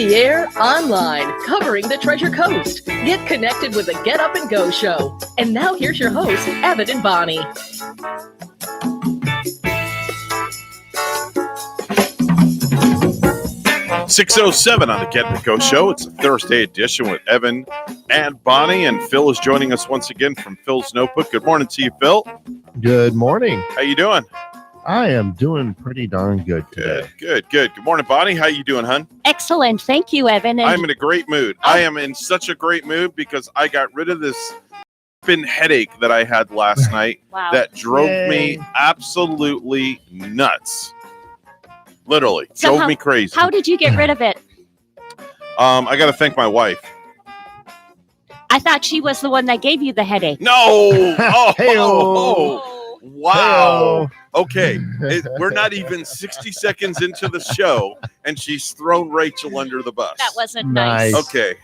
the air, online, covering the Treasure Coast. Get connected with the Get Up and Go show. And now here's your hosts, Evan and Bonnie. .607 on the Get Up and Go show. It's a Thursday edition with Evan and Bonnie, and Phil is joining us once again from Phil's Notebook. Good morning to you, Phil. Good morning. How you doing? I am doing pretty darn good today. Good. Good morning, Bonnie. How you doing, hon? Excellent. Thank you, Evan. And I'm in a great mood. I am in such a great mood because I got rid of this headache that I had last night that drove me absolutely nuts. Literally. Drove me crazy. How did you get rid of it? I got to thank my wife. I thought she was the one that gave you the headache. No. Wow. Okay. We're not even 60 seconds into the show, and she's thrown Rachel under the bus. That wasn't nice. Okay.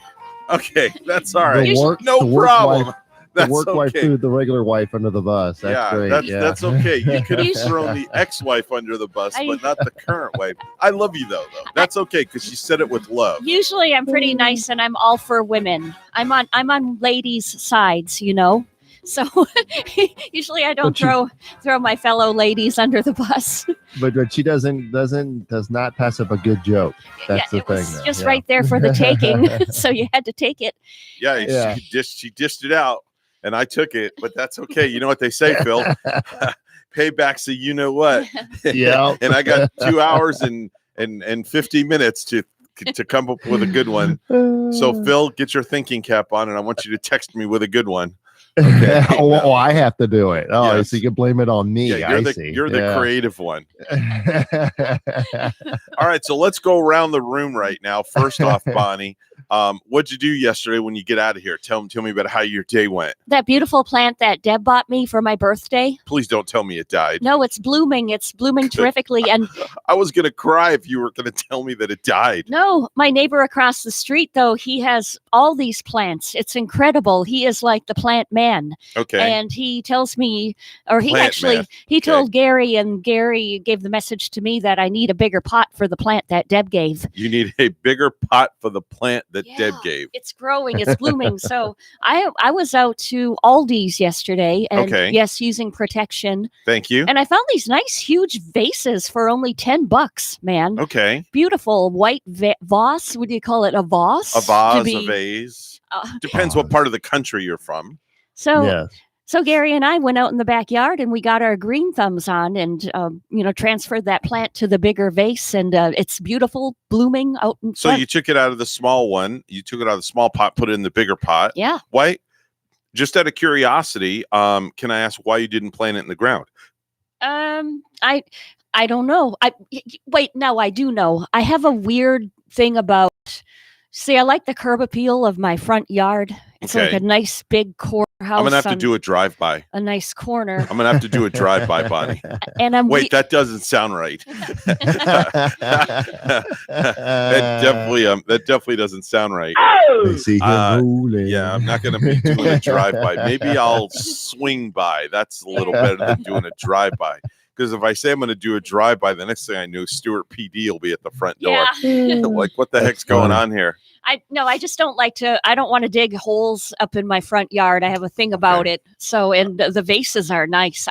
That's all right. The problem. The work wife threw the regular wife under the bus. That's great. That's okay. You could have thrown the ex-wife under the bus, but not the current wife. I love you, though. That's okay, because she said it with love. Usually I'm pretty nice, and I'm all for women. I'm on ladies' sides, you know. So usually I don't throw my fellow ladies under the bus. But she does not pass up a good joke. That's the thing. It was just right there for the taking, so you had to take it. Yeah. She dished it out. And I took it, but that's okay. You know what they say, Phil? Payback's a you know what. Yeah. And I got 2 hours and 50 minutes to come up with a good one. So, Phil, get your thinking cap on, and I want you to text me with a good one. Okay. I have to do it. Oh, yes. So you can blame it on me. Yeah, you're the creative one. All right, so let's go around the room right now. First off, Bonnie, what'd you do yesterday when you get out of here? Tell me about how your day went. That beautiful plant that Deb bought me for my birthday. Please don't tell me it died. No, it's blooming. It's blooming terrifically. And I was going to cry if you were going to tell me that it died. No, my neighbor across the street, though, he has all these plants. It's incredible. He is like the plant man. Okay. And he tells me, or he told Gary, and Gary gave the message to me that I need a bigger pot for the plant that Deb gave. You need a bigger pot for the plant that Deb gave. It's growing. It's blooming. So I was out to Aldi's yesterday, and yes, using protection. Thank you. And I found these nice, huge vases for only $10, man. Okay. Beautiful white vase. What do you call it? A vase? A vase, a vase. Depends what part of the country you're from. So Gary and I went out in the backyard, and we got our green thumbs on, and transferred that plant to the bigger vase, and it's beautiful, blooming out in front. So you took it out of the small one. You took it out of the small pot, put it in the bigger pot. Yeah. Why? Just out of curiosity, can I ask why you didn't plant it in the ground? I don't know. I do know. I have a weird thing about. See, I like the curb appeal of my front yard. It's like a nice big courthouse. I'm going to have to do a drive-by. A nice corner. I'm going to have to do a drive-by, Bonnie. Wait, that doesn't sound right. That definitely doesn't sound right. I see him rolling. Yeah, I'm not going to be doing a drive-by. Maybe I'll swing by. That's a little better than doing a drive-by. Because if I say I'm going to do a drive-by, the next thing I know, Stuart PD will be at the front door. Like, what the heck's going on here? I just don't like to. I don't want to dig holes up in my front yard. I have a thing about it. So, and the vases are nice.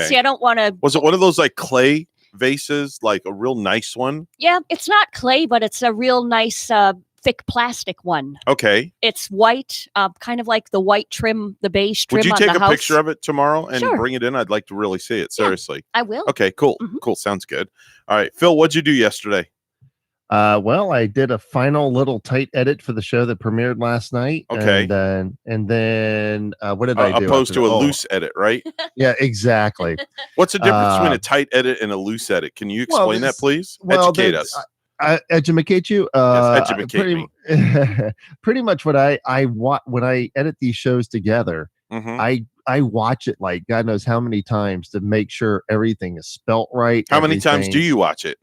See, I don't want to. Was it one of those like clay vases, like a real nice one? Yeah, it's not clay, but it's a real nice thick plastic one. Okay. It's white, kind of like the white trim, the beige trim on the house. Would you take a picture of it tomorrow and bring it in? I'd like to really see it. Seriously. I will. Okay, cool. Mm-hmm. Cool. Sounds good. All right. Phil, what'd you do yesterday? Well, I did a final little tight edit for the show that premiered last night. Okay. And then what did I do? Opposed to a loose edit, right? Yeah, exactly. What's the difference between a tight edit and a loose edit? Can you explain that, please? Educate us. Educate you. Yes, educate me. Pretty much what when I edit these shows together, I watch it like God knows how many times to make sure everything is spelt right. How many times do you watch it?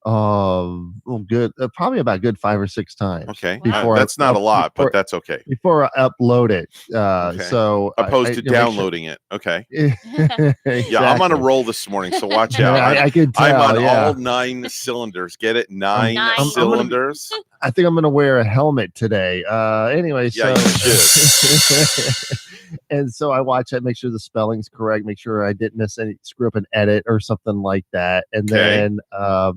Good. Probably about good 5 or 6 times. Okay, that's not a lot, but that's okay. Before I upload it, Okay. so opposed to downloading it. Okay. Exactly. Yeah, I'm on a roll this morning, so watch out. I can tell. I'm on all 9 cylinders. Get it? 9 cylinders. I think I'm going to wear a helmet today. Anyway, yeah, you should. And so I watch it, make sure the spelling's correct, make sure I didn't miss any, screw up an edit or something like that, and then I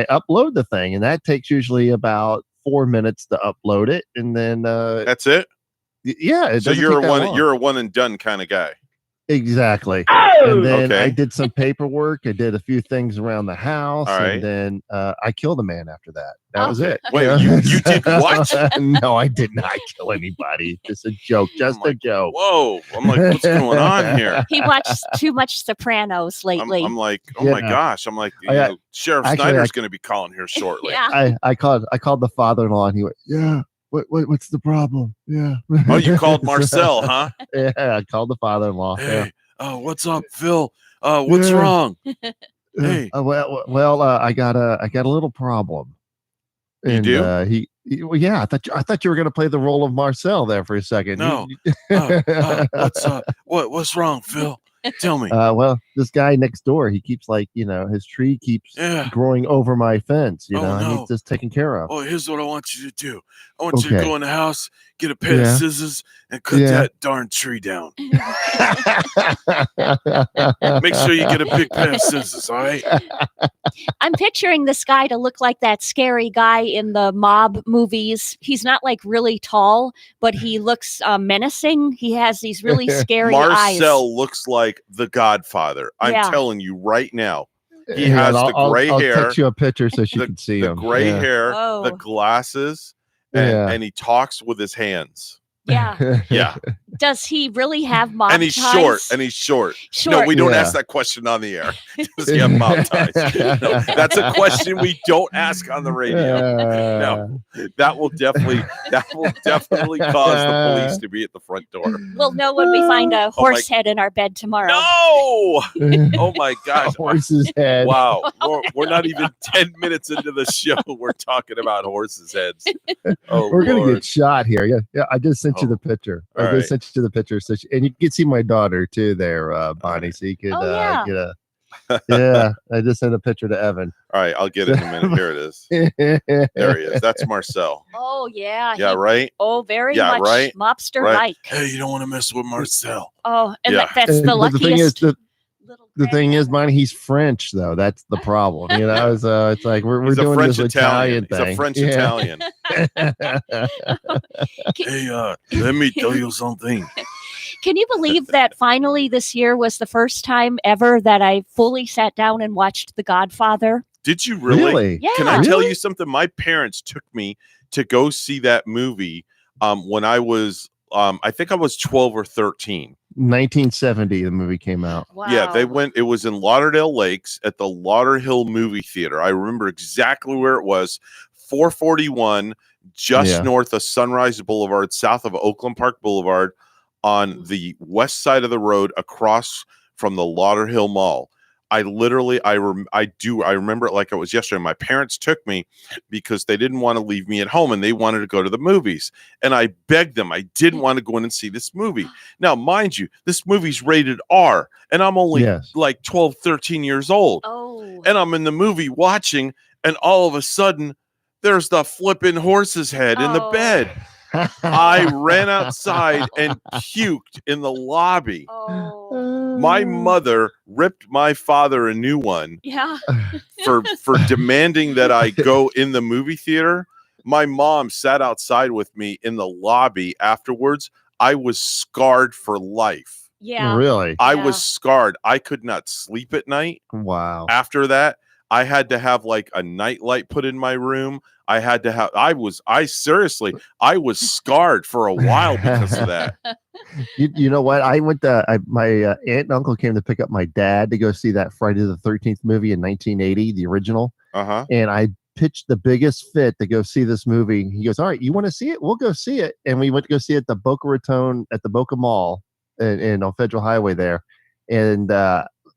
upload the thing, and that takes usually about 4 minutes to upload it, and then that's it. Yeah. So you're a one and done kind of guy. Exactly. And then I did some paperwork. I did a few things around the house, and then I killed a man after that. That was it. Wait, you did what? No, I did not kill anybody. Just a joke. Just a joke. Whoa! I'm like, what's going on here? He watched too much Sopranos lately. I'm like, oh my gosh! I'm like, Sheriff Snyder's going to be calling here shortly. Yeah. I called the father-in-law, and he went, yeah. What's the problem? Yeah. Oh, you called Marcel, huh? Yeah, I called the father-in-law. Hey, what's up, Phil? What's wrong? Hey. Well, I got a little problem. And, you do? I thought you were going to play the role of Marcel there for a second. No. What's up? What's wrong, Phil? Tell me. Well, this guy next door, he keeps his tree keeps growing over my fence. He's just taken care of. Oh, here's what I want you to do. I want you to go in the house, get a pair of scissors, and cut that darn tree down. Make sure you get a big pair of scissors, all right? I'm picturing this guy to look like that scary guy in the mob movies. He's not really tall, but he looks menacing. He has these really scary eyes. Marcel looks like the Godfather. I'm telling you right now. He has the gray hair. I'll text you a picture so she can see him. The gray hair, the glasses, and he talks with his hands. Yeah. Yeah. Does he really have mob ties? And he's short. No, we don't ask that question on the air. Does he have mob ties? No, that's a question we don't ask on the radio. No, that will definitely cause the police to be at the front door. We'll know when we find a horse head in our bed tomorrow. No! Oh my gosh. Horse's head. Wow. We're not even 10 minutes into the show. We're talking about horses' heads. Oh, we're going to get shot here. Yeah. I just sent you the picture. I just sent you the picture. So and you can see my daughter too there, Bonnie. So you could get a. Yeah, I just sent a picture to Evan. All right, I'll get it in a minute. Here it is. There he is. That's Marcel. Oh yeah. Yeah, right. Oh, very much right. Mobster-like. Hey, you don't want to mess with Marcel. Oh, and that's the luckiest. The thing is, Bonnie, he's French though. That's the problem. So it's like we're doing this Italian thing. He's a French Italian. Hey, let me tell you something. Can you believe that finally this year was the first time ever that I fully sat down and watched The Godfather? Did you really? Yeah. Can I tell you something? My parents took me to go see that movie when I was, I think I was 12 or 13. 1970, the movie came out. Wow. Yeah, they went. It was in Lauderdale Lakes at the Lauderhill Movie Theater. I remember exactly where it was. 441, just north of Sunrise Boulevard, south of Oakland Park Boulevard, on the west side of the road, across from the Lauderhill Mall. I remember it like it was yesterday. My parents took me because they didn't want to leave me at home and they wanted to go to the movies. And I begged them. I didn't want to go in and see this movie. Now, mind you, this movie's rated R and I'm only like 12, 13 years old. Oh. And I'm in the movie watching, and all of a sudden there's the flipping horse's head in the bed. I ran outside and puked in the lobby. Oh. My mother ripped my father a new one. Yeah. for demanding that I go in the movie theater. My mom sat outside with me in the lobby afterwards. I was scarred for life. Yeah. Really? I was scarred. I could not sleep at night. Wow. After that, I had to have like a nightlight put in my room. I was scarred for a while because of that. You know what? I went my aunt and uncle came to pick up my dad to go see that Friday the 13th movie in 1980, the original. Uh-huh. And I pitched the biggest fit to go see this movie. He goes, all right, you want to see it? We'll go see it. And we went to go see it at the Boca Raton at the Boca Mall and on Federal Highway there. And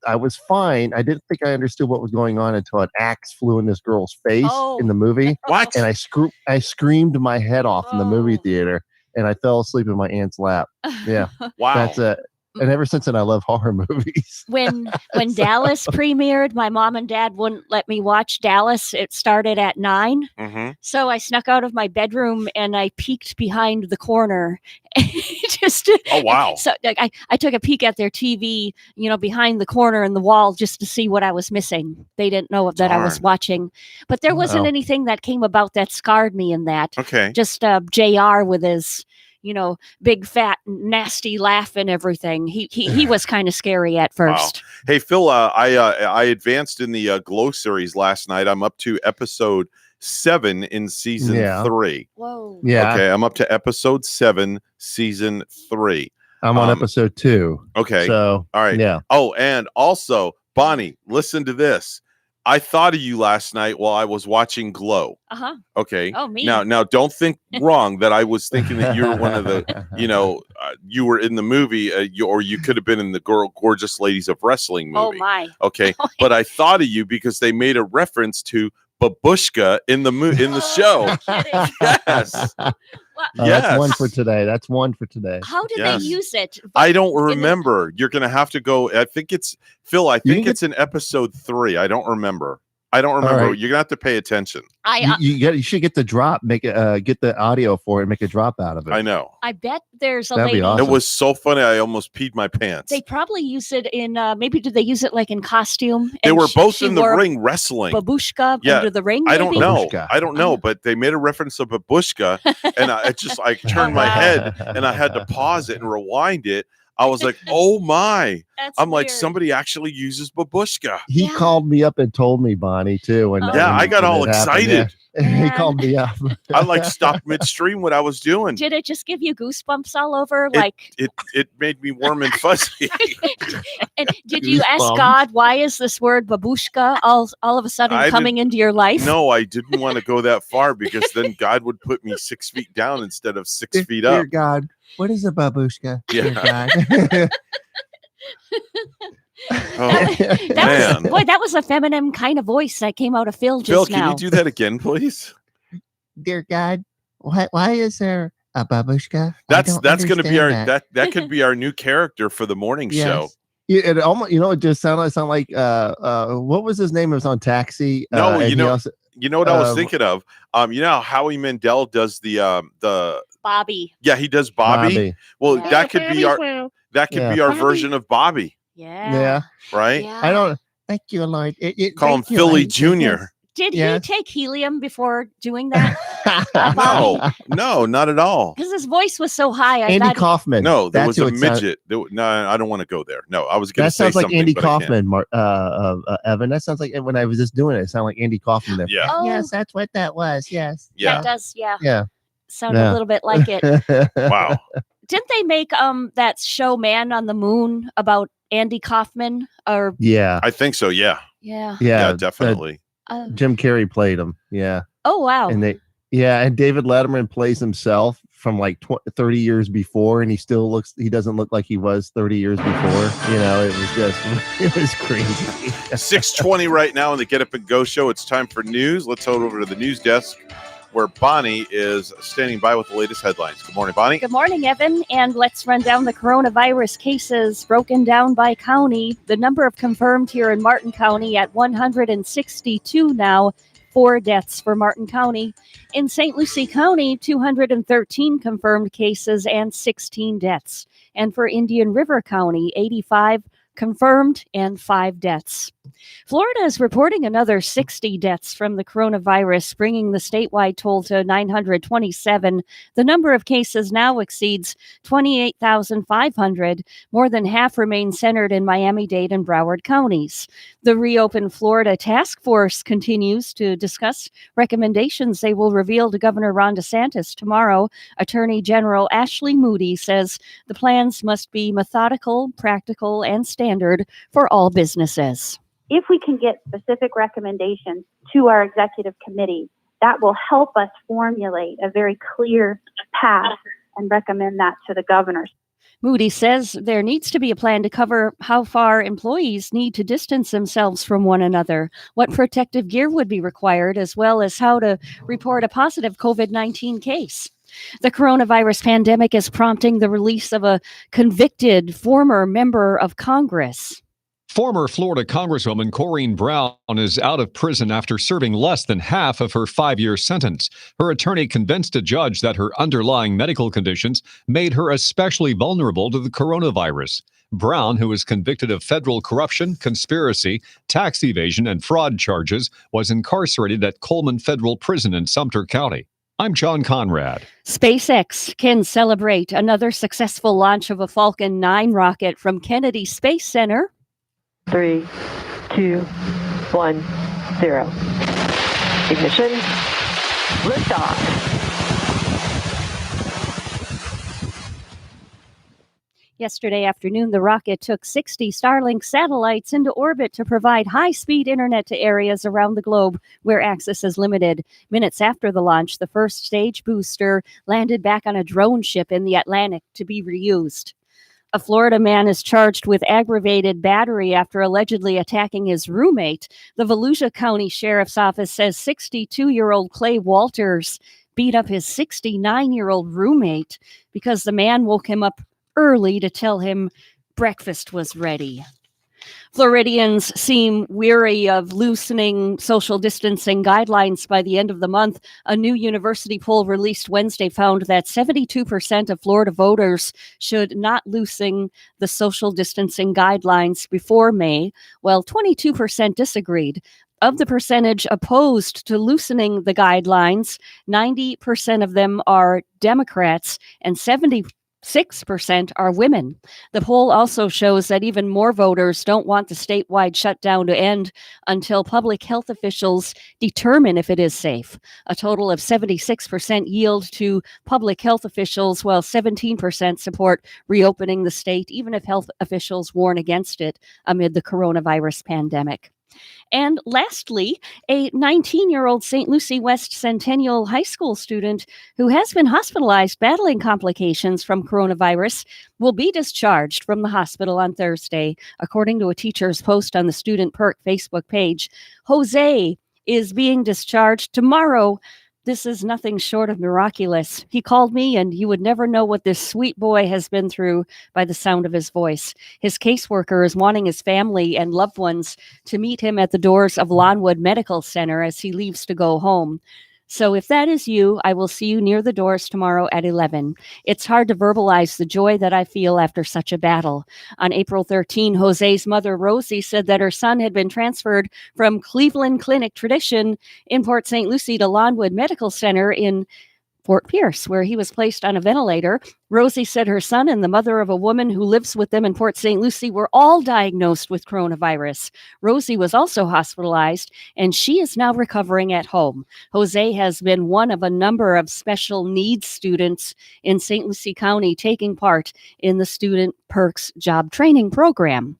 I was fine. I didn't think I understood what was going on until an axe flew in this girl's face in the movie. What? And I screamed my head off in the movie theater, and I fell asleep in my aunt's lap. Yeah. Wow. That's it. And ever since then, I love horror movies. When Dallas premiered, my mom and dad wouldn't let me watch Dallas. It started at 9. Mm-hmm. So I snuck out of my bedroom and I peeked behind the corner. Oh, wow. So I took a peek at their TV, behind the corner in the wall just to see what I was missing. They didn't know that I was watching. But there wasn't anything that came about that scarred me in that. Okay. Just JR with his big fat nasty laugh and everything. He was kind of scary at first. Wow. Hey Phil, I advanced in the Glow series last night. I'm up to episode 7 in season 3. Whoa. Yeah. Okay, I'm up to episode 7, season 3. I'm on episode 2. Okay. So all right. Yeah. Oh, and also, Bonnie, listen to this. I thought of you last night while I was watching Glow. Uh-huh. Okay. Oh, me. Now don't think wrong that I was thinking that you were one of the, you were in the movie or you could have been in the Gorgeous Ladies of Wrestling movie. Oh, my. Okay. But I thought of you because they made a reference to Babushka in the show. Yes. Yes. That's one for today. How did they use it? I don't remember. You're going to have to go. I think it's Phil. I think it's in episode 3. I don't remember. Right. You're going to have to pay attention. You should get the drop, get the audio for it, and make a drop out of it. I know. I bet there's a That'd lady. be awesome. It was so funny. I almost peed my pants. They probably use it in, maybe did they use it like in costume? They and were both she in the wore ring wrestling. Babushka under the ring? I don't maybe? know. Babushka. I don't know, but they made a reference to Babushka, and I turned my head, and I had to pause it and rewind it. I was like, oh my. I'm weird. like, somebody actually uses Babushka. He called me up and told me, Bonnie, too. And I got all excited. He called me up. I stopped midstream what I was doing. Did it just give you goosebumps all over? It made me warm and fuzzy. And did you ask God, why is this word babushka all of a sudden coming into your life? No, I didn't want to go that far because then God would put me 6 feet down instead of 6 feet up. Dear God, what is a babushka? Yeah. Dear God. That was a feminine kind of voice that came out of Phil just Phil, now. can you do that again, please? Dear God, why is there a babushka? That's going to be that could be our new character for the morning show. Yeah, it almost it just sounded like what was his name? It was on Taxi. No, you know what I was thinking of. You know how Howie Mandel does the Bobby. Yeah, he does Bobby. Well, that could be our version of Bobby. Yeah. Right? Yeah. I don't. Thank you, Lord. Call him Philly Jr. Did he take helium before doing that? No, not at all. Because his voice was so high. Andy Kaufman. No, there was a midget. No, I don't want to go there. No, I was going to say something. That sounds like Andy Kaufman, Evan. That sounds like when I was just doing it. It sounded like Andy Kaufman there. Yeah. Oh. Yes, that's what that was. Yes. Yeah. That does. Yeah. Yeah. Sound a little bit like it. Wow. Didn't they make that show Man on the Moon about Andy Kaufman? Or yeah, I think so. Yeah. Yeah, definitely. Jim Carrey played him. Yeah. Oh wow. And and David Letterman plays himself from like 30 years before, and he doesn't look like he was 30 years before. It was crazy. 6:20 right now on the Get Up and Go show. It's time for news. Let's head over to the news desk, where Bonnie is standing by with the latest headlines. Good morning, Bonnie. Good morning, Evan. And let's run down the coronavirus cases broken down by county. The number of confirmed here in Martin County at 162 now. 4 deaths for Martin County. In St. Lucie County, 213 confirmed cases and 16 deaths. And for Indian River County, 85 confirmed and 5 deaths. Florida is reporting another 60 deaths from the coronavirus, bringing the statewide toll to 927. The number of cases now exceeds 28,500. More than half remain centered in Miami-Dade and Broward counties. The reopened Florida task force continues to discuss recommendations they will reveal to Governor Ron DeSantis tomorrow. Attorney General Ashley Moody says the plans must be methodical, practical, and standard for all businesses. If we can get specific recommendations to our executive committee, that will help us formulate a very clear path and recommend that to the governors. Moody says there needs to be a plan to cover how far employees need to distance themselves from one another, what protective gear would be required, as well as how to report a positive COVID-19 case. The coronavirus pandemic is prompting the release of a convicted former member of Congress. Former Florida Congresswoman Corrine Brown is out of prison after serving less than half of her 5-year sentence. Her attorney convinced a judge that her underlying medical conditions made her especially vulnerable to the coronavirus. Brown, who was convicted of federal corruption, conspiracy, tax evasion, and fraud charges, was incarcerated at Coleman Federal Prison in Sumter County. I'm John Conrad. SpaceX can celebrate another successful launch of a Falcon 9 rocket from Kennedy Space Center. 3, 2, 1, 0. Ignition. Liftoff. Yesterday afternoon, the rocket took 60 Starlink satellites into orbit to provide high-speed internet to areas around the globe where access is limited. Minutes after the launch, the first stage booster landed back on a drone ship in the Atlantic to be reused. A Florida man is charged with aggravated battery after allegedly attacking his roommate. The Volusia County Sheriff's Office says 62-year-old Clay Walters beat up his 69-year-old roommate because the man woke him up early to tell him breakfast was ready. Floridians seem weary of loosening social distancing guidelines by the end of the month. A new university poll released Wednesday found that 72% of Florida voters should not loosen the social distancing guidelines before May, while 22% disagreed. Of the percentage opposed to loosening the guidelines, 90% of them are Democrats and 76% are women. The poll also shows that even more voters don't want the statewide shutdown to end until public health officials determine if it is safe. A total of 76% yield to public health officials, while 17% support reopening the state, even if health officials warn against it amid the coronavirus pandemic. And lastly, a 19-year-old St. Lucie West Centennial High School student who has been hospitalized battling complications from coronavirus will be discharged from the hospital on Thursday, according to a teacher's post on the Student Perk Facebook page. Jose is being discharged tomorrow. This is nothing short of miraculous. He called me, and you would never know what this sweet boy has been through by the sound of his voice. His caseworker is wanting his family and loved ones to meet him at the doors of Lawnwood Medical Center as he leaves to go home. So if that is you, I will see you near the doors tomorrow at 11. It's hard to verbalize the joy that I feel after such a battle. On April 13, Jose's mother, Rosie, said that her son had been transferred from Cleveland Clinic Tradition in Port St. Lucie to Lawnwood Medical Center in Fort Pierce, where he was placed on a ventilator. Rosie said her son and the mother of a woman who lives with them in Port St. Lucie were all diagnosed with coronavirus. Rosie was also hospitalized, and she is now recovering at home. Jose has been one of a number of special needs students in St. Lucie County taking part in the Student Perks Job Training Program.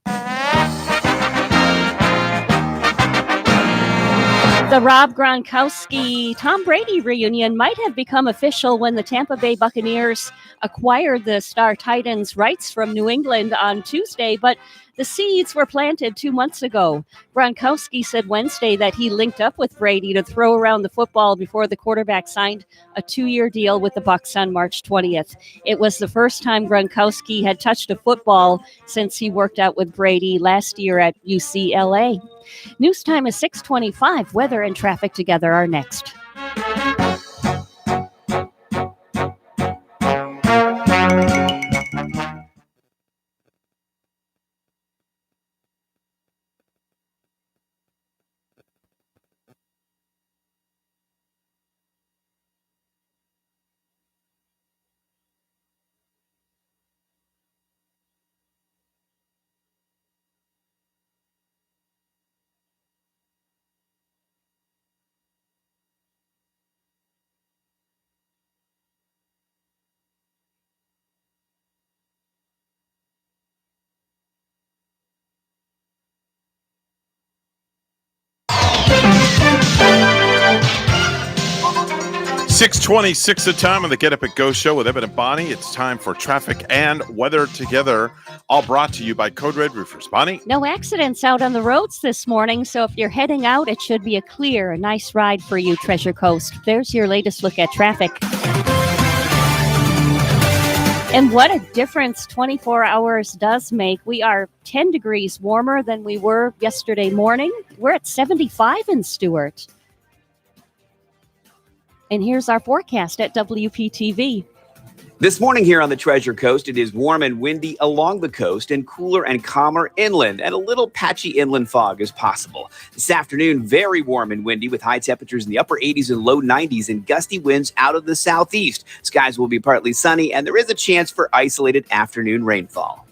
The Rob Gronkowski Tom Brady reunion might have become official when the Tampa Bay Buccaneers acquired the Star Titans' rights from New England on Tuesday, but the seeds were planted 2 months ago. Gronkowski said Wednesday that he linked up with Brady to throw around the football before the quarterback signed a 2-year deal with the Bucs on March 20th. It was the first time Gronkowski had touched a football since he worked out with Brady last year at UCLA. News time is 6:25. Weather and traffic together are next. 6:26 the time on the Get Up and Go show with Evan and Bonnie. It's time for traffic and weather together, all brought to you by Code Red Roofers. Bonnie? No accidents out on the roads this morning, so if you're heading out, it should be a nice ride for you, Treasure Coast. There's your latest look at traffic. And what a difference 24 hours does make. We are 10 degrees warmer than we were yesterday morning. We're at 75 in Stewart. And here's our forecast at WPTV. This morning here on the Treasure Coast, it is warm and windy along the coast and cooler and calmer inland, and a little patchy inland fog is possible. This afternoon, very warm and windy with high temperatures in the upper 80s and low 90s and gusty winds out of the southeast. Skies will be partly sunny, and there is a chance for isolated afternoon rainfall.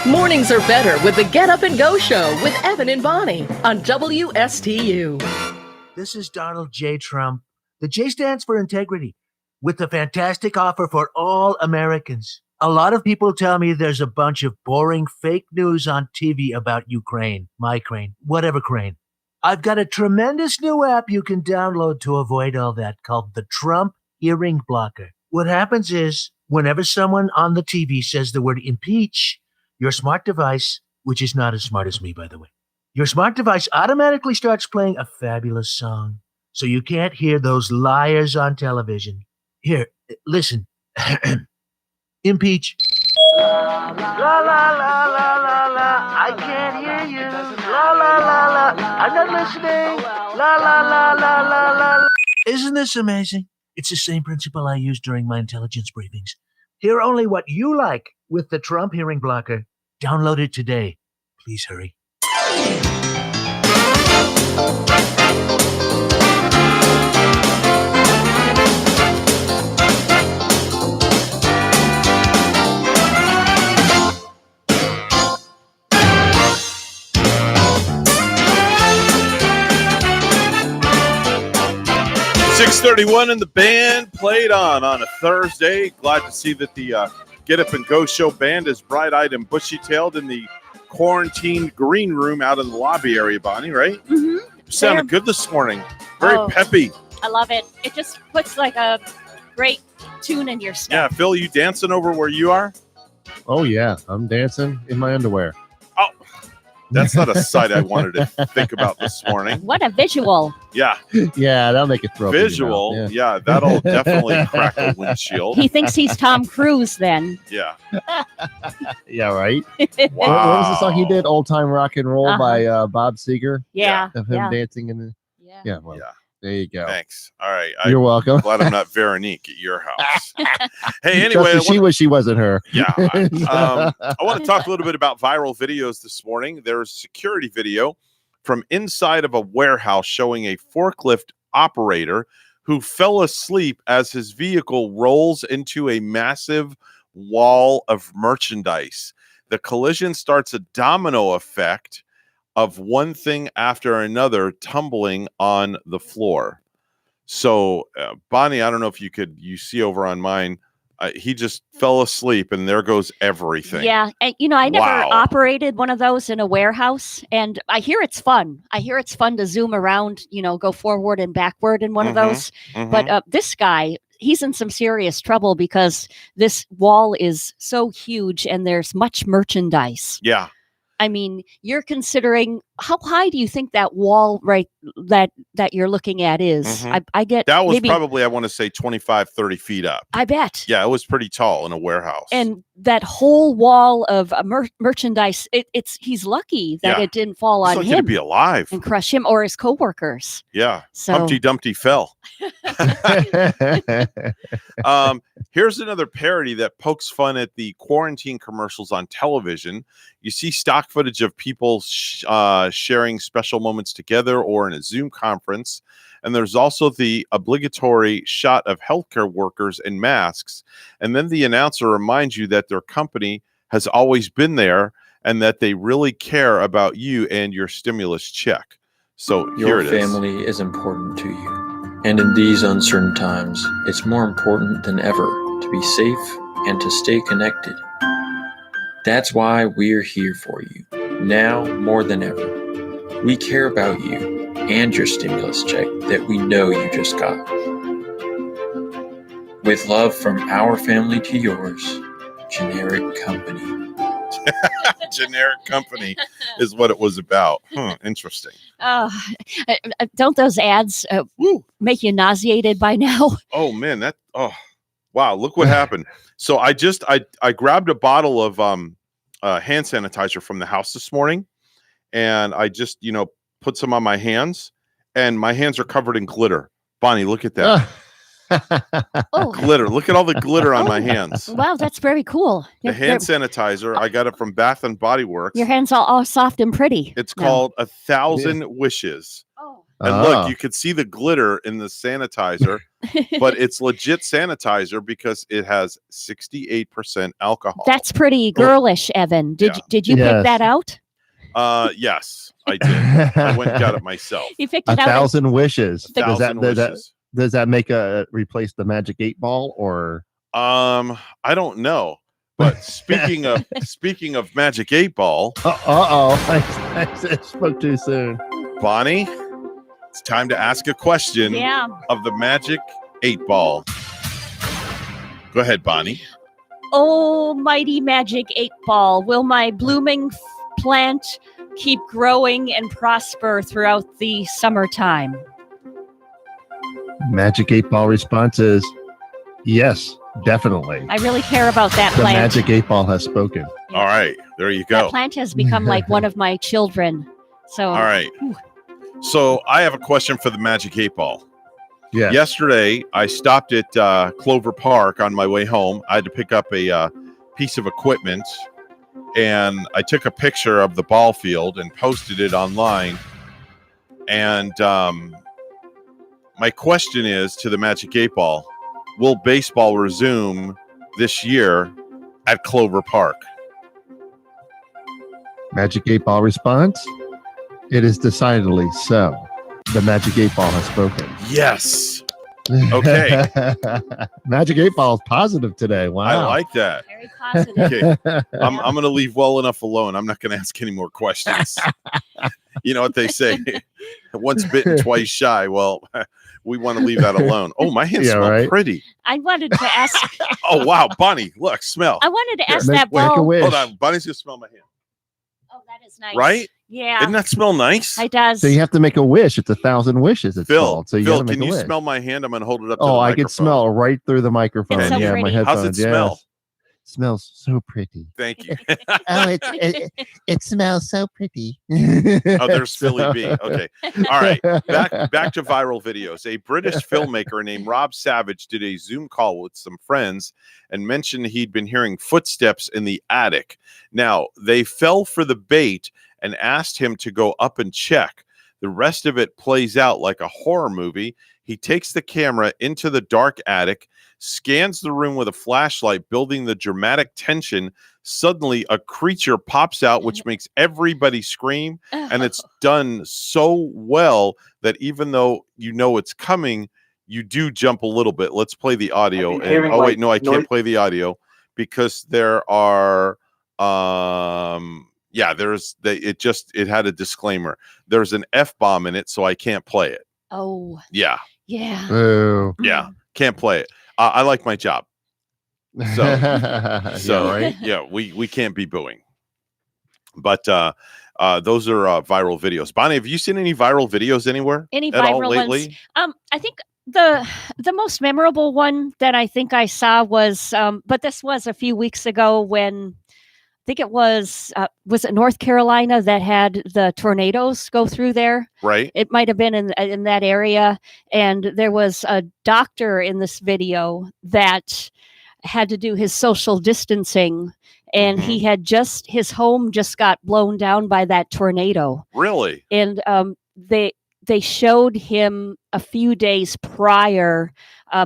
Mornings are better with the Get Up and Go show with Evan and Bonnie on WSTU. This is Donald J. Trump. The J stands for integrity, with a fantastic offer for all Americans. A lot of people tell me there's a bunch of boring fake news on TV about Ukraine, my crane, whatever crane. I've got a tremendous new app you can download to avoid all that called the Trump Hearing Blocker. What happens is, whenever someone on the TV says the word impeach, your smart device, which is not as smart as me, by the way, your smart device automatically starts playing a fabulous song, so you can't hear those liars on television. Here, listen. Impeach. La, la, la, la, la, la. I can't hear you. La, la, la, la. I'm not listening. La, la, la, la, la, la. Isn't this amazing? It's the same principle I use during my intelligence briefings. Hear only what you like with the Trump Hearing Blocker. Download it today. Please hurry. 6:31 and the band played on a Thursday. Glad to see that the Get Up and Go show band is bright-eyed and bushy-tailed in the quarantined green room out in the lobby area, Bonnie, right? Mm-hmm. sounded good this morning. Very peppy. I love it. It just puts like a great tune in your step. Yeah, Phil, you dancing over where you are? Oh yeah, I'm dancing in my underwear. Oh, that's not a sight I wanted to think about this morning. What a visual. Yeah. Yeah, that'll make it throw. Visual. Yeah, that'll definitely crack a windshield. He thinks he's Tom Cruise then. Yeah. Yeah, right. Wow. What was the song he did? Old Time Rock and Roll by Bob Seger. Yeah. Of him dancing in the. Yeah. Well, there you go. Thanks. All right. You're welcome. Glad I'm not Veronique at your house. Hey, anyway. She wasn't her. Yeah. I want to talk a little bit about viral videos this morning. There's a security video from inside of a warehouse showing a forklift operator who fell asleep as his vehicle rolls into a massive wall of merchandise. The collision starts a domino effect of one thing after another tumbling on the floor. So, Bonnie, I don't know if you see over on mine, he just fell asleep and there goes everything. Yeah. And, I never operated one of those in a warehouse, and I hear it's fun. I hear it's fun to zoom around, go forward and backward in one of those. But this guy, he's in some serious trouble because this wall is so huge and there's much merchandise. Yeah. I mean, you're considering, how high do you think that wall that you're looking at is? I get that was probably, I want to say 25, 30 feet up. I bet. Yeah, it was pretty tall in a warehouse. And that whole wall of merchandise, he's lucky that it didn't fall on him. To be alive and crush him or his coworkers. Yeah. So. Humpty Dumpty fell. Here's another parody that pokes fun at the quarantine commercials on television. You see stock footage of people sharing special moments together or in a Zoom conference. And there's also the obligatory shot of healthcare workers in masks. And then the announcer reminds you that their company has always been there and that they really care about you and your stimulus check. So here it is. Your family is important to you. And in these uncertain times, it's more important than ever to be safe and to stay connected. That's why we're here for you, now more than ever. We care about you and your stimulus check that we know you just got. With love from our family to yours, Generic Company. Generic Company is what it was about. Interesting. Don't those ads make you nauseated by now? Oh man, wow, look what happened. So I grabbed a bottle of hand sanitizer from the house this morning, and I just put some on my hands, and my hands are covered in glitter. Bonnie, look at that. Glitter. Look at all the glitter on my hands. Wow, that's very cool. The hand sanitizer, I got it from Bath and Body Works. Your hands are all soft and pretty. It's called 1,000 Wishes. And look, you could see the glitter in the sanitizer, but it's legit sanitizer because it has 68% alcohol. That's pretty girlish, Evan. Did you pick that out? Yes, I did. I went and got it myself. You picked it out. 1,000 wishes. 1,000 wishes. Does that make replace the Magic 8 Ball or? I don't know. But speaking of Magic 8 Ball. I spoke too soon. Bonnie, it's time to ask a question of the Magic 8 Ball. Go ahead, Bonnie. Oh, mighty Magic 8 Ball, will my blooming plant keep growing and prosper throughout the summertime? Magic 8 Ball response is yes, definitely. I really care about that the plant. Magic 8 Ball has spoken. All right, there you go. That plant has become like one of my children. So all right. So I have a question for the Magic 8 Ball. Yeah. Yesterday, I stopped at Clover Park on my way home. I had to pick up a piece of equipment, and I took a picture of the ball field and posted it online. And my question is to the Magic 8 Ball, will baseball resume this year at Clover Park? Magic 8 Ball response, it is decidedly so. The Magic 8 Ball has spoken. Yes. Okay. Magic 8 Ball is positive today. Wow. I like that. Very positive. Okay. I'm going to leave well enough alone. I'm not going to ask any more questions. You know what they say? Once bitten, twice shy. Well, we want to leave that alone. Oh, my hands smell pretty. I wanted to ask. Oh, wow. Bonnie, look, smell. I wanted to ask Make a ball. wish. Hold on. Bonnie's going to smell my hand. Oh, that is nice. Right? Yeah. Didn't that smell nice? It does. So you have to make a wish. It's 1,000 wishes. It's Phil, called. So you Phil, gotta make can a you wish. smell my hand? I'm going to hold it up to the Oh, I microphone. can smell it right through the microphone. It's so yeah, pretty. my headphones. How's it smell? Smells so pretty. Thank you. Oh, it smells so pretty. Oh, there's Philly B. Okay. All right. Back to viral videos. A British filmmaker named Rob Savage did a Zoom call with some friends and mentioned he'd been hearing footsteps in the attic. Now, they fell for the bait and asked him to go up and check. The rest of it plays out like a horror movie. He takes the camera into the dark attic, scans the room with a flashlight, building the dramatic tension. Suddenly, a creature pops out, which makes everybody scream. And it's done so well that even though you know it's coming, you do jump a little bit. Let's play the audio. And, oh, wait, no, I can't play the audio because there are... yeah, it had a disclaimer. There's an F-bomb in it, so I can't play it. Oh. Yeah. Yeah. Oh. Yeah. Can't play it. I like my job. So right? Yeah, we can't be booing. But those are viral videos. Bonnie, have you seen any viral videos anywhere? Any at viral all lately? ones? I think the most memorable one that I think I saw was but this was a few weeks ago when I think it was it North Carolina that had the tornadoes go through there? Right. It might have been in that area. And there was a doctor in this video that had to do his social distancing. And he had his home just got blown down by that tornado. Really? And they showed him a few days prior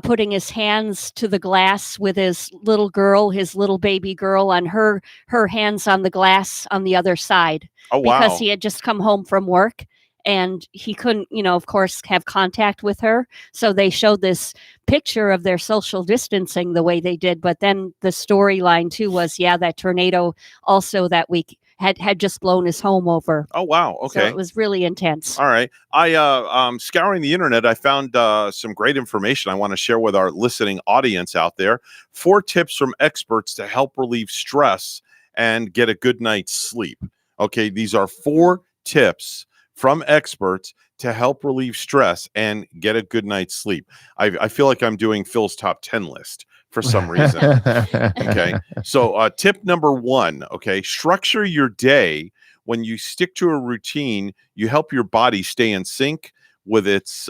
putting his hands to the glass with his little baby girl, on her hands on the glass on the other side. Oh, wow. Because he had just come home from work and he couldn't, of course, have contact with her. So they showed this picture of their social distancing the way they did. But then the storyline too was, that tornado also that week had just blown his home over. Oh, wow. Okay. So it was really intense. All right. I scouring the internet, I found some great information I want to share with our listening audience out there. 4 tips from experts to help relieve stress and get a good night's sleep. Okay, these are 4 tips from experts to help relieve stress and get a good night's sleep. I feel like I'm doing Phil's top 10 list for some reason. Okay. So tip number 1, okay, structure your day. When you stick to a routine, you help your body stay in sync with its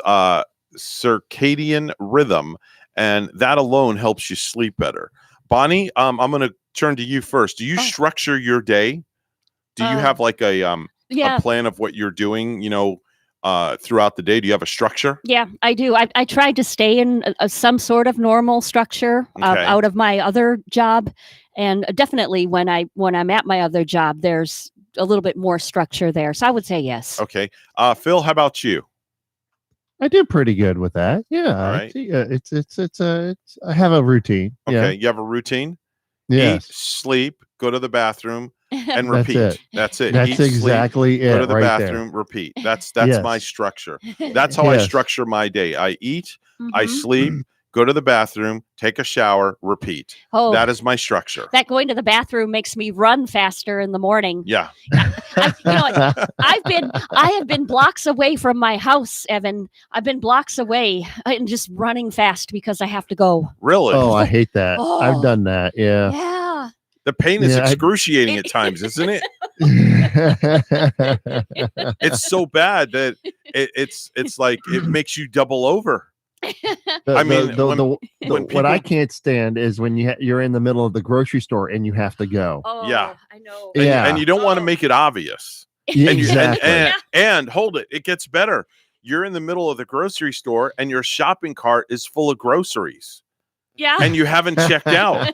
circadian rhythm, and that alone helps you sleep better. Bonnie, I'm going to turn to you first. Do you structure your day? Do you have like a plan of what you're doing, throughout the day? Do you have a structure? Yeah, I do. I tried to stay in some sort of normal structure out of my other job. And definitely when I'm at my other job, there's a little bit more structure there. So I would say yes. Okay. Phil, how about you? I do pretty good with that. Yeah. All right. I have a routine. Okay. Yeah. You have a routine? Yes. Eat, sleep, go to the bathroom, and That's repeat. it. That's it. That's Eat, exactly sleep, it. go to the right bathroom, there. repeat. That's Yes. my structure. That's how I structure my day. I eat, I sleep, go to the bathroom, take a shower, repeat. Oh, that is my structure. That going to the bathroom makes me run faster in the morning. Yeah. I have been blocks away from my house, Evan. I've been blocks away and just running fast because I have to go. Really? Oh, I hate that. Oh. I've done that. Yeah. Yeah. The pain is excruciating at times, isn't it? It's so bad that it's like it makes you double over. What I can't stand is when you're in the middle of the grocery store and you have to go. Oh, yeah, I know. And you don't want to make it obvious. Yeah, and exactly. And hold it. It gets better. You're in the middle of the grocery store and your shopping cart is full of groceries. Yeah. And you haven't checked out.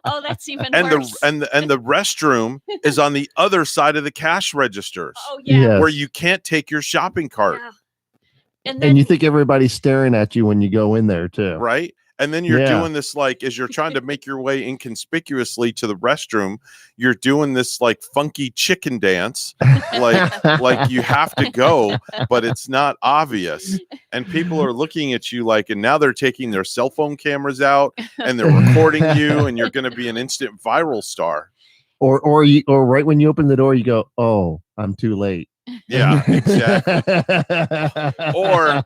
Oh, that's even worse. worse. And the restroom is on the other side of the cash registers. Oh, yeah. Yes. Where you can't take your shopping cart. Yeah. And you think everybody's staring at you when you go in there too. Right. And then you're doing this, like, as you're trying to make your way inconspicuously to the restroom, you're doing this like funky chicken dance, like you have to go, but it's not obvious. And people are looking at you like, and now they're taking their cell phone cameras out and they're recording you, and you're going to be an instant viral star. Or right when you open the door, you go, "Oh, I'm too late." Yeah, exactly. Or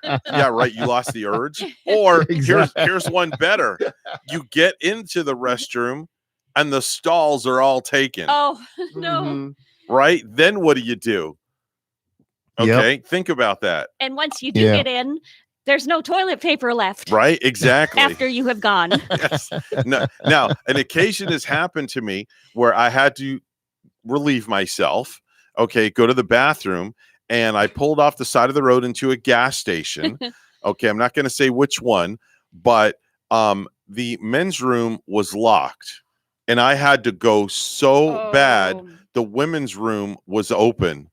you lost the urge. Or here's one better. You get into the restroom and the stalls are all taken. Oh no. Right? Then what do? Okay, think about that. And once you do get in, there's no toilet paper left. Right? Exactly. After you have gone. Yes. No, now, an occasion has happened to me where I had to relieve myself. Okay, go to the bathroom, and I pulled off the side of the road into a gas station. Okay, I'm not going to say which one, but the men's room was locked, and I had to go so bad. The women's room was open.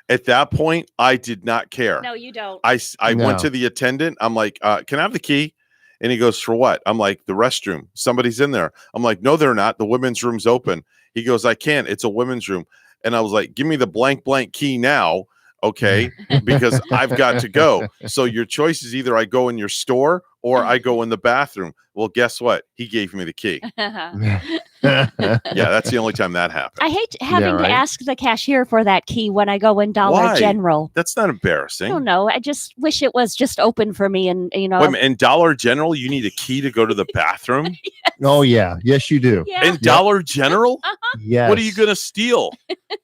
At that point, I did not care. No, you don't. I went to the attendant. I'm like, can I have the key? And he goes, for what? I'm like, the restroom. Somebody's in there. I'm like, no, they're not. The women's room's open. He goes, I can't. It's a women's room. And I was like, give me the blank key now, okay? Because I've got to go. So your choice is either I go in your store or I go in the bathroom. Well, guess what? He gave me the key. Yeah, that's the only time that happened. I hate having to ask the cashier for that key when I go in Dollar General. That's not embarrassing. I don't know. I just wish it was just open for me. And, Wait a minute, in Dollar General, you need a key to go to the bathroom? Yes. Oh, yeah. Yes, you do. Yeah. In Dollar General? Yes. What are you going to steal?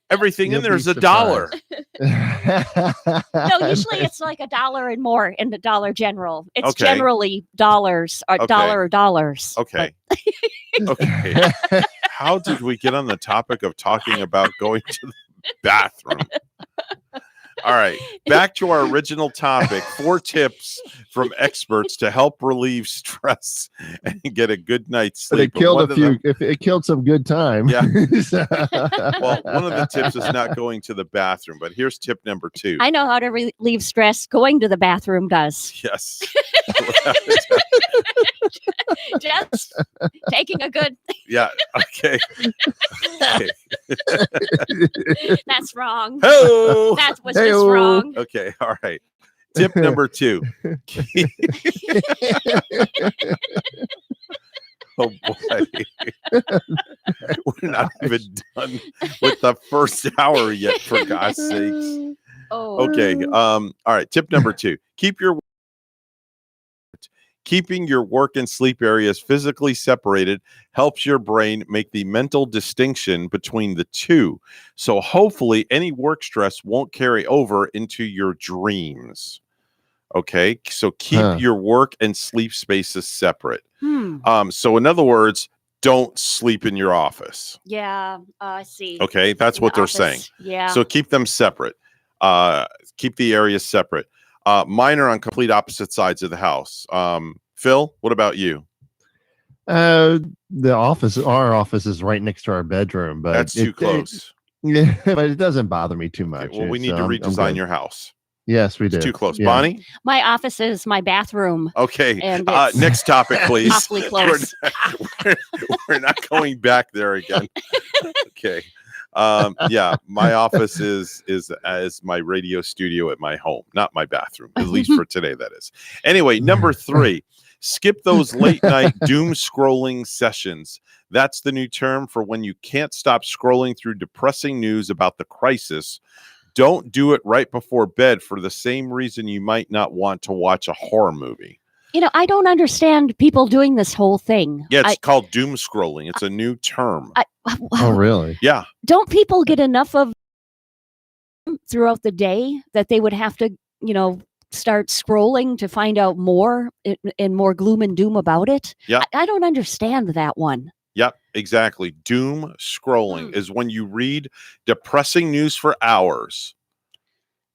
Everything in there is $1. No, usually it's like $1 and more in the Dollar General. It's generally dollars or dollars. Okay. Okay. How did we get on the topic of talking about going to the bathroom? All right. Back to our original topic. 4 tips from experts to help relieve stress and get a good night's sleep. But it killed it killed some good time. Yeah. Well, one of the tips is not going to the bathroom, but here's tip number 2. I know how to relieve stress. Going to the bathroom does. Yes. Just taking a good. Yeah. Okay. That's wrong. Hey-o. That was just wrong. Okay. All right. Tip number 2. Oh boy. We're not even done with the first hour yet, for God's sakes. Oh. Okay. All right. Tip number 2. Keeping your work and sleep areas physically separated helps your brain make the mental distinction between the two. So hopefully any work stress won't carry over into your dreams. Okay. So keep your work and sleep spaces separate. So in other words, don't sleep in your office. Yeah, I see. Okay. That's what they're saying. Yeah. So keep them separate. Keep the areas separate. Mine are on complete opposite sides of the house. Phil, what about you? Our office is right next to our bedroom, but that's too close. Yeah, but it doesn't bother me too much. Okay, well, we need to redesign your house. Yes, we do. It's too close. Yeah. Bonnie? My office is my bathroom. Okay. And next topic, please. Awfully close. We're not going back there again. Okay. Yeah, my office is as my radio studio at my home, not my bathroom, at least for today, that is. Anyway, number 3, skip those late night doom scrolling sessions. That's the new term for when you can't stop scrolling through depressing news about the crisis. Don't do it right before bed for the same reason you might not want to watch a horror movie. You know, I don't understand people doing this whole thing. Yeah, it's called doom scrolling. It's a new term. Oh, really? Yeah. Don't people get enough of throughout the day that they would have to, start scrolling to find out more and more gloom and doom about it? Yeah. I don't understand that one. Yep, exactly. Doom scrolling is when you read depressing news for hours.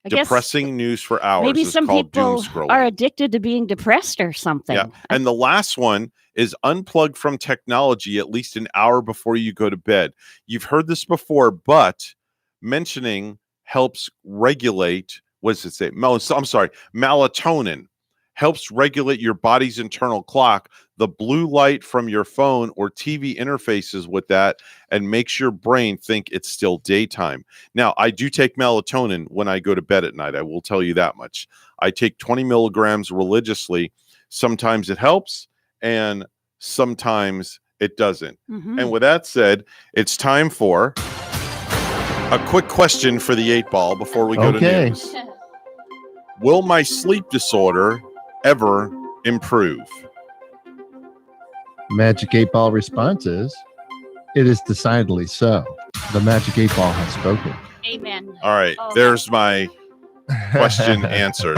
Depressing news for hours. Maybe some people are are addicted to being depressed or something. Yeah. And the last one is unplug from technology at least an hour before you go to bed. You've heard this before, but mentioning helps regulate, what does it say? I'm sorry, melatonin helps regulate your body's internal clock, the blue light from your phone or TV interfaces with that and makes your brain think it's still daytime. Now, I do take melatonin when I go to bed at night. I will tell you that much. I take 20 milligrams religiously. Sometimes it helps and sometimes it doesn't. And with that said, it's time for a quick question for the 8 Ball before we go to news. Will my sleep disorder ever improve? Magic 8 Ball response is, it is decidedly so. The Magic 8 Ball has spoken. Amen. All right, there's my question answered.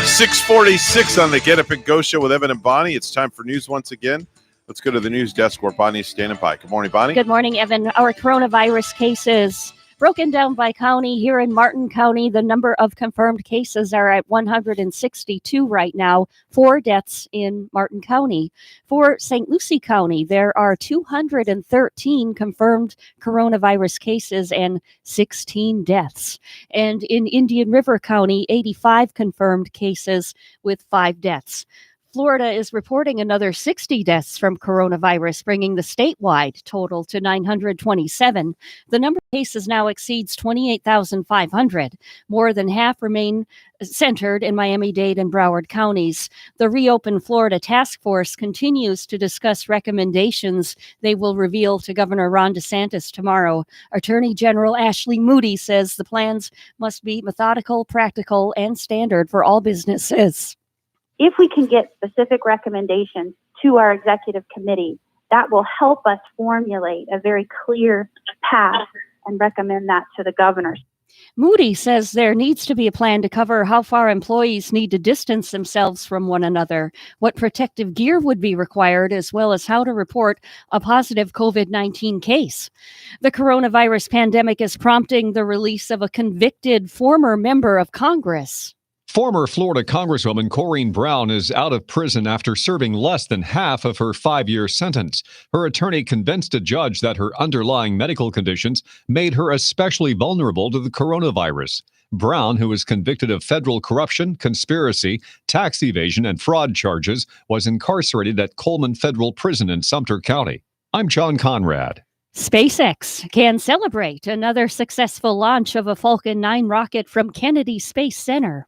6:46 on the Get Up and Go show with Evan and Bonnie. It's time for news once again. Let's go to the news desk where Bonnie is standing by. Good morning, Bonnie. Good morning, Evan. Our coronavirus cases broken down by county. Here in Martin County, the number of confirmed cases are at 162 right now. 4 deaths in Martin County. For St. Lucie County, there are 213 confirmed coronavirus cases and 16 deaths. And in Indian River County, 85 confirmed cases with 5 deaths. Florida is reporting another 60 deaths from coronavirus, bringing the statewide total to 927. The number of cases now exceeds 28,500. More than half remain centered in Miami-Dade and Broward counties. The Reopen Florida Task Force continues to discuss recommendations they will reveal to Governor Ron DeSantis tomorrow. Attorney General Ashley Moody says the plans must be methodical, practical, and standard for all businesses. If we can get specific recommendations to our executive committee, that will help us formulate a very clear path and recommend that to the governors. Moody says there needs to be a plan to cover how far employees need to distance themselves from one another, what protective gear would be required, as well as how to report a positive COVID-19 case. The coronavirus pandemic is prompting the release of a convicted former member of Congress. Former Florida Congresswoman Corrine Brown is out of prison after serving less than half of her 5-year sentence. Her attorney convinced a judge that her underlying medical conditions made her especially vulnerable to the coronavirus. Brown, who was convicted of federal corruption, conspiracy, tax evasion, and fraud charges, was incarcerated at Coleman Federal Prison in Sumter County. I'm John Conrad. SpaceX can celebrate another successful launch of a Falcon 9 rocket from Kennedy Space Center.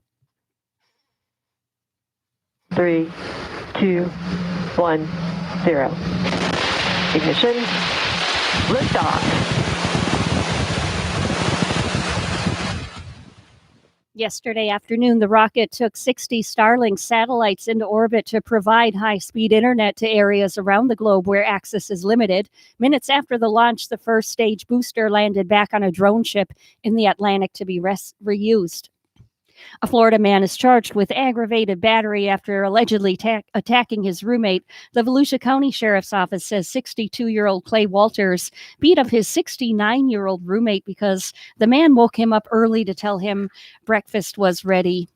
3, 2, 1, 0. Ignition. Liftoff. Yesterday afternoon, the rocket took 60 Starlink satellites into orbit to provide high-speed internet to areas around the globe where access is limited. Minutes after the launch, the first stage booster landed back on a drone ship in the Atlantic to be reused. A Florida man is charged with aggravated battery after allegedly attacking his roommate. The Volusia County Sheriff's Office says 62-year-old Clay Walters beat up his 69-year-old roommate because the man woke him up early to tell him breakfast was ready.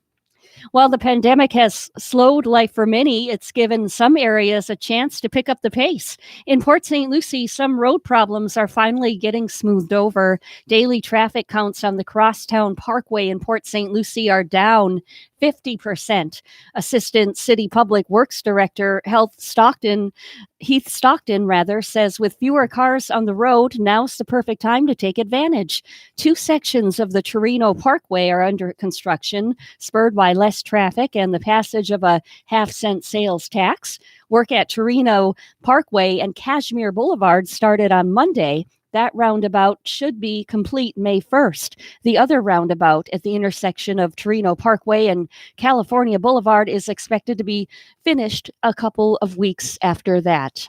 While the pandemic has slowed life for many, it's given some areas a chance to pick up the pace. In Port St. Lucie, some road problems are finally getting smoothed over. Daily traffic counts on the Crosstown Parkway in Port St. Lucie are down 50%. Assistant City Public Works Director Heath Stockton, says with fewer cars on the road, now's the perfect time to take advantage. 2 sections of the Torino Parkway are under construction, spurred by less traffic and the passage of a half-cent sales tax. Work at Torino Parkway and Kashmir Boulevard started on Monday. That roundabout should be complete May 1st. The other roundabout at the intersection of Torino Parkway and California Boulevard is expected to be finished a couple of weeks after that.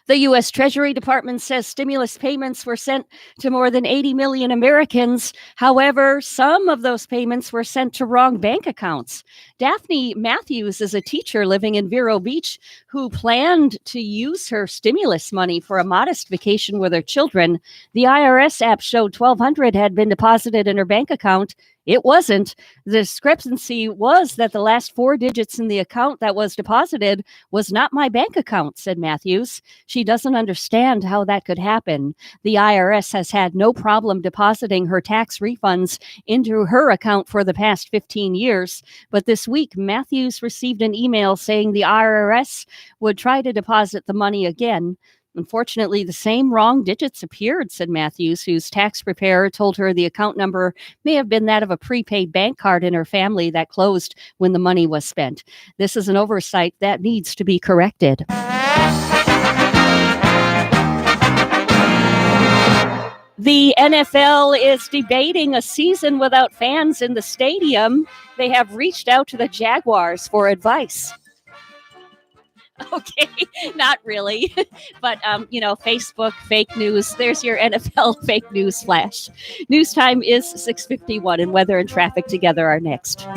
The U.S. Treasury Department says stimulus payments were sent to more than 80 million Americans. However, some of those payments were sent to wrong bank accounts. Daphne Matthews is a teacher living in Vero Beach who planned to use her stimulus money for a modest vacation with her children. The IRS app showed $1,200 had been deposited in her bank account. It wasn't. The discrepancy was that the last 4 digits in the account that was deposited was not my bank account, said Matthews. She doesn't understand how that could happen. The IRS has had no problem depositing her tax refunds into her account for the past 15 years. But this week, Matthews received an email saying the IRS would try to deposit the money again. Unfortunately, the same wrong digits appeared, said Matthews, whose tax preparer told her the account number may have been that of a prepaid bank card in her family that closed when the money was spent. This is an oversight that needs to be corrected. The NFL is debating a season without fans in the stadium. They have reached out to the Jaguars for advice. Okay, not really. But, Facebook, fake news. There's your NFL fake news flash. News time is 6:51, and weather and traffic together are next.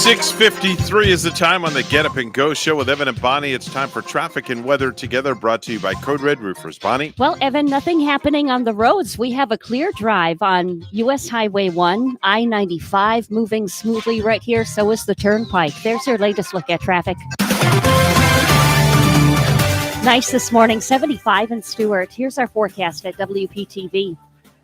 6:53 is the time on the Get Up and Go show with Evan and Bonnie. It's time for traffic and weather together, brought to you by Code Red Roofers. Bonnie? Well, Evan, nothing happening on the roads. We have a clear drive on U.S. Highway 1, I-95, moving smoothly right here. So is the Turnpike. There's your latest look at traffic. Nice this morning, 75 in Stewart. Here's our forecast at WPTV.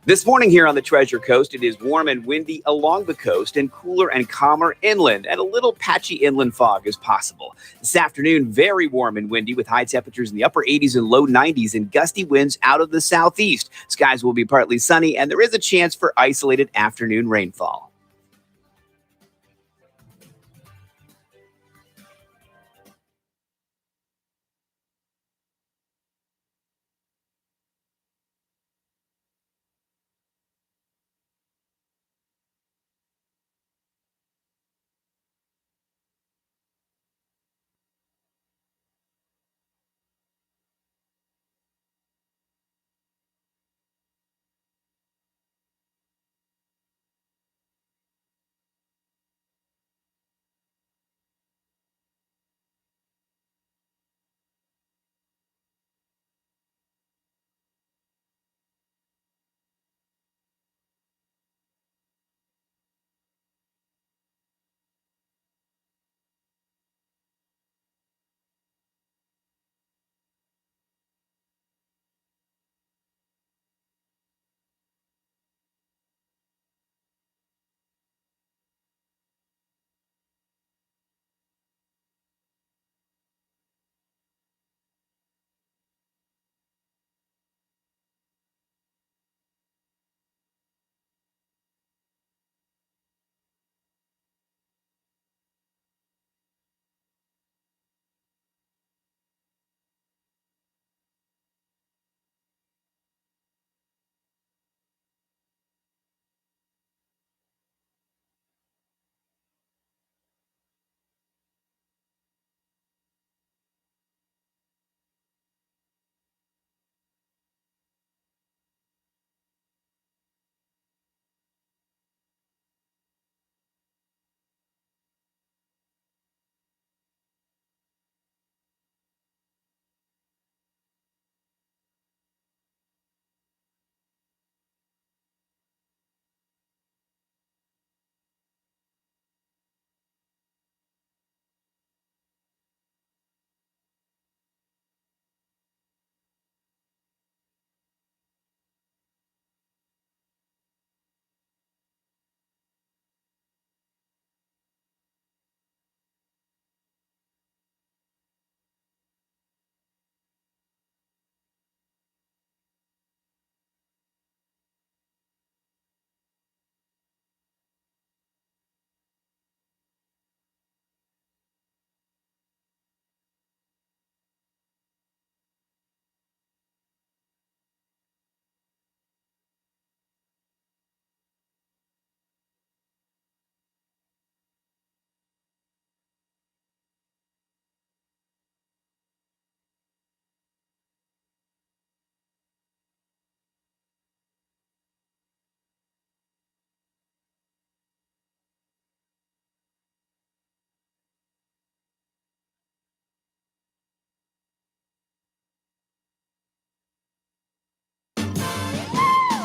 This morning here on the Treasure Coast, it is warm and windy along the coast and cooler and calmer inland, and a little patchy inland fog is possible. This afternoon, very warm and windy with high temperatures in the upper 80s and low 90s and gusty winds out of the southeast. Skies will be partly sunny, and there is a chance for isolated afternoon rainfall.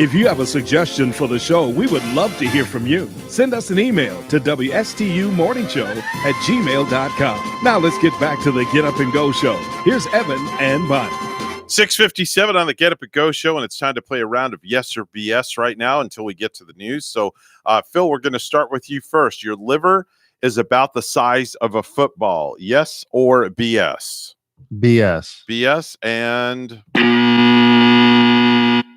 If you have a suggestion for the show, we would love to hear from you. Send us an email to WSTUmorningshow@gmail.com. Now let's get back to the Get Up and Go show. Here's Evan and Bonnie. 6:57 on the Get Up and Go show, and it's time to play a round of yes or BS right now until we get to the news. So, Phil, we're going to start with you first. Your liver is about the size of a football. Yes or BS? BS. BS, and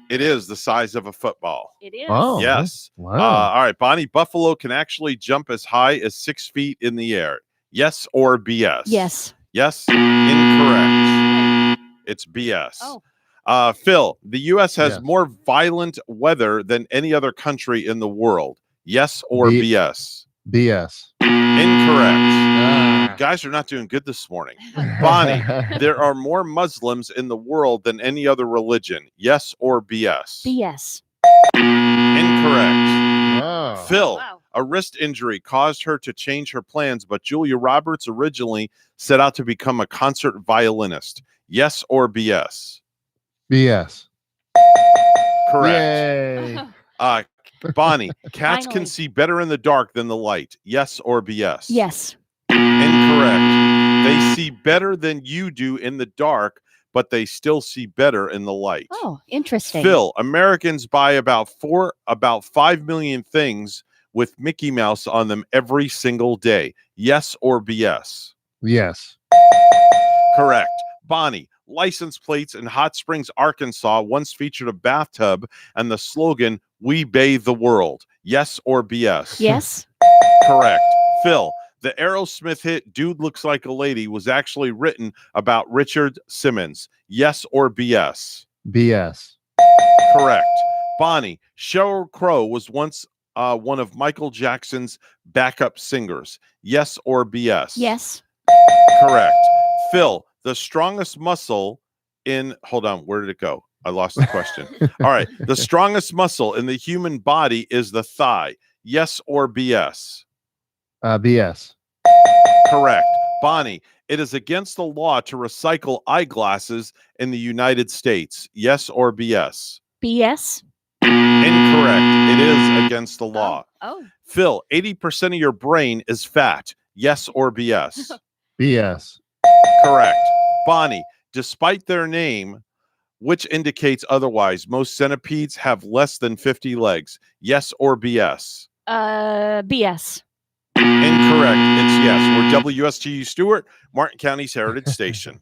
it is the size of a football. It is. Oh, yes. Wow. All right, Bonnie, buffalo can actually jump as high as 6 feet in the air. Yes or BS? Yes. Yes. Incorrect. It's BS. Oh. Phil, the U.S. has Yes. more violent weather than any other country in the world. Yes or BS? BS. Incorrect. You guys are not doing good this morning. Bonnie, there are more Muslims in the world than any other religion. Yes or BS? BS. Incorrect. Oh. Phil, Wow. a wrist injury caused her to change her plans, but Julia Roberts originally set out to become a concert violinist. Yes or BS? BS. Correct. Yay. Bonnie, cats Finally. can see better in the dark than the light. Yes or BS? Yes. Incorrect. They see better than you do in the dark, but they still see better in the light. Oh, interesting. Phil, Americans buy about 5 million things with Mickey Mouse on them every single day. Yes or BS? Yes. Correct. Bonnie, license plates in Hot Springs, Arkansas once featured a bathtub and the slogan, "We bathe the world." Yes or BS? Yes. Correct. Phil, the Aerosmith hit "Dude Looks Like a Lady" was actually written about Richard Simmons. Yes or BS? BS. Correct. Bonnie, Sheryl Crow was once one of Michael Jackson's backup singers. Yes or BS? Yes. Correct. Phil, the strongest muscle in, hold on, where did it go? I lost the question. All right. The strongest muscle in the human body is the thigh. Yes or BS? BS. Correct. Bonnie, it is against the law to recycle eyeglasses in the United States. Yes or BS? BS. Incorrect. It is against the law. Oh. Phil, 80% of your brain is fat. Yes or BS? BS. Correct. Bonnie, despite their name, which indicates otherwise, most centipedes have less than 50 legs. Yes or BS? BS. Incorrect. It's yes. We're WSTU Stewart, Martin County's Heritage Station.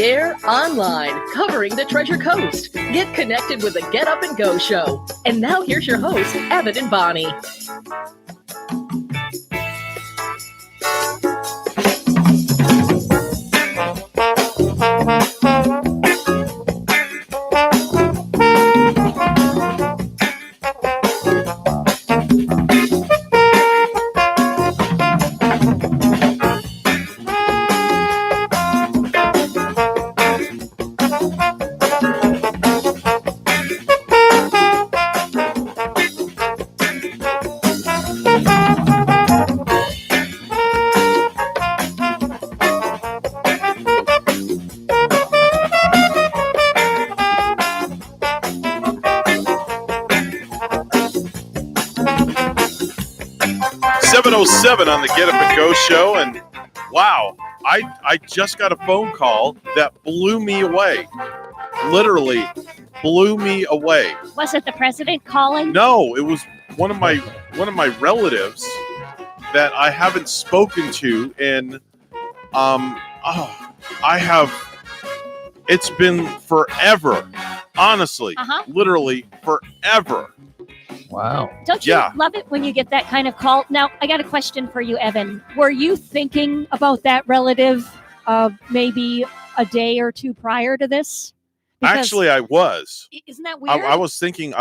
the air, online, covering the Treasure Coast. Get connected with the Get Up and Go show. And now here's your hosts, Evan and Bonnie. On the Get Up and Go show, and wow, I just got a phone call that blew me away. Literally blew me away. Was it the president calling? No, it was one of my relatives that I haven't spoken to in it's been forever. Honestly, literally forever. Wow. Don't you love it when you get that kind of call? Now, I got a question for you, Evan. Were you thinking about that relative maybe a day or two prior to this? Because actually, I was. Isn't that weird? I was thinking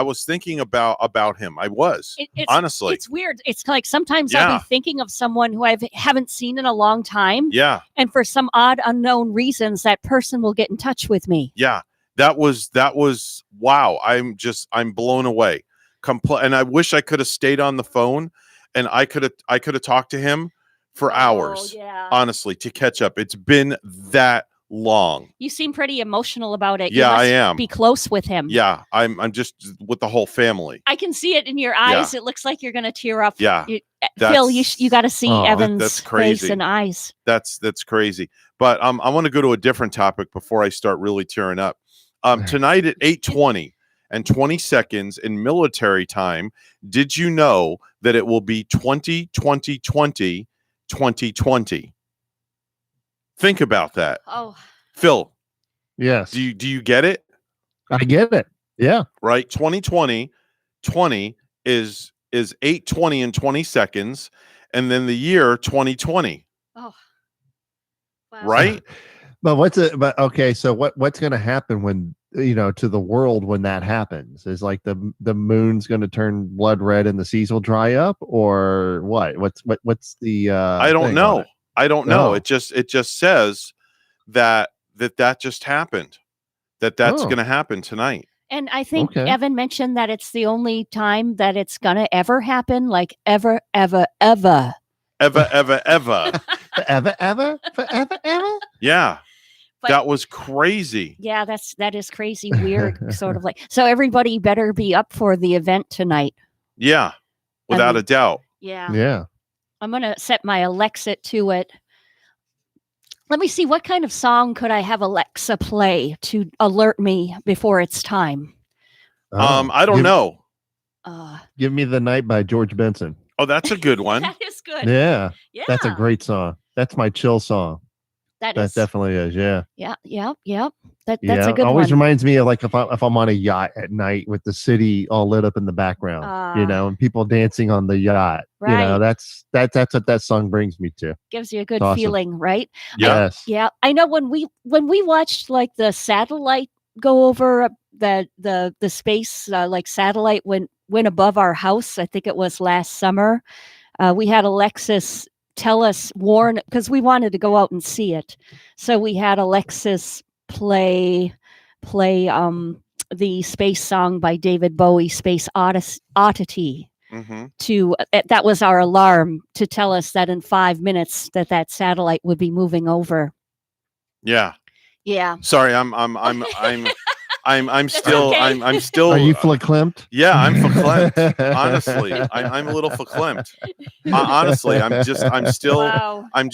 about him. I was. Honestly. It's weird. It's like sometimes I'll be thinking of someone who I haven't seen in a long time. Yeah. And for some odd unknown reasons, that person will get in touch with me. Yeah. That was wow. I'm blown away. And I wish I could have stayed on the phone and I could have talked to him for hours, honestly, to catch up. It's been that long. You seem pretty emotional about it. Yeah, you must I am. Be close with him. Yeah, I'm just with the whole family. I can see it in your eyes. It looks like you're going to tear up. Yeah. Phil, you got to see Evan's that's crazy. face and eyes. That's crazy. But I want to go to a different topic before I start really tearing up. Tonight at 8:20. And 20 seconds in military time, did you know that it will be 2020? Think about that. Oh. Phil. Yes. Do you get it? I get it. Yeah. Right? 2020 is 8:20 and 20 seconds, and then the year 2020. Oh. Wow. Right? But okay, so what's going to happen when to the world when that happens? Is like the moon's going to turn blood red and the seas will dry up, or what? What's the I don't know. I don't know. It just says that just happened. That's going to happen tonight. And I think Evan mentioned that it's the only time that it's going to ever happen, like ever, ever, ever. Ever, ever, ever. Forever, ever, forever, ever. Yeah. But that was crazy. Yeah, that is crazy, weird, sort of like. So everybody better be up for the event tonight. Yeah, without a doubt. Yeah. Yeah. I'm going to set my Alexa to it. Let me see, what kind of song could I have Alexa play to alert me before it's time? I don't know. Give Me the Night by George Benson. Oh, that's a good one. That is good. Yeah. That's a great song. That's my chill song. That definitely is, yeah. Yeah. That's a good one. Always reminds me of like if I'm on a yacht at night with the city all lit up in the background, and people dancing on the yacht. Right. That's what that song brings me to. Gives you a good feeling, right? Yes. Yeah. I know when we watched like the satellite go over the space, like satellite went above our house. I think it was last summer. We had Alexis warn, because we wanted to go out and see it. So we had Alexis play the space song by David Bowie, Space Oddity. That was our alarm to tell us that in 5 minutes that satellite would be moving over. Yeah. Sorry, I'm still. Okay. I'm still. Are you verklempt? Yeah, I'm verklempt. Honestly, I'm a little verklempt. Honestly, I'm still. Wow. I'm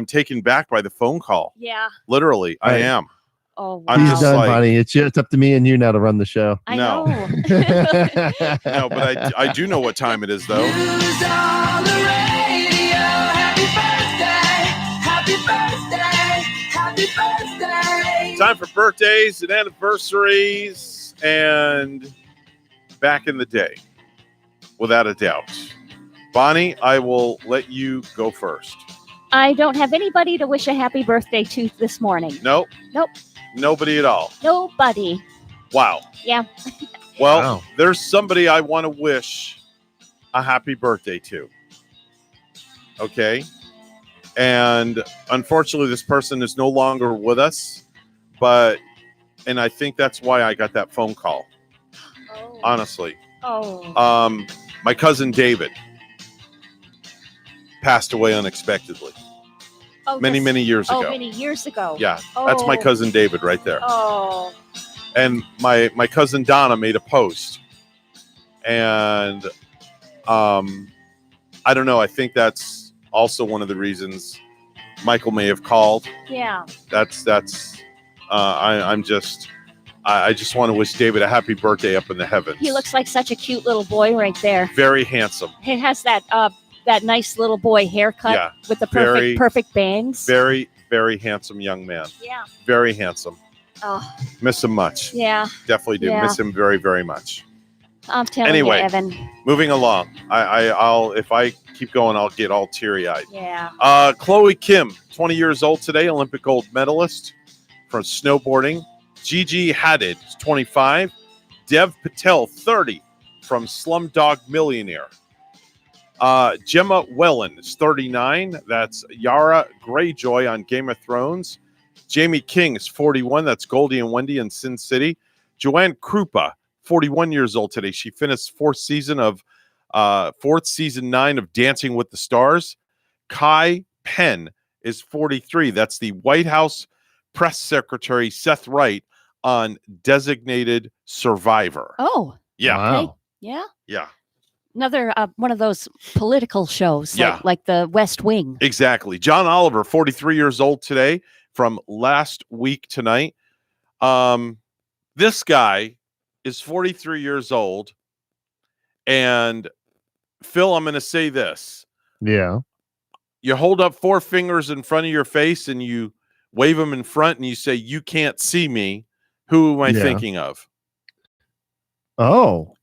taken back by the phone call. Yeah. Literally, I am. Oh, wow. I'm just done, like, buddy. It's up to me and you now to run the show. I know. No, but I do know what time it is, though. Who's on the radio? Happy birthday! Happy birthday! Happy birthday! Time for birthdays and anniversaries and back in the day, without a doubt. Bonnie, I will let you go first. I don't have anybody to wish a happy birthday to this morning. Nope. Nobody at all. Nobody. Wow. Yeah. Well, There's somebody I want to wish a happy birthday to. Okay? And unfortunately, this person is no longer with us, and I think that's why I got that phone call. Oh. Honestly. Oh. My cousin David passed away unexpectedly. Many years ago. Many years ago. Yeah, that's my cousin David right there. Oh. And my cousin Donna made a post. And I don't know, I think that's also one of the reasons Michael may have called. Yeah. I just want to wish David a happy birthday up in the heavens. He looks like such a cute little boy right there. Very handsome. He has that nice little boy haircut with the perfect bangs. Very, very handsome young man. Yeah. Very handsome. Oh. Miss him much. Yeah. Definitely do. Yeah. Miss him very, very much. I'm telling you, Evan. Moving along. I'll if I keep going, I'll get all teary-eyed. Yeah. Chloe Kim, 20 years old today, Olympic gold medalist from snowboarding. Gigi Hadid, 25. Dev Patel, 30, from Slumdog Millionaire. Gemma Wellen is 39. That's Yara Greyjoy on Game of Thrones. Jamie King is 41. That's Goldie and Wendy in Sin City. Joanne Krupa, 41 years old today. She finished fourth season 9 of Dancing with the Stars. Kai Penn is 43. That's the White House press secretary Seth Wright on Designated Survivor. Oh. Yeah. Wow. Okay. Yeah. Yeah. Another one of those political shows, like the West Wing. Exactly. John Oliver, 43 years old today, from last week tonight. This guy is 43 years old. And Phil, I'm going to say this. Yeah. You hold up 4 fingers in front of your face and you wave them in front and you say, "You can't see me." Who am I thinking of? Oh.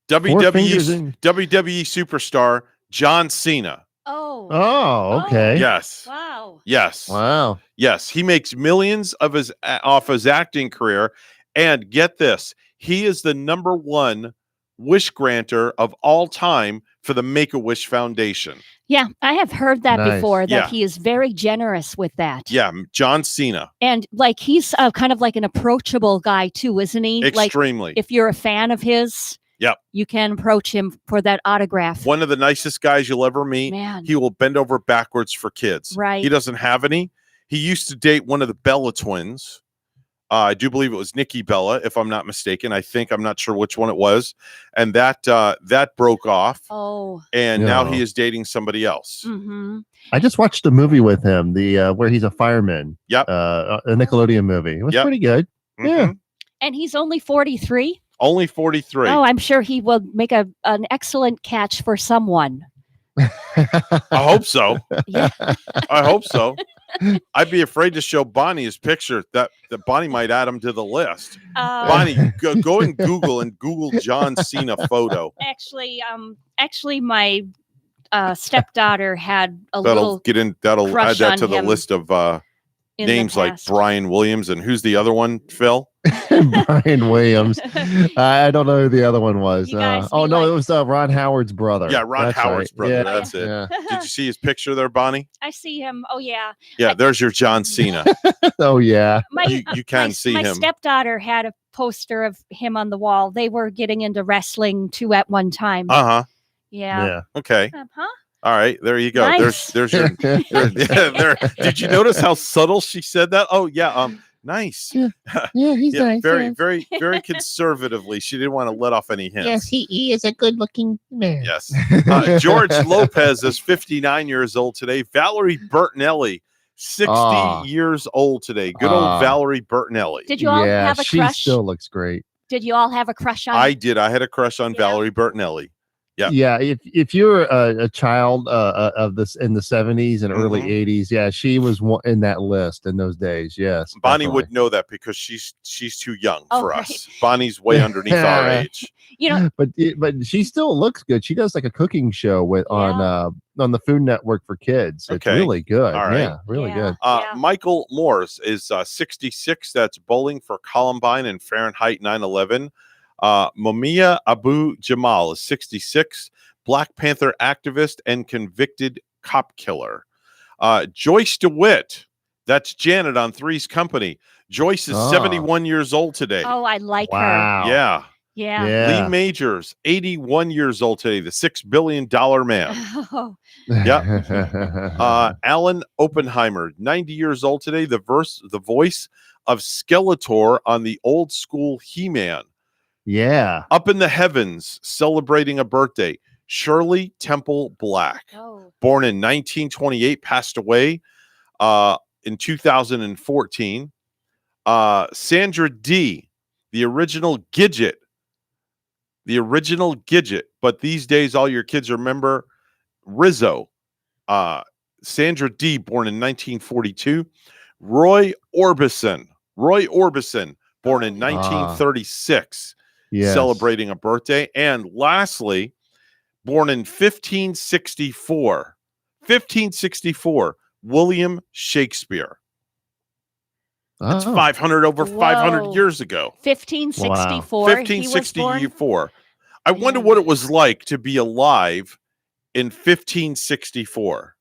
WWE superstar John Cena. Oh, okay. Yes. Wow. Yes. Wow. Yes. He makes millions off his acting career. And get this, he is the number 1 wish granter of all time for the Make-A-Wish Foundation. Yeah, I have heard that before, that Yeah. he is very generous with that. Yeah, John Cena. And like he's kind of like an approachable guy too, isn't he? Extremely. Like if you're a fan of his, you can approach him for that autograph. One of the nicest guys you'll ever meet. Man. He will bend over backwards for kids. Right. He doesn't have any. He used to date one of the Bella twins. I do believe it was Nikki Bella, if I'm not mistaken. I'm not sure which one it was. And that broke off. Oh. And now he is dating somebody else. Mm-hmm. I just watched a movie with him, where he's a fireman. Yep. A Nickelodeon movie. It was pretty good. Mm-hmm. Yeah. And he's only 43? Only 43. Oh, I'm sure he will make an excellent catch for someone. I hope so. Yeah. I hope so. I'd be afraid to show Bonnie his picture. That Bonnie might add him to the list. Bonnie, go and Google John Cena photo. Actually, my stepdaughter had a That'll crush add that on to the him list of in the names like past. Brian Williams, and who's the other one, Phil? Brian Williams. I don't know who the other one was. You guys It be like- was Ron Howard's brother. Yeah, Ron That's Howard's right. brother. Yeah. That's it. Yeah. Did you see his picture there, Bonnie? I see him. Oh, yeah. Yeah, there's your John Cena. Oh, yeah. You can see my him. stepdaughter had a poster of him on the wall. They were getting into wrestling too at one time. Uh-huh. Yeah. Okay. Uh-huh. All right, there you go. Nice. There's your there. Did you notice how subtle she said that? Oh yeah, nice. Yeah, he's nice. Very, yeah. very, very conservatively. She didn't want to let off any hints. Yes, he is a good-looking man. Yes. George Lopez is 59 years old today. Valerie Bertinelli, 60 years old today. Good old Valerie Bertinelli. Did you all have a crush? She still looks great. Did you all have a crush on? I did. I had a crush on Valerie Bertinelli. Yeah, if you're a child of this in the 70s and early 80s, yeah, she was in that list in those days. Yes, Bonnie definitely. would know that because she's too young for us. Bonnie's way underneath our age. But she still looks good. She does like a cooking show on the Food Network for kids. It's really good. All right. Yeah, really good. Michael Morse is 66. That's Bowling for Columbine and Fahrenheit 9/11. Mumia Abu Jamal is 66, Black Panther activist and convicted cop killer. Joyce DeWitt, that's Janet on Three's Company. Joyce is 71 years old today. Oh, I like her. Yeah. Yeah. Lee Majors, 81 years old today, the $6 billion man. Oh. Yep. Alan Oppenheimer, 90 years old today, the voice of Skeletor on the old school He-Man. Yeah. Up in the heavens, celebrating a birthday. Shirley Temple Black, born in 1928, passed away in 2014. Sandra Dee, the original Gidget. But these days, all your kids remember Rizzo. Sandra Dee, born in 1942. Roy Orbison, born in 1936. Yes. Celebrating a birthday. And lastly, born in 1564, William Shakespeare. That's 500 years ago. 1564. 1564. I wonder what it was like to be alive in 1564.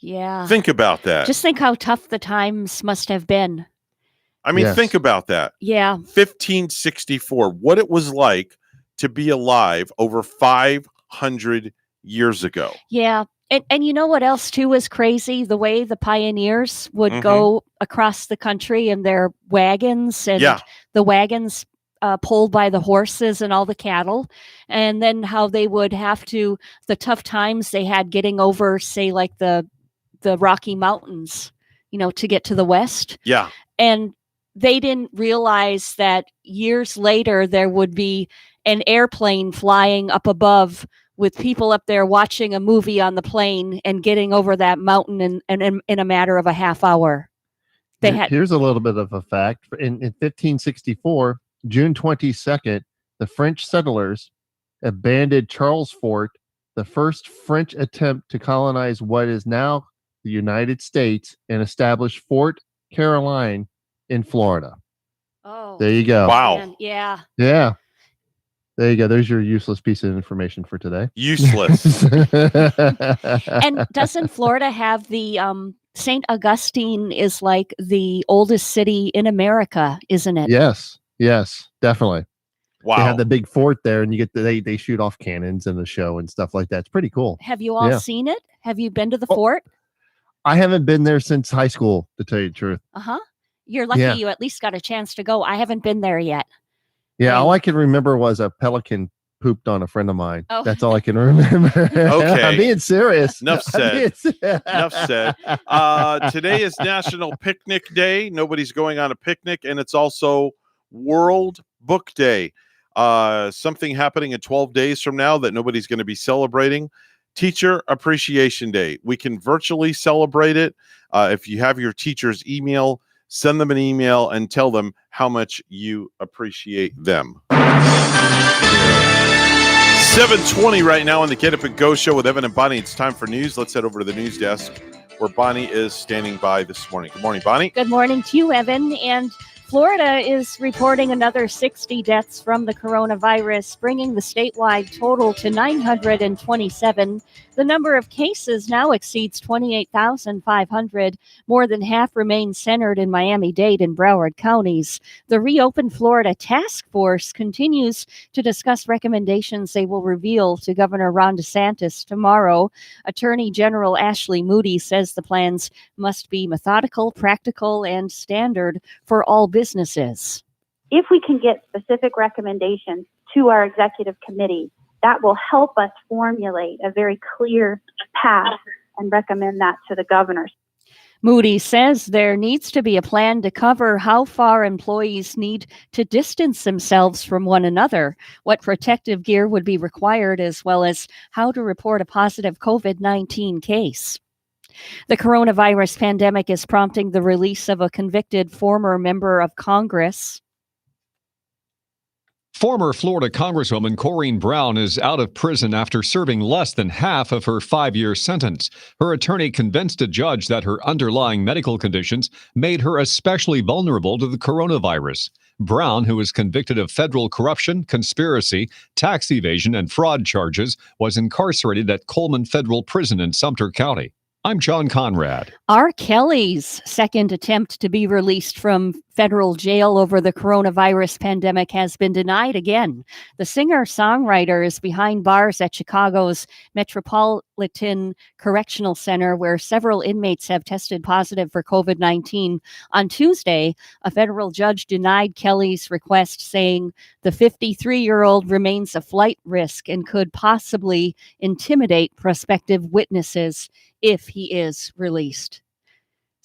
Yeah. Think about that. Just think how tough the times must have been. I mean, think about that. Yeah. 1564, what it was like to be alive over 500 years ago. Yeah. And you know what else, too, is crazy? The way the pioneers would go across the country in their wagons and the wagons pulled by the horses and all the cattle. And then how they would have to, the tough times they had getting over, say, like the Rocky Mountains, to get to the West. Yeah. And they didn't realize that years later there would be an airplane flying up above with people up there watching a movie on the plane and getting over that mountain in a matter of a half hour. Here's a little bit of a fact. In 1564, June 22nd, the French settlers abandoned Charles Fort, the first French attempt to colonize what is now the United States, and established Fort Caroline in Florida. Oh, there you go. Wow. Man. Yeah. Yeah. There you go. There's your useless piece of information for today. Useless. And doesn't Florida have the St. Augustine is like the oldest city in America, isn't it? Yes, definitely. Wow. They have the big fort there, and you get they shoot off cannons in the show and stuff like that. It's pretty cool. Have you all seen it? Have you been to the fort? I haven't been there since high school, to tell you the truth. You're lucky you at least got a chance to go. I haven't been there yet. Yeah, all I can remember was a pelican pooped on a friend of mine. Oh. That's all I can remember. Okay. I'm being serious. Enough said. Today is National Picnic Day. Nobody's going on a picnic, and it's also World Book Day. Something happening in 12 days from now that nobody's going to be celebrating. Teacher Appreciation Day. We can virtually celebrate it. If you have your teacher's email, send them an email and tell them how much you appreciate them. 7:20 right now on the Get Up and Go show with Evan and Bonnie. It's time for news. Let's head over to the news desk where Bonnie is standing by this morning. Good morning, Bonnie. Good morning to you, Evan. And Florida is reporting another 60 deaths from the coronavirus, bringing the statewide total to 927. The number of cases now exceeds 28,500. More than half remain centered in Miami-Dade and Broward counties. The Reopen Florida Task Force continues to discuss recommendations they will reveal to Governor Ron DeSantis tomorrow. Attorney General Ashley Moody says the plans must be methodical, practical, and standard for all businesses. If we can get specific recommendations to our executive committee, that will help us formulate a very clear path and recommend that to the governors. Moody says there needs to be a plan to cover how far employees need to distance themselves from one another, what protective gear would be required, as well as how to report a positive COVID-19 case. The coronavirus pandemic is prompting the release of a convicted former member of Congress. Former Florida Congresswoman Corrine Brown is out of prison after serving less than half of her 5-year sentence. Her attorney convinced a judge that her underlying medical conditions made her especially vulnerable to the coronavirus. Brown, who was convicted of federal corruption, conspiracy, tax evasion, and fraud charges, was incarcerated at Coleman Federal Prison in Sumter County. I'm John Conrad. R. Kelly's second attempt to be released from federal jail over the coronavirus pandemic has been denied again. The singer-songwriter is behind bars at Chicago's Metropolitan Correctional Center, where several inmates have tested positive for COVID-19. On Tuesday, a federal judge denied Kelly's request, saying the 53-year-old remains a flight risk and could possibly intimidate prospective witnesses if he is released.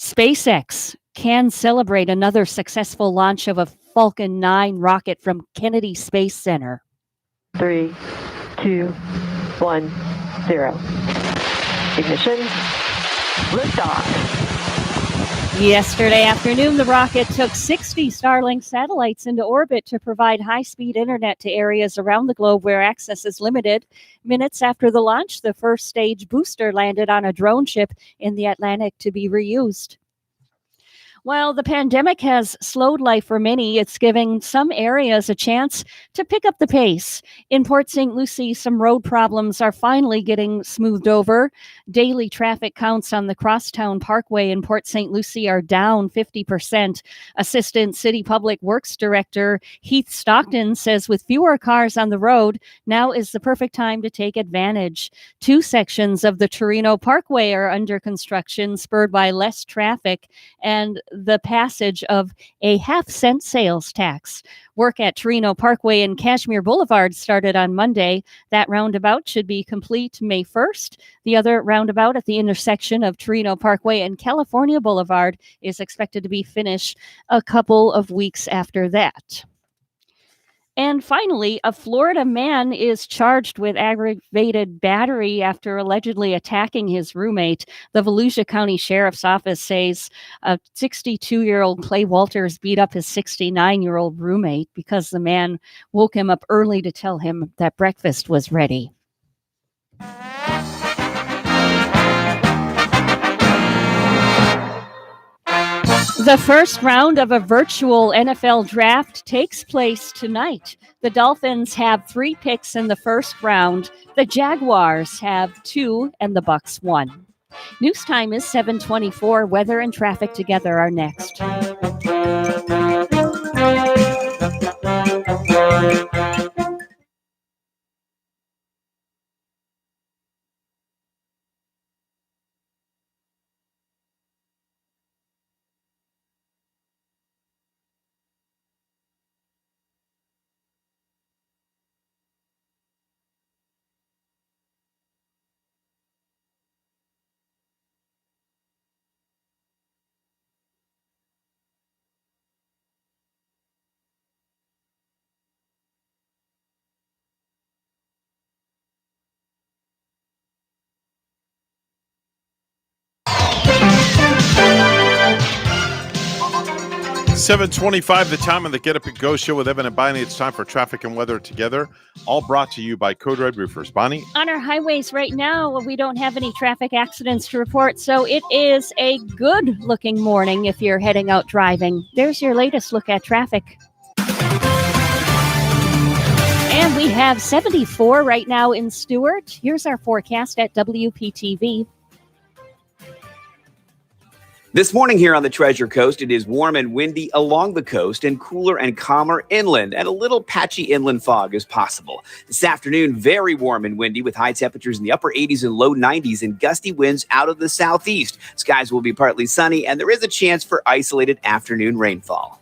SpaceX can celebrate another successful launch of a Falcon 9 rocket from Kennedy Space Center. 3, 2, 1, 0. Ignition. Liftoff. Yesterday afternoon, the rocket took 60 Starlink satellites into orbit to provide high-speed internet to areas around the globe where access is limited. Minutes after the launch, the first stage booster landed on a drone ship in the Atlantic to be reused. While the pandemic has slowed life for many, it's giving some areas a chance to pick up the pace. In Port St. Lucie, some road problems are finally getting smoothed over. Daily traffic counts on the Crosstown Parkway in Port St. Lucie are down 50%. Assistant City Public Works Director Heath Stockton says with fewer cars on the road, now is the perfect time to take advantage. 2 sections of the Torino Parkway are under construction, spurred by less traffic and the passage of a half-cent sales tax. Work at Torino Parkway and Kashmir Boulevard started on Monday. That roundabout should be complete May 1st. The other roundabout at the intersection of Torino Parkway and California Boulevard is expected to be finished a couple of weeks after that. And finally, a Florida man is charged with aggravated battery after allegedly attacking his roommate. The Volusia County Sheriff's Office says a 62-year-old Clay Walters beat up his 69-year-old roommate because the man woke him up early to tell him that breakfast was ready. The first round of a virtual NFL draft takes place tonight. The Dolphins have 3 picks in the first round. The Jaguars have 2 and the Bucs 1. News time is 7:24. Weather and traffic together are next. $7:25, the time of the Get Up and Go show with Evan and Bonnie. It's time for traffic and weather together, all brought to you by Code Red Roofers. Bonnie? On our highways right now, we don't have any traffic accidents to report, so it is a good-looking morning if you're heading out driving. There's your latest look at traffic. And we have 74 right now in Stewart. Here's our forecast at WPTV. This morning here on the Treasure Coast, it is warm and windy along the coast and cooler and calmer inland, and a little patchy inland fog is possible. This afternoon, very warm and windy with high temperatures in the upper 80s and low 90s and gusty winds out of the southeast. Skies will be partly sunny, and there is a chance for isolated afternoon rainfall.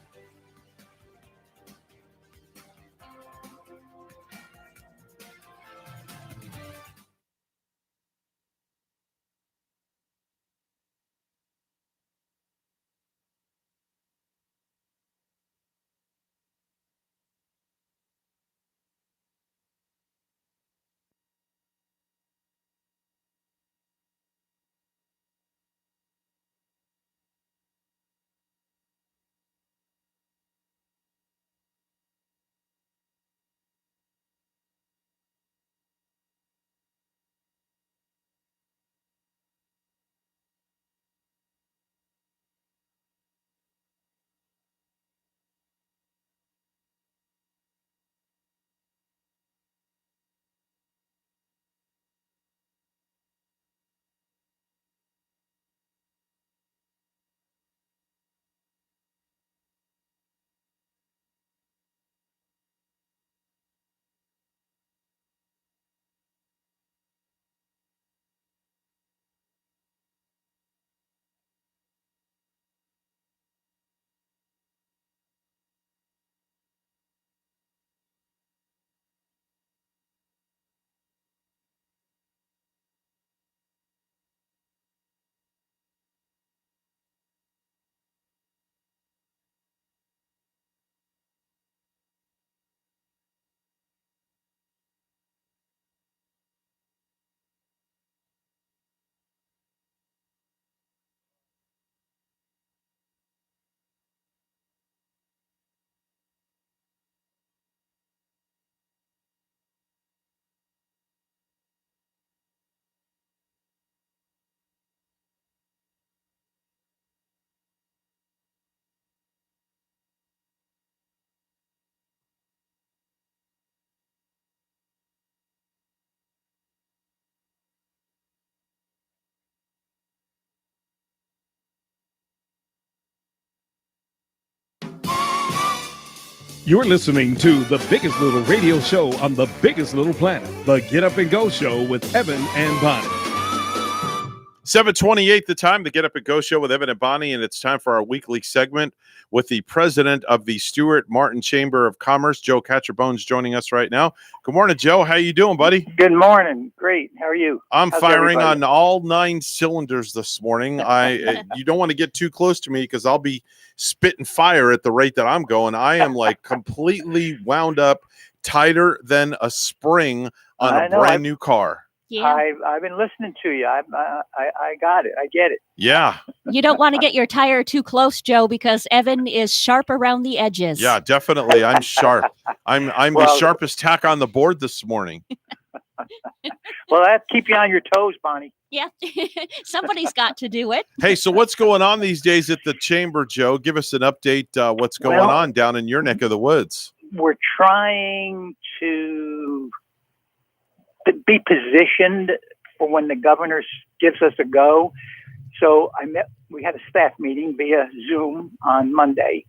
You're listening to the biggest little radio show on the biggest little planet, the Get Up and Go Show with Evan and Bonnie. 7:28 the time, the Get Up and Go Show with Evan and Bonnie, and it's time for our weekly segment with the president of the Stuart Martin Chamber of Commerce, Joe Catcherbones, joining us right now. Good morning, Joe. How you doing, buddy? Good morning. Great. How are you? I'm How's firing everybody? on all 9 cylinders this morning. You don't want to get too close to me because I'll be spitting fire at the rate that I'm going. I am like completely wound up, tighter than a spring on a brand new car. Yeah. I've been listening to you. I got it. I get it. Yeah. You don't want to get your tire too close, Joe, because Evan is sharp around the edges. Yeah, definitely. I'm sharp. I'm the sharpest tack on the board this morning. Well, that keep you on your toes, Bonnie. Yeah. Somebody's got to do it. Hey, so what's going on these days at the chamber, Joe? Give us an update. What's going on down in your neck of the woods? We're trying to be positioned for when the governor gives us a go. So we had a staff meeting via Zoom on Monday,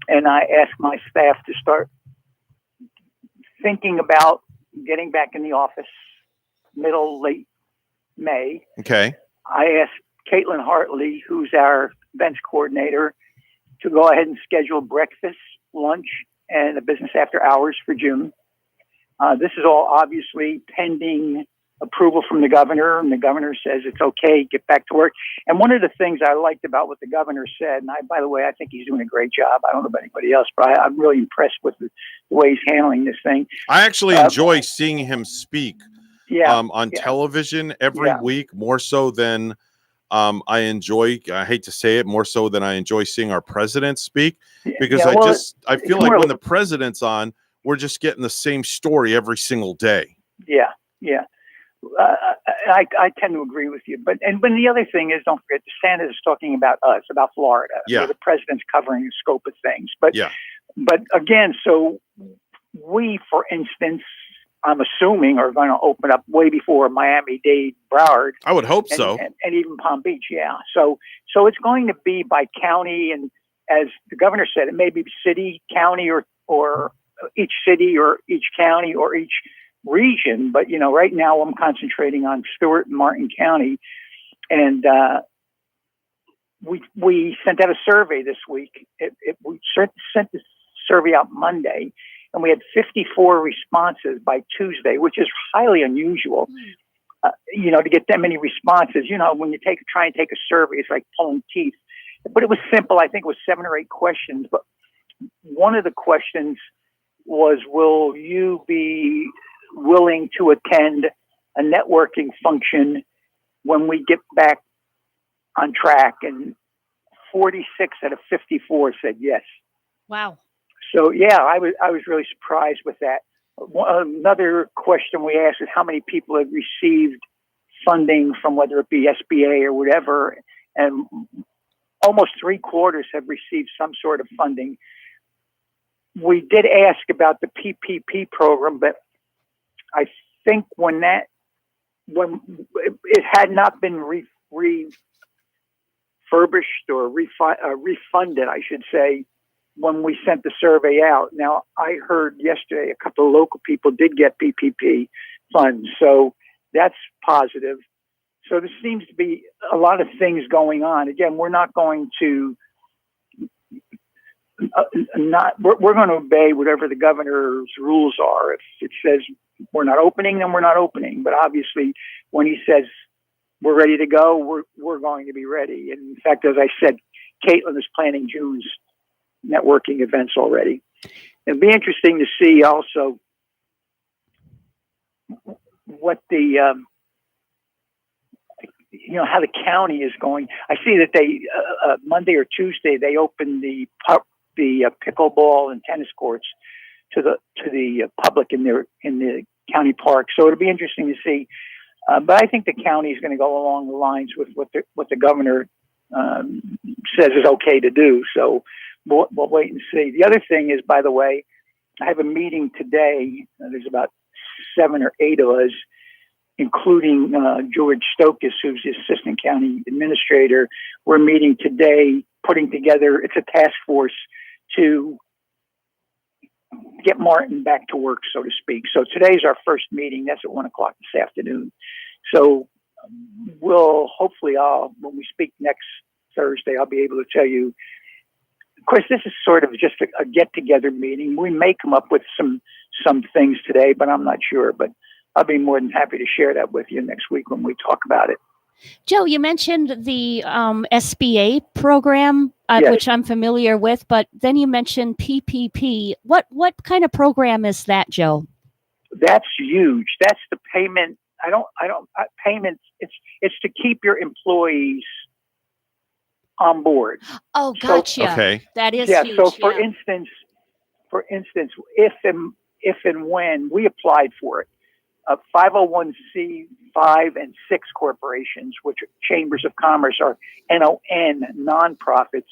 and I asked my staff to start thinking about getting back in the office late May. Okay. I asked Caitlin Hartley, who's our events coordinator, to go ahead and schedule breakfast, lunch, and a business after hours for June. This is all obviously pending approval from the governor, and the governor says it's okay, get back to work. And one of the things I liked about what the governor said, and by the way, I think he's doing a great job. I don't know about anybody else, but I'm really impressed with the way he's handling this thing. I actually enjoy seeing him speak on television every week, more so than I hate to say it, more so than I enjoy seeing our president speak, because I feel like when the president's on, we're just getting the same story every single day. Yeah. I tend to agree with you. But the other thing is, don't forget, DeSantis is talking about us, about Florida. Yeah. The president's covering the scope of things. But again, so we, for instance, I'm assuming are going to open up way before Miami-Dade, Broward. I would hope so. And even Palm Beach, yeah. So it's going to be by county, and as the governor said, it may be city, county, or each city or each county or each region. But, right now I'm concentrating on Stewart and Martin County. And we sent out a survey this week. We sent the survey out Monday, and we had 54 responses by Tuesday, which is highly unusual. To get that many responses, when you try and take a survey, it's like pulling teeth. But it was simple. I think it was 7 or 8 questions. But one of the questions was, will you be willing to attend a networking function when we get back on track? And 46 out of 54 said yes. Wow. So I was really surprised with that. Another question we asked is how many people have received funding from whether it be SBA or whatever, and almost 3/4 have received some sort of funding. We did ask about the PPP program, but I think when it had not been refurbished or refunded, I should say, when we sent the survey out. Now, I heard yesterday a couple of local people did get PPP funds, so that's positive. So there seems to be a lot of things going on. Again, we're not going to we're going to obey whatever the governor's rules are. If it says we're not opening, then we're not opening. But obviously, when he says we're ready to go, we're going to be ready. And in fact, as I said, Caitlin is planning June's networking events already. It'll be interesting to see also what the how the county is going. I see that they Monday or Tuesday they opened the pickleball and tennis courts to the public in the county park. So it'll be interesting to see. But I think the county is going to go along the lines with what the governor says is okay to do. So we'll wait and see. The other thing is, by the way, I have a meeting today. There's about 7 or 8 of us, including George Stokas, who's the assistant county administrator. We're meeting today, putting together, it's a task force to get Martin back to work, so to speak. So today's our first meeting. That's at 1:00 this afternoon. So we'll hopefully, when we speak next Thursday, I'll be able to tell you. Of course, this is sort of just a get-together meeting. We may come up with some things today, but I'm not sure. But I'll be more than happy to share that with you next week when we talk about it. Joe, you mentioned the SBA program, Yes. which I'm familiar with, but then you mentioned PPP. What kind of program is that, Joe? That's huge. That's the payment. Payments. It's to keep your employees on board. Oh, gotcha. So, okay. That is yeah. huge. So for instance, if and when we applied for it, 501c5 and 6 corporations, which are chambers of commerce, are NON, nonprofits,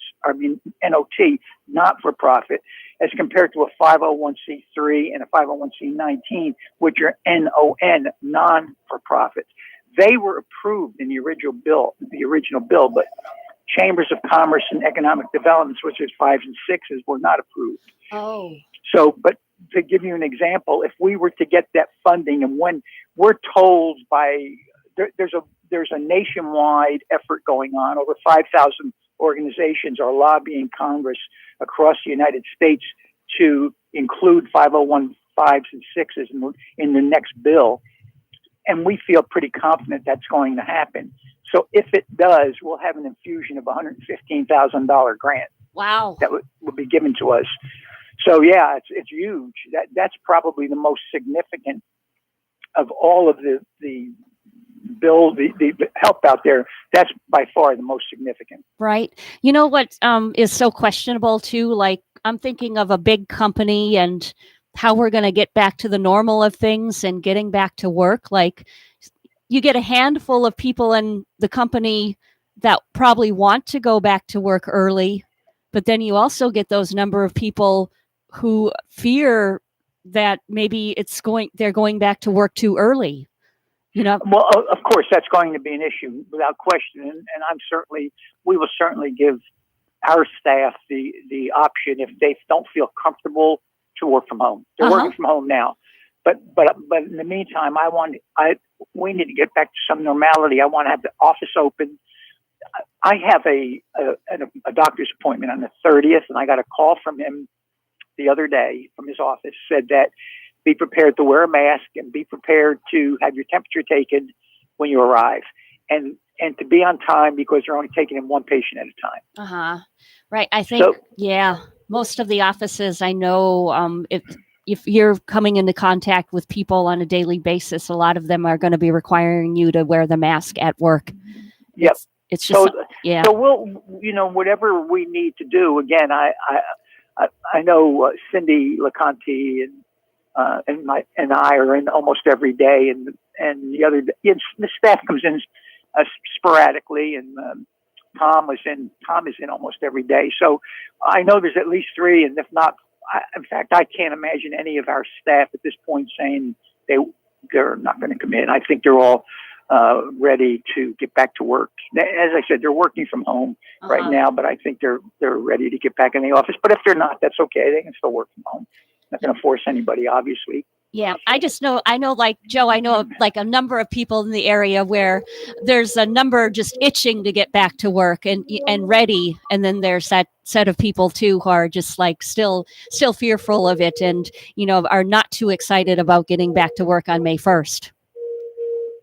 NOT, not for profit, as compared to a 501c3 and a 501c19, which are NON, non for profit. They were approved in the original bill, but chambers of commerce and economic developments, which is 5s and 6s, were not approved. Oh. So, but to give you an example, if we were to get that funding, and when we're told there's a nationwide effort going on, over 5,000 organizations are lobbying Congress across the United States to include 501 5s and 6s in the next bill. And we feel pretty confident that's going to happen. So if it does, we'll have an infusion of $115,000 grant. Wow. That will be given to us. So yeah, it's huge. That's probably the most significant of all of the bill, the help out there. That's by far the most significant. Right. You know what is so questionable too? Like, I'm thinking of a big company and how we're going to get back to the normal of things and getting back to work. Like, you get a handful of people in the company that probably want to go back to work early, but then you also get those number of people who fear that maybe they're going back to work too early. You know? Well, of course, that's going to be an issue without question. And we will certainly give our staff the option, if they don't feel comfortable, to work from home. They're working from home now. But in the meantime, we need to get back to some normality. I want to have the office open. I have a doctor's appointment on the 30th, and I got a call from him the other day from his office, said that be prepared to wear a mask and be prepared to have your temperature taken when you arrive, and to be on time, because they're only taking in one patient at a time. Right. I think, most of the offices, I know, if you're coming into contact with people on a daily basis, a lot of them are going to be requiring you to wear the mask at work. Yep. It's just, So we'll, whatever we need to do. Again, I know Cindy LeConte and I are in almost every day, and the other day, the staff comes in sporadically, and Tom is in almost every day. So I know there's at least 3, and if not, in fact, I can't imagine any of our staff at this point saying they're not going to come in. I think they're all ready to get back to work. As I said, they're working from home right now, but I think they're ready to get back in the office. But if they're not, that's okay. They can still work from home. Not going to force anybody, obviously. Yeah, I know, like Joe, I know like a number of people in the area where there's a number just itching to get back to work and ready. And then there's that set of people too who are just like still fearful of it and, are not too excited about getting back to work on May 1st.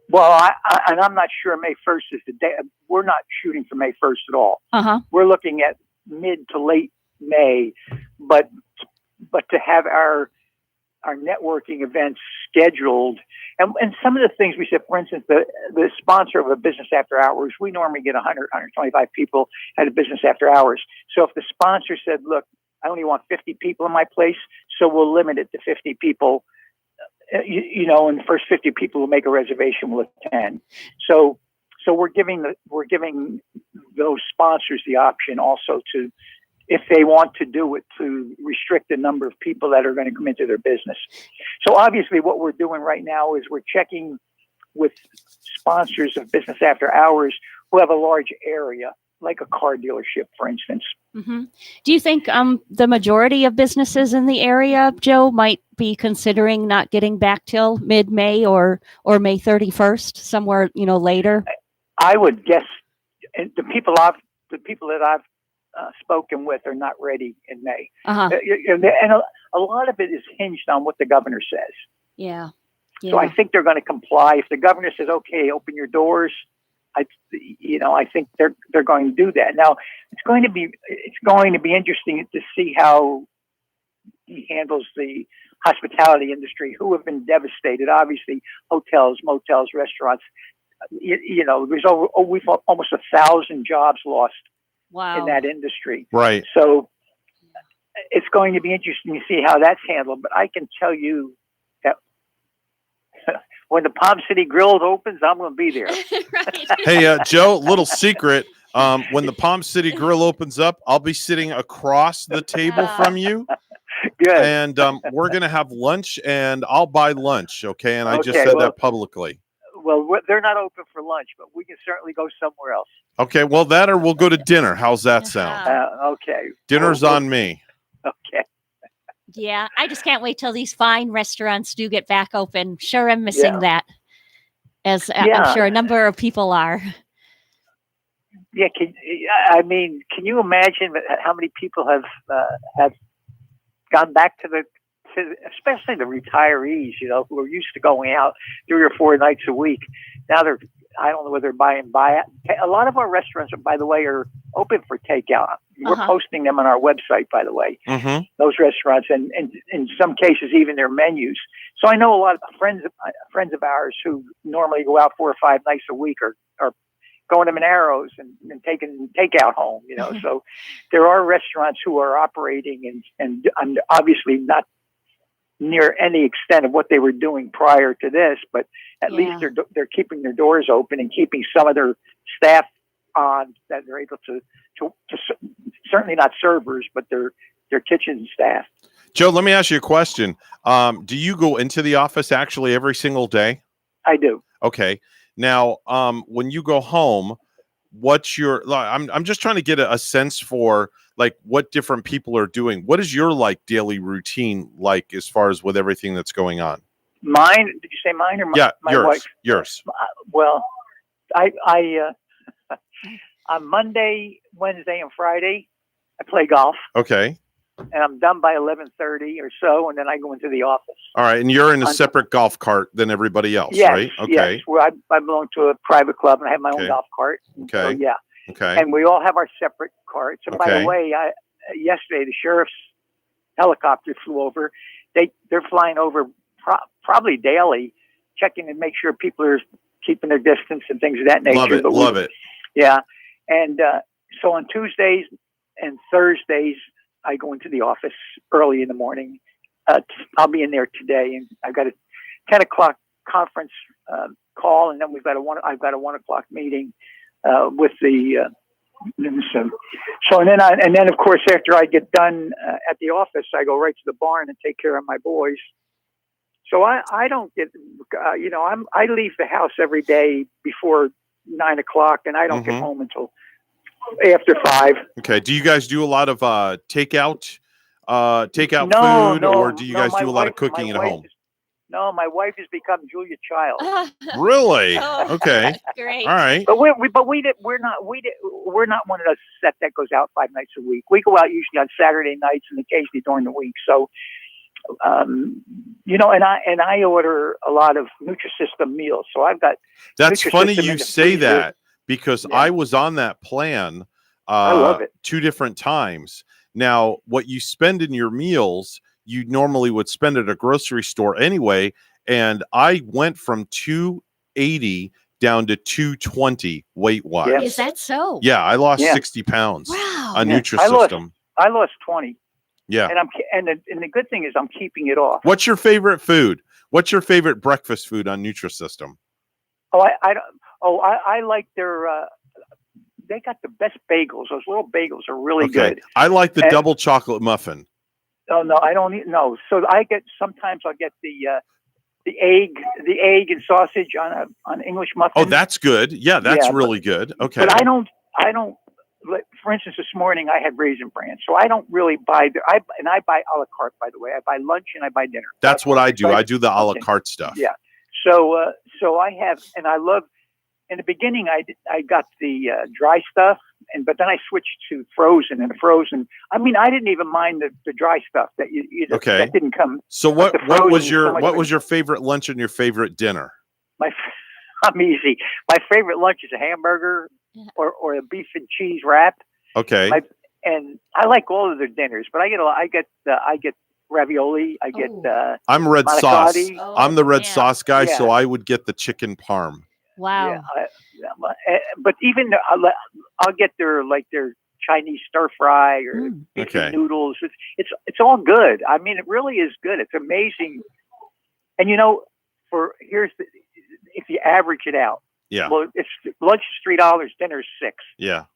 Well, I'm not sure May 1st is the day. We're not shooting for May 1st at all. We're looking at mid to late May, but to have our networking events scheduled, and some of the things we said, for instance, the sponsor of a business after hours, we normally get 100, 125 people at a business after hours. So if the sponsor said, look, I only want 50 people in my place, so we'll limit it to 50 people, and the first 50 people who make a reservation will attend. So we're giving those sponsors the option also to, if they want to do it, to restrict the number of people that are going to come into their business. So obviously what we're doing right now is we're checking with sponsors of business after hours who have a large area like a car dealership, for instance. Mm-hmm. Do you think the majority of businesses in the area, Joe, might be considering not getting back till mid-May or May 31st, somewhere later? I would guess the people that I've spoken with are not ready in May, and a lot of it is hinged on what the governor says. Yeah. So I think they're going to comply. If the governor says, "Okay, open your doors," I think they're going to do that. Now it's going to be interesting to see how he handles the hospitality industry, who have been devastated. Obviously, hotels, motels, restaurants. There's we've almost 1,000 jobs lost in that industry. Right. So it's going to be interesting to see how that's handled. But I can tell you that when the Palm City Grill opens, I'm going to be there. Hey, Joe, little secret. When the Palm City Grill opens up, I'll be sitting across the table from you. Good. And we're going to have lunch, and I'll buy lunch, okay? And I just said that publicly. Well, they're not open for lunch, but we can certainly go somewhere else. Okay, well, that or we'll go to dinner. How's that sound? Okay. Dinner's on me. Okay. Yeah, I just can't wait till these fine restaurants do get back open. Sure, I'm missing that, as I'm sure a number of people are. Yeah, can you imagine how many people have gone back to especially the retarees, who are used to going out 3 or 4 nights a week. Now I don't know whether they're buying buyout. A lot of our restaurants, by the way, are open for takeout. We're posting them on our website, by the way, those restaurants, and in some cases, even their menus. So I know a lot of friends of ours who normally go out 4 or 5 nights a week are going to Monaro's and taking takeout home, So there are restaurants who are operating and obviously not near any extent of what they were doing prior to this, but at least they're keeping their doors open and keeping some of their staff on that they're able to certainly not servers, but their kitchen staff. Joe, let me ask you a question. Do you go into the office actually every single day? I do. Okay. Now, when you go home, what's your? I'm just trying to get a sense for what different people are doing. What is your daily routine like as far as with everything that's going on? Mine? Did you say mine or my yours? wife? Yours. Well, I on Monday, Wednesday, and Friday, I play golf. Okay. And I'm done by 11:30 or so, and then I go into the office. All right, and you're in a separate golf cart than everybody else, right? Okay. Yes. Well, I belong to a private club, and I have my own golf cart. Okay. So, Okay. And we all have our separate carts. And by the way, yesterday the sheriff's helicopter flew over. They're flying over probably daily, checking and make sure people are keeping their distance and things of that nature. Love it. Yeah. And so on Tuesdays and Thursdays, I go into the office early in the morning. I'll be in there today, and I've got a 10 o'clock conference call, and then I've got a 1 o'clock meeting with the. So and then of course after I get done at the office, I go right to the barn and take care of my boys. So I don't get I leave the house every day before 9 o'clock, and I don't get home until after 5. Okay. Do you guys do a lot of takeout food, or do you guys do a lot of cooking at home? No, my wife has become Julia Child. Really? Okay. Great. All right. But we're not one of those set that goes out 5 nights a week. We go out usually on Saturday nights and occasionally during the week. So, and I order a lot of Nutrisystem meals. So I've got. That's funny you say that, because I was on that plan I love it. 2 different times. Now, what you spend in your meals, you normally would spend at a grocery store anyway, and I went from 280 down to 220 weight-wise. Yeah. Is that so? Yeah, I lost 60 pounds on Yeah. Nutrisystem. I lost 20. Yeah. And the good thing is I'm keeping it off. What's your favorite food? What's your favorite breakfast food on Nutrisystem? I like their. They got the best bagels. Those little bagels are really good. I like the double chocolate muffin. Oh no, I don't eat. No, so sometimes I'll get the egg and sausage on English muffin. Oh, that's good. Yeah, that's really good. Okay. But I don't for instance, this morning I had Raisin Bran, so I don't really buy I buy a la carte, by the way. I buy lunch and I buy dinner. That's what I do. I do the a la carte stuff. Yeah. So I have, and I love. In the beginning, I got the dry stuff, but then I switched to frozen. And frozen, I mean, I didn't even mind the dry stuff that that didn't come. So what was your favorite lunch and your favorite dinner? I'm easy. My favorite lunch is a hamburger or a beef and cheese wrap. Okay. And I like all of their dinners, but I get ravioli. I get. I'm red sauce. Oh, I'm the red sauce guy, so I would get the chicken parm. Wow. Yeah, but even I'll get their Chinese stir fry or noodles. It's all good. I mean, it really is good. It's amazing. And if you average it out, well, it's lunch is $3, dinner is $6. Yeah.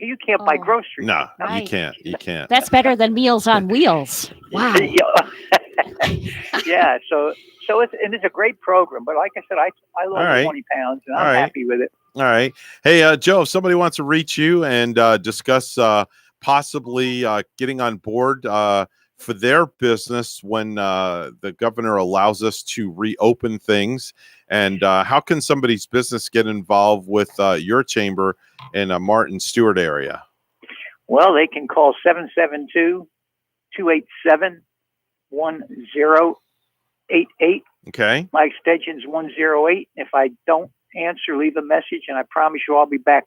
You can't buy groceries. No, right. You can't. That's better than Meals on Wheels. Wow. Yeah. So it's a great program, but like I said, I lost 20 pounds and I'm happy with it. All right. Hey, Joe, if somebody wants to reach you and discuss possibly getting on board for their business when the governor allows us to reopen things, and how can somebody's business get involved with your chamber in Martin Stewart area? Well, they can call 772-287-1088. Okay. My extension is 108. If I don't answer, leave a message, and I promise you I'll be back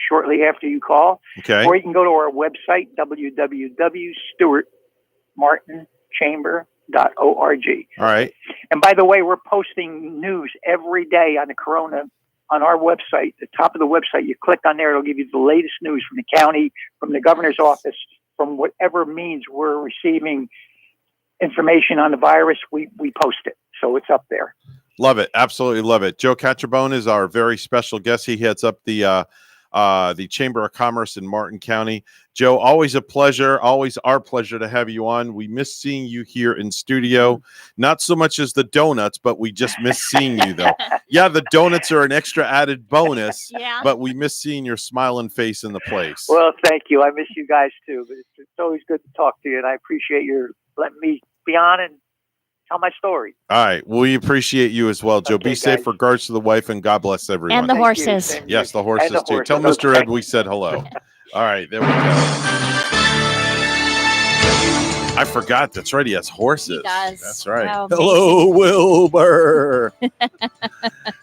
shortly after you call. Okay. Or you can go to our website, www.stewartmartinchamber.org. All right. And by the way, we're posting news every day on the corona on our website. The top of the website, you click on there, it'll give you the latest news from the county, from the governor's office, from whatever means we're receiving information on the virus, we post it. So it's up there. Love it. Absolutely love it. Joe Catcherbone is our very special guest. He heads up the Chamber of Commerce in Martin County. Joe, always a pleasure. Always our pleasure to have you on. We miss seeing you here in studio. Not so much as the donuts, but we just miss seeing you, though. Yeah, the donuts are an extra added bonus, but we miss seeing your smiling face in the place. Well, thank you. I miss you guys, too. But it's always good to talk to you, and I appreciate your letting me be on and tell my story. All right. We appreciate you as well, Joe. Be safe. Regards to the wife, and God bless everyone. And the horses. Yes, the horses, too. Tell Mr. Ed we said hello. All right. There we go. I forgot. That's right. He has horses. He does. That's right. Wow, hello, Wilbur.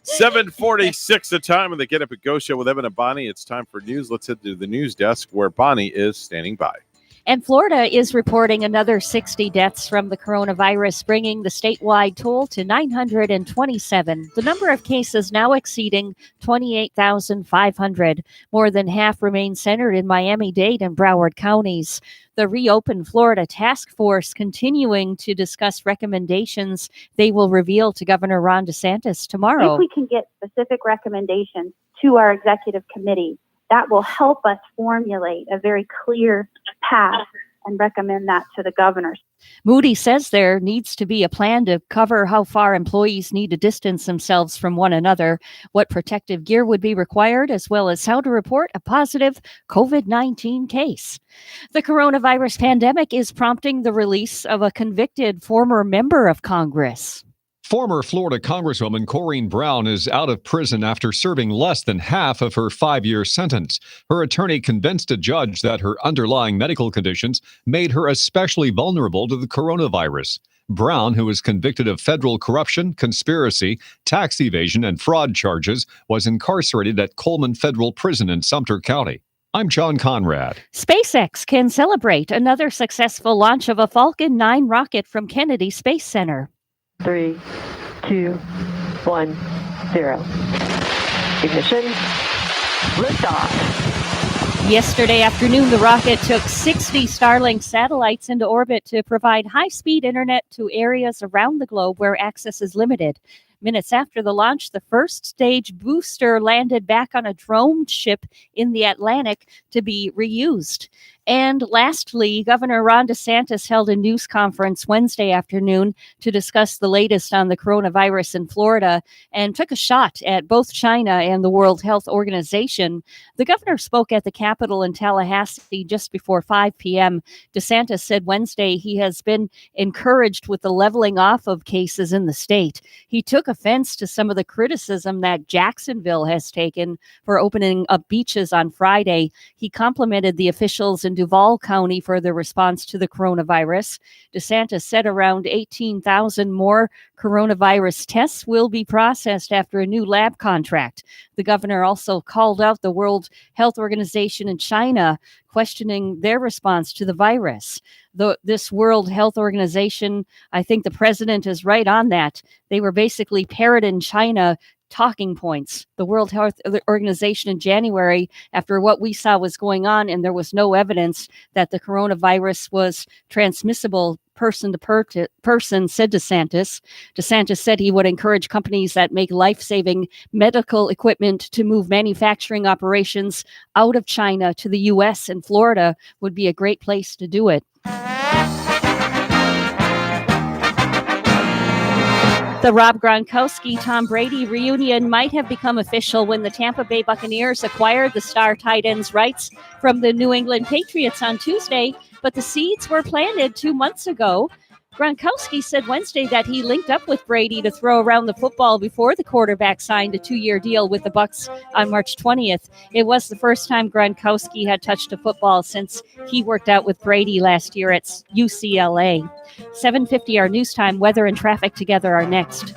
7:46 the time of the Get Up and Go show with Evan and Bonnie. It's time for news. Let's head to the news desk where Bonnie is standing by. And Florida is reporting another 60 deaths from the coronavirus, bringing the statewide toll to 927. The number of cases now exceeding 28,500. More than half remain centered in Miami-Dade and Broward counties. The Reopen Florida Task Force continuing to discuss recommendations they will reveal to Governor Ron DeSantis tomorrow. If we can get specific recommendations to our executive committee, that will help us formulate a very clear path and recommend that to the governors. Moody says there needs to be a plan to cover how far employees need to distance themselves from one another, what protective gear would be required, as well as how to report a positive COVID-19 case. The coronavirus pandemic is prompting the release of a convicted former member of Congress. Former Florida Congresswoman Corrine Brown is out of prison after serving less than half of her 5-year sentence. Her attorney convinced a judge that her underlying medical conditions made her especially vulnerable to the coronavirus. Brown, who was convicted of federal corruption, conspiracy, tax evasion, and fraud charges, was incarcerated at Coleman Federal Prison in Sumter County. I'm John Conrad. SpaceX can celebrate another successful launch of a Falcon 9 rocket from Kennedy Space Center. 3, 2, 1, 0. Ignition. Liftoff. Yesterday afternoon, the rocket took 60 Starlink satellites into orbit to provide high-speed internet to areas around the globe where access is limited. Minutes after the launch, the first stage booster landed back on a drone ship in the Atlantic to be reused. And lastly, Governor Ron DeSantis held a news conference Wednesday afternoon to discuss the latest on the coronavirus in Florida and took a shot at both China and the World Health Organization. The governor spoke at the Capitol in Tallahassee just before 5 p.m. DeSantis said Wednesday he has been encouraged with the leveling off of cases in the state. He took offense to some of the criticism that Jacksonville has taken for opening up beaches on Friday. He complimented the officials in Duval County for their response to the coronavirus. DeSantis said around 18,000 more coronavirus tests will be processed after a new lab contract. The governor also called out the World Health Organization in China, questioning their response to the virus. This World Health Organization, I think the president is right on that. They were basically parroting China talking points. The World Health Organization in January, after what we saw was going on, and there was no evidence that the coronavirus was transmissible person to person, said DeSantis. DeSantis said he would encourage companies that make life-saving medical equipment to move manufacturing operations out of China to the U.S., and Florida would be a great place to do it. The Rob Gronkowski Tom Brady reunion might have become official when the Tampa Bay Buccaneers acquired the star tight end's rights from the New England Patriots on Tuesday, but the seeds were planted 2 months ago. Gronkowski said Wednesday that he linked up with Brady to throw around the football before the quarterback signed a 2-year deal with the Bucs on March 20th. It was the first time Gronkowski had touched a football since he worked out with Brady last year at UCLA. 7:50 our news time. Weather and traffic together are next.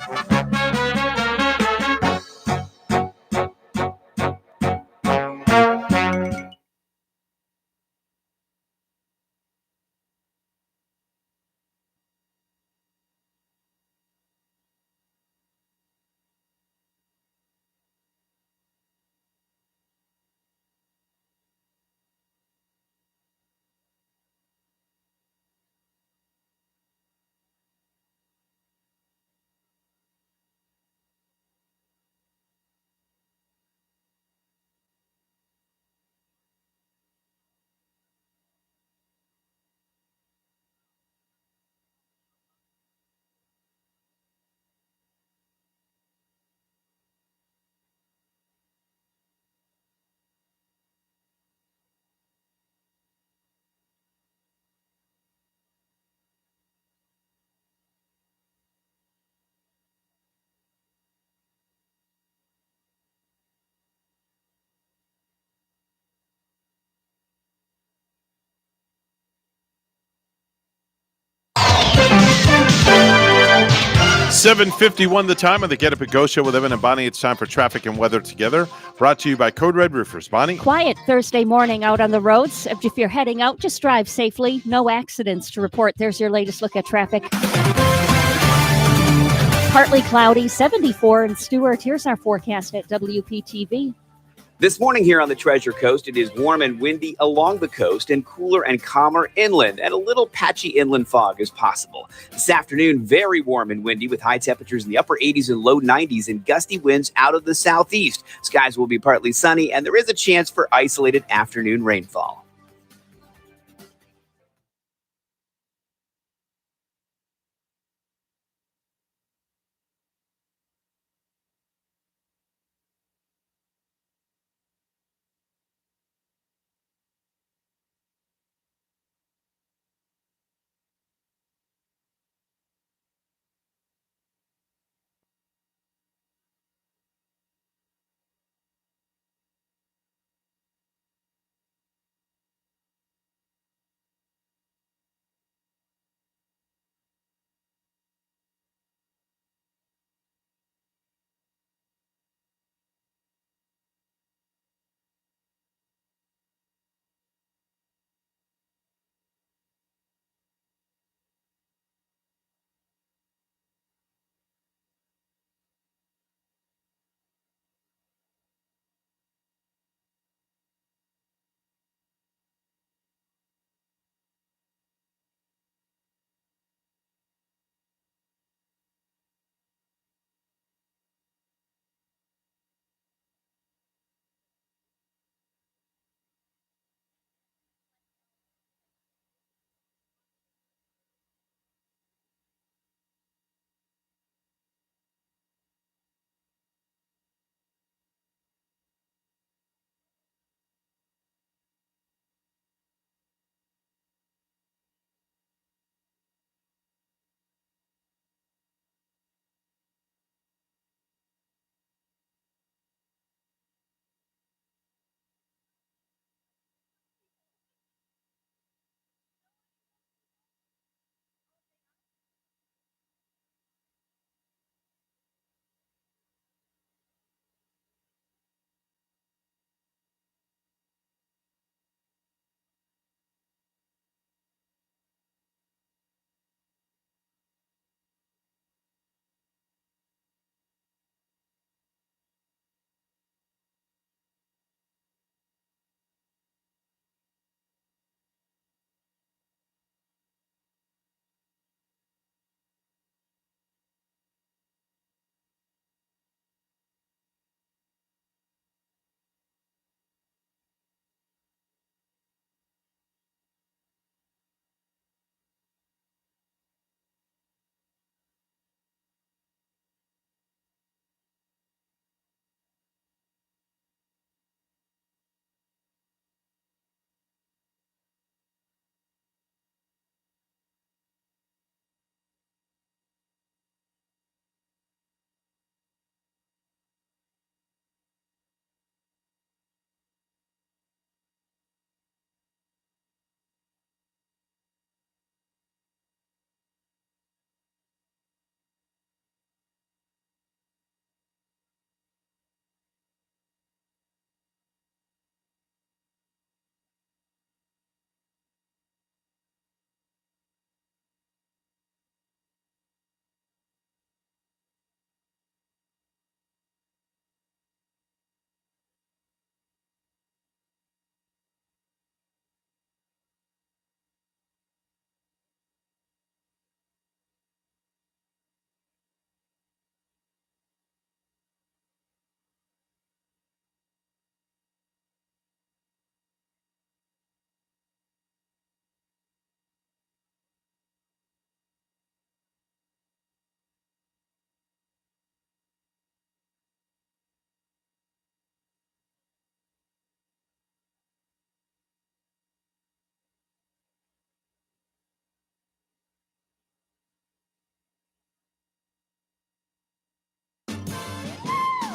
$7:51 the time on the Get Up and Go show with Evan and Bonnie. It's time for traffic and weather together. Brought to you by Code Red Roofers. Bonnie? Quiet Thursday morning out on the roads. If you're heading out, just drive safely. No accidents to report. There's your latest look at traffic. Partly cloudy, 74 in Stewart. Here's our forecast at WPTV. This morning here on the Treasure Coast, it is warm and windy along the coast and cooler and calmer inland, and a little patchy inland fog is possible. This afternoon, very warm and windy with high temperatures in the upper 80s and low 90s and gusty winds out of the southeast. Skies will be partly sunny, and there is a chance for isolated afternoon rainfall.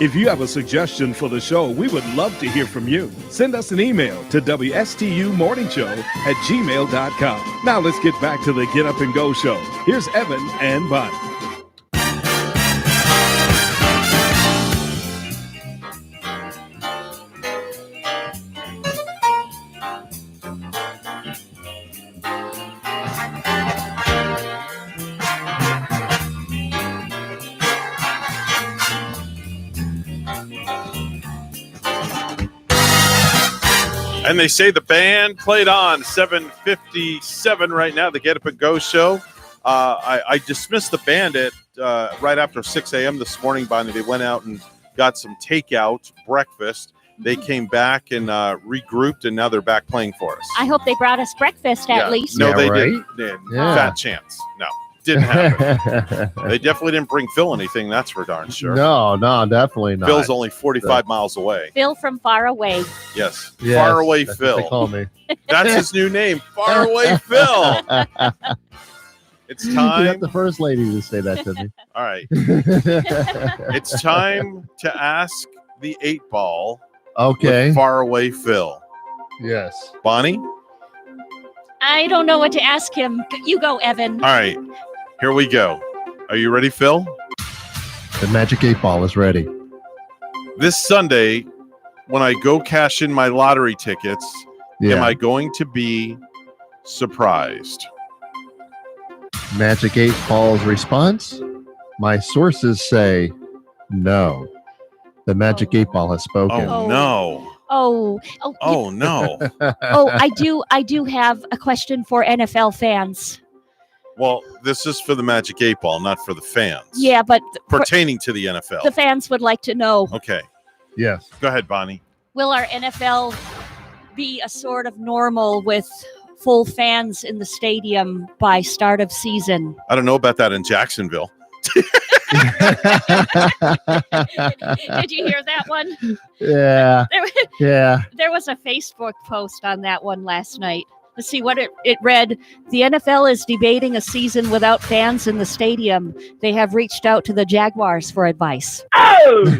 If you have a suggestion for the show, we would love to hear from you. Send us an email to WSTUmorningshow@gmail.com. Now let's get back to the Get Up and Go show. Here's Evan and Bonnie. And they say the band played on 7:57 right now, the Get Up and Go show. I dismissed the band at right after 6 a.m. this morning, Bonnie. They went out and got some takeout breakfast. They came back and regrouped, and now they're back playing for us. I hope they brought us breakfast at least. No, they right? didn't. Yeah. Fat chance. No, didn't happen. They definitely didn't bring Phil anything, that's for darn sure. No, definitely not. Phil's only 45 miles away. Phil from far away. Yes. Far away that's Phil. what they call me. That's his new name, Far Away Phil. It's time. You got the first lady to say that to me. All right. It's time to ask the 8-ball. Okay. With Far Away Phil. Yes. Bonnie? I don't know what to ask him. You go, Evan. All right. Here we go. Are you ready, Phil? The Magic 8-ball is ready. This Sunday, when I go cash in my lottery tickets, am I going to be surprised? Magic 8-ball's response? My sources say no. The Magic 8-ball has spoken. Oh, no. Oh no. I do have a question for NFL fans. Well, this is for the Magic 8-ball, not for the fans. Yeah, but pertaining to the NFL. The fans would like to know. Okay. Yes. Go ahead, Bonnie. Will our NFL be a sort of normal with full fans in the stadium by start of season? I don't know about that in Jacksonville. Did you hear that one? Yeah. There was a Facebook post on that one last night. Let's see what it read. The NFL is debating a season without fans in the stadium. They have reached out to the Jaguars for advice. Oh!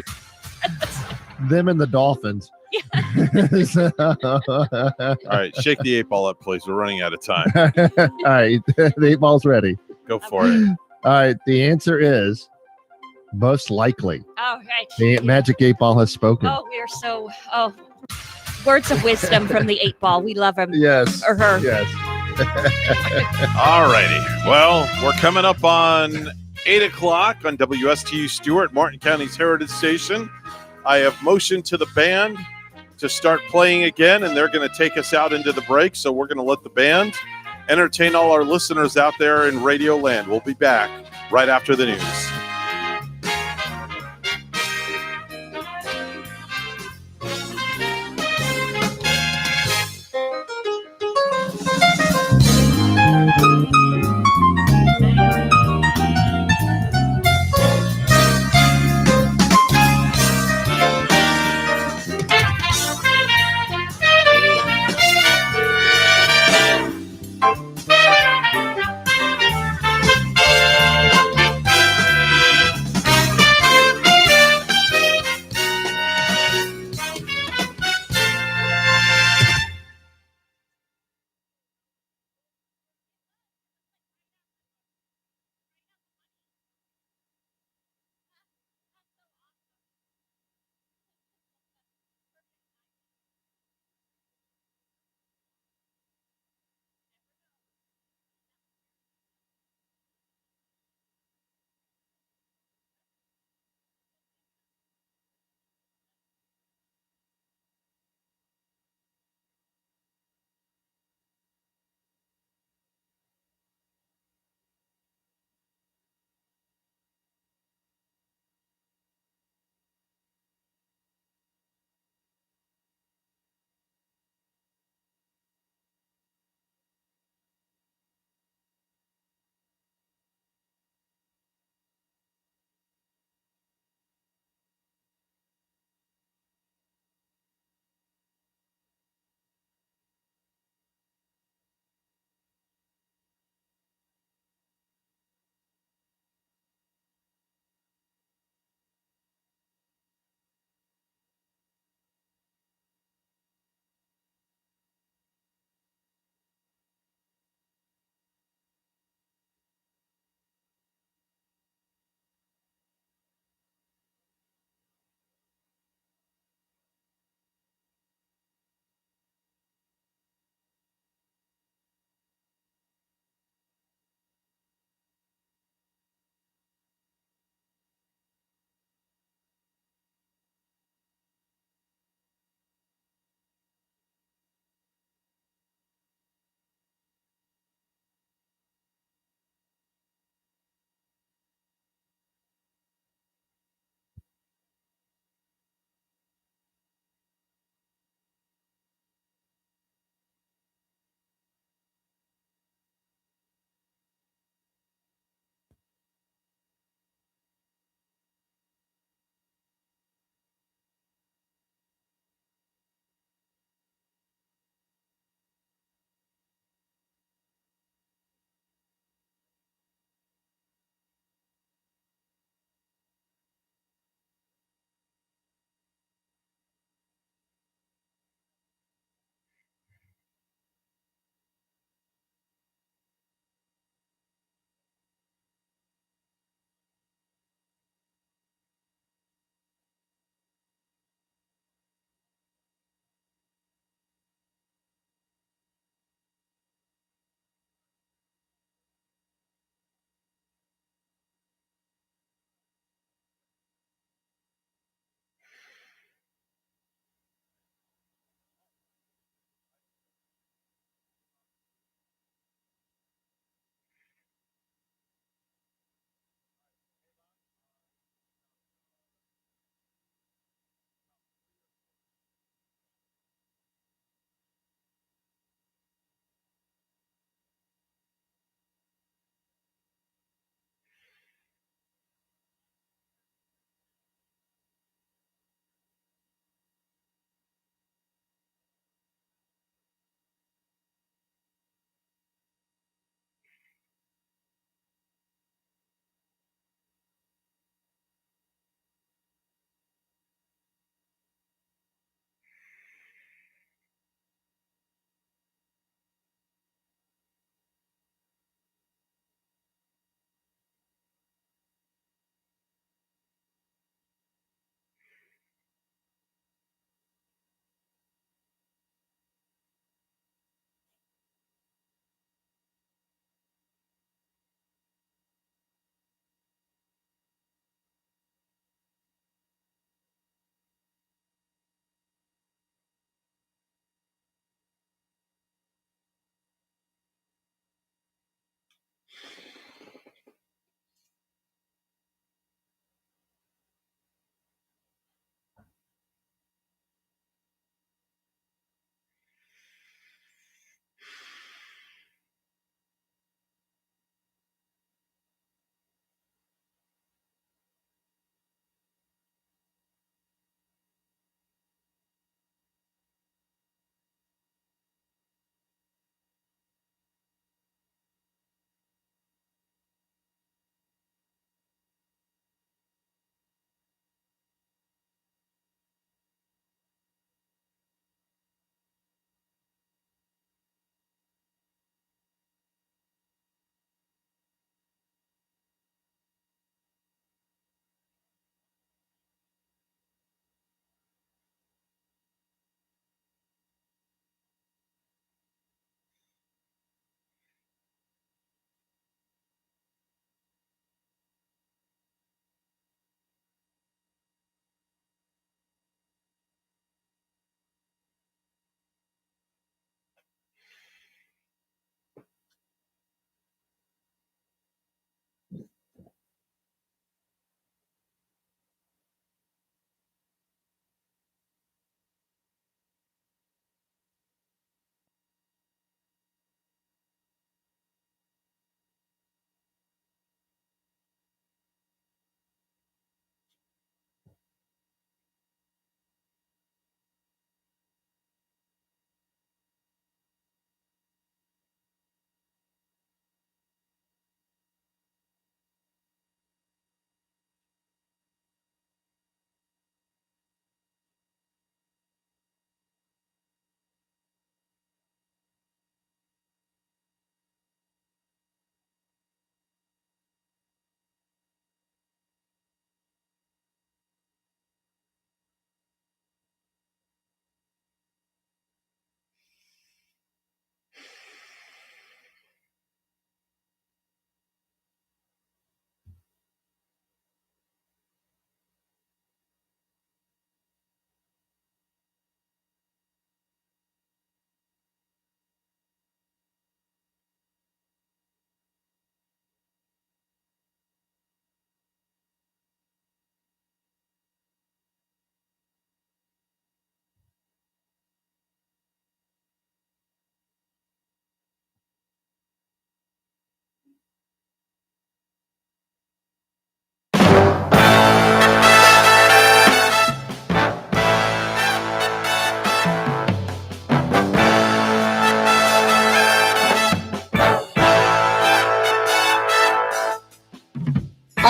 Them and the Dolphins. All right, shake the 8-ball up, please. We're running out of time. All right, the 8-ball's ready. Go for it. All right, the answer is most likely. Oh, right. The Magic 8-ball has spoken. Oh, we're so words of wisdom from the 8-ball. We love him. Yes. Or her. Yes. All righty. Well, we're coming up on 8 o'clock on WSTU Stewart, Martin County's Heritage Station. I have motioned to the band to start playing again, and they're going to take us out into the break. So we're going to let the band entertain all our listeners out there in Radio Land. We'll be back right after the news.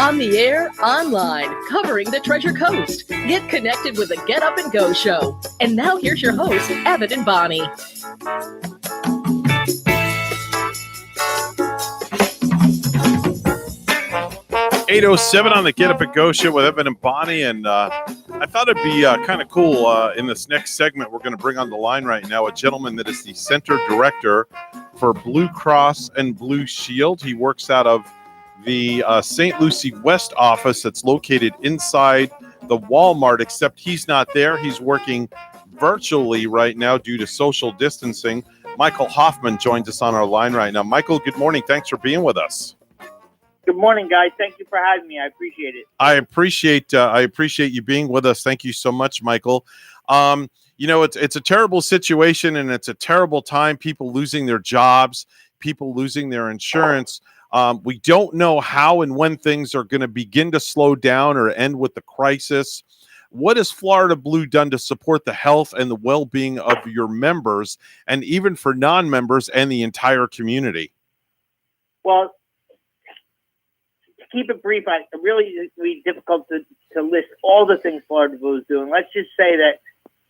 On the air, online, covering the Treasure Coast. Get connected with the Get Up and Go show. And now here's your hosts, Evan and Bonnie. 8:07 on the Get Up and Go show with Evan and Bonnie, and I thought it'd be kind of cool in this next segment. We're going to bring on the line right now a gentleman that is the center director for Blue Cross and Blue Shield. He works out of the St. Lucie West office that's located inside the Walmart, except he's not there. He's working virtually right now due to social distancing. Michael Hoffman joins us on our line right now. Michael, good morning. Thanks for being with us. Good morning, guys. Thank you for having me. I appreciate it. I appreciate you being with us. Thank you so much, Michael. It's a terrible situation and it's a terrible time. People losing their jobs, people losing their insurance. We don't know how and when things are going to begin to slow down or end with the crisis. What has Florida Blue done to support the health and the well-being of your members, and even for non-members and the entire community? Well, keep it brief, it's really difficult to list all the things Florida Blue is doing. Let's just say that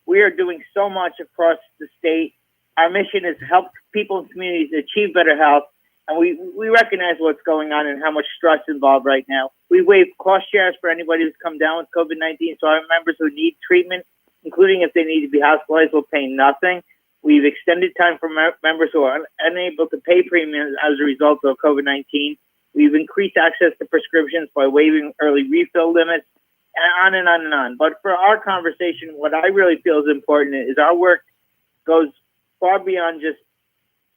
we are doing so much across the state. Our mission is to help people and communities achieve better health, and we recognize what's going on and how much stress is involved right now. We waive cost shares for anybody who's come down with COVID-19, so our members who need treatment, including if they need to be hospitalized, will pay nothing. We've extended time for members who are unable to pay premiums as a result of COVID-19. We've increased access to prescriptions by waiving early refill limits, and on and on and on. But for our conversation, what I really feel is important is our work goes far beyond just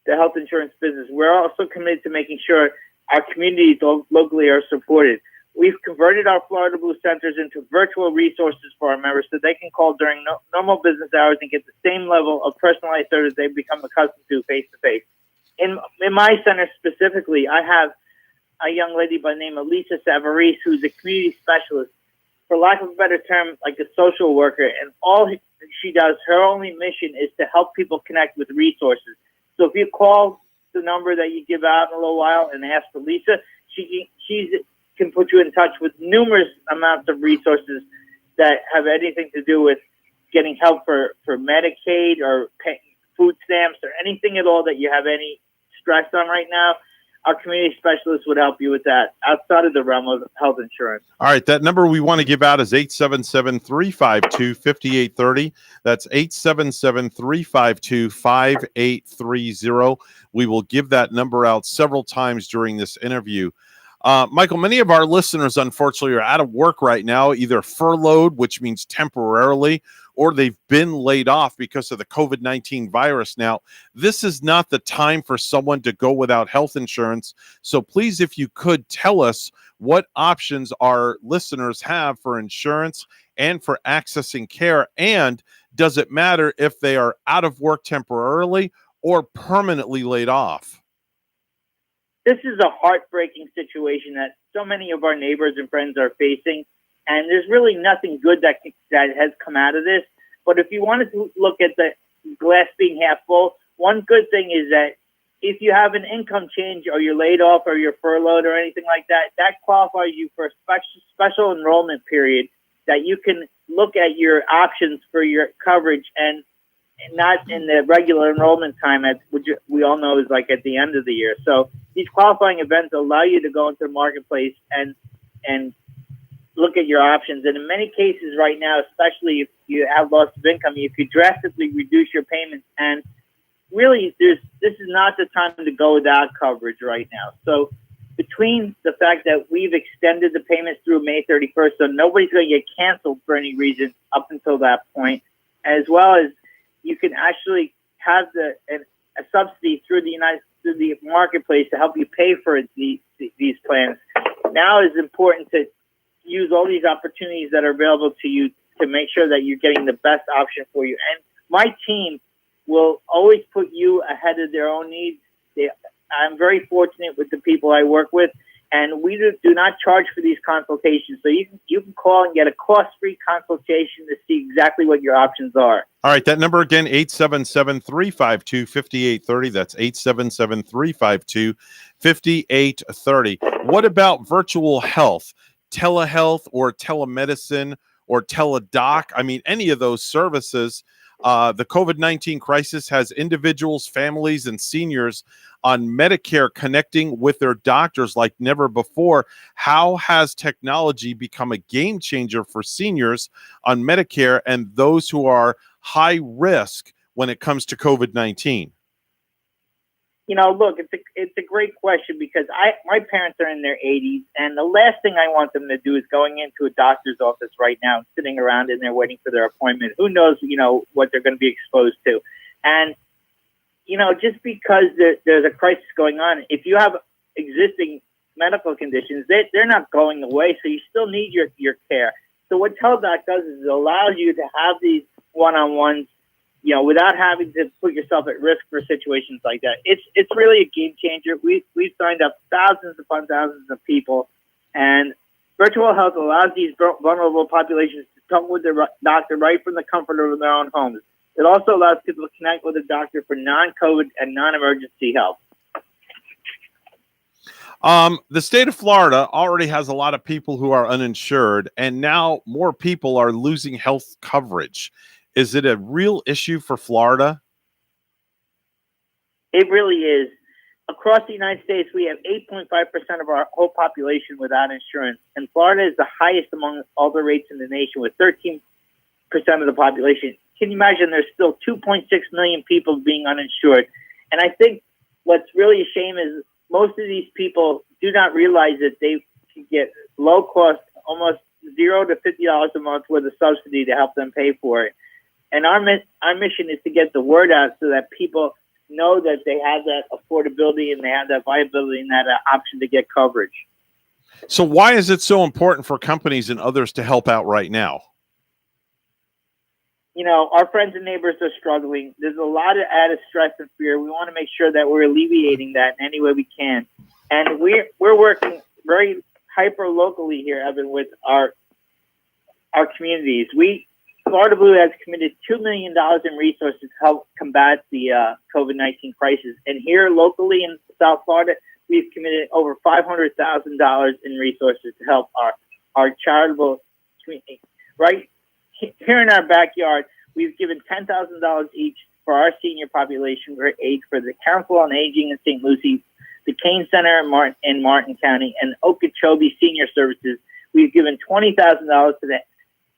the health insurance business. We're also committed to making sure our communities locally are supported. We've converted our Florida Blue centers into virtual resources for our members so they can call during normal business hours and get the same level of personalized service they've become accustomed to face-to-face. In my center specifically, I have a young lady by the name of Lisa Savarese, who's a community specialist, for lack of a better term, like a social worker. And all she does, her only mission is to help people connect with resources. So if you call the number that you give out in a little while and ask for Lisa, she can put you in touch with numerous amounts of resources that have anything to do with getting help for Medicaid or food stamps or anything at all that you have any stress on right now. Our community specialists would help you with that outside of the realm of health insurance. All right. That number we want to give out is 877-352-5830. That's 877-352-5830. We will give that number out several times during this interview. Michael, many of our listeners, unfortunately, are out of work right now, either furloughed, which means temporarily, or they've been laid off because of the COVID-19 virus. Now, this is not the time for someone to go without health insurance. So please, if you could, tell us what options our listeners have for insurance and for accessing care. And does it matter if they are out of work temporarily or permanently laid off? This is a heartbreaking situation that so many of our neighbors and friends are facing. And there's really nothing good that has come out of this. But if you wanted to look at the glass being half full, one good thing is that if you have an income change or you're laid off or you're furloughed or anything like that, that qualifies you for a special enrollment period that you can look at your options for your coverage and not in the regular enrollment time, which we all know is like at the end of the year. So these qualifying events allow you to go into the marketplace and look at your options. And in many cases right now, especially if you have loss of income, if you drastically reduce your payments, and really this is not the time to go without coverage right now. So between the fact that we've extended the payments through May 31st, so nobody's going to get canceled for any reason up until that point, as well as you can actually have a subsidy through the marketplace to help you pay for these plans. Now is important to use all these opportunities that are available to you to make sure that you're getting the best option for you. And my team will always put you ahead of their own needs. I'm very fortunate with the people I work with, And we do not charge for these consultations. So you can call and get a cost-free consultation to see exactly what your options are. All right, that number again, 877-352-5830. That's 877-352-5830. What about virtual health, telehealth, or telemedicine, or teledoc? I mean, any of those services. The COVID-19 crisis has individuals, families, and seniors on Medicare connecting with their doctors like never before. How has technology become a game changer for seniors on Medicare and those who are high risk when it comes to COVID-19? Look, it's a great question because my parents are in their 80s, and the last thing I want them to do is going into a doctor's office right now, sitting around in there waiting for their appointment. Who knows, what they're going to be exposed to. And, just because there's a crisis going on, if you have existing medical conditions, they're not going away, so you still need your care. So what Teledoc does is it allows you to have these one-on-ones, without having to put yourself at risk for situations like that. It's really a game changer. We've signed up thousands upon thousands of people, and virtual health allows these vulnerable populations to talk with their doctor right from the comfort of their own homes. It also allows people to connect with a doctor for non-COVID and non-emergency help. The state of Florida already has a lot of people who are uninsured, and now more people are losing health coverage. Is it a real issue for Florida? It really is. Across the United States, we have 8.5% of our whole population without insurance, and Florida is the highest among all the rates in the nation with 13% of the population. Can you imagine there's still 2.6 million people being uninsured? And I think what's really a shame is most of these people do not realize that they can get low cost, almost $0 to $50 a month worth of subsidy to help them pay for it. And our mission is to get the word out so that people know that they have that affordability and they have that viability and that option to get coverage. So why is it so important for companies and others to help out right now? Our friends and neighbors are struggling. There's a lot of added stress and fear. We want to make sure that we're alleviating that in any way we can. And we're working very hyper locally here, Evan, with our communities. Florida Blue has committed $2 million in resources to help combat the COVID-19 crisis. And here locally in South Florida, we've committed over $500,000 in resources to help our charitable community. Right here in our backyard, we've given $10,000 each for our senior population aid for the Council on Aging in St. Lucie, the Kane Center in Martin County, and Okeechobee Senior Services. We've given $20,000 to the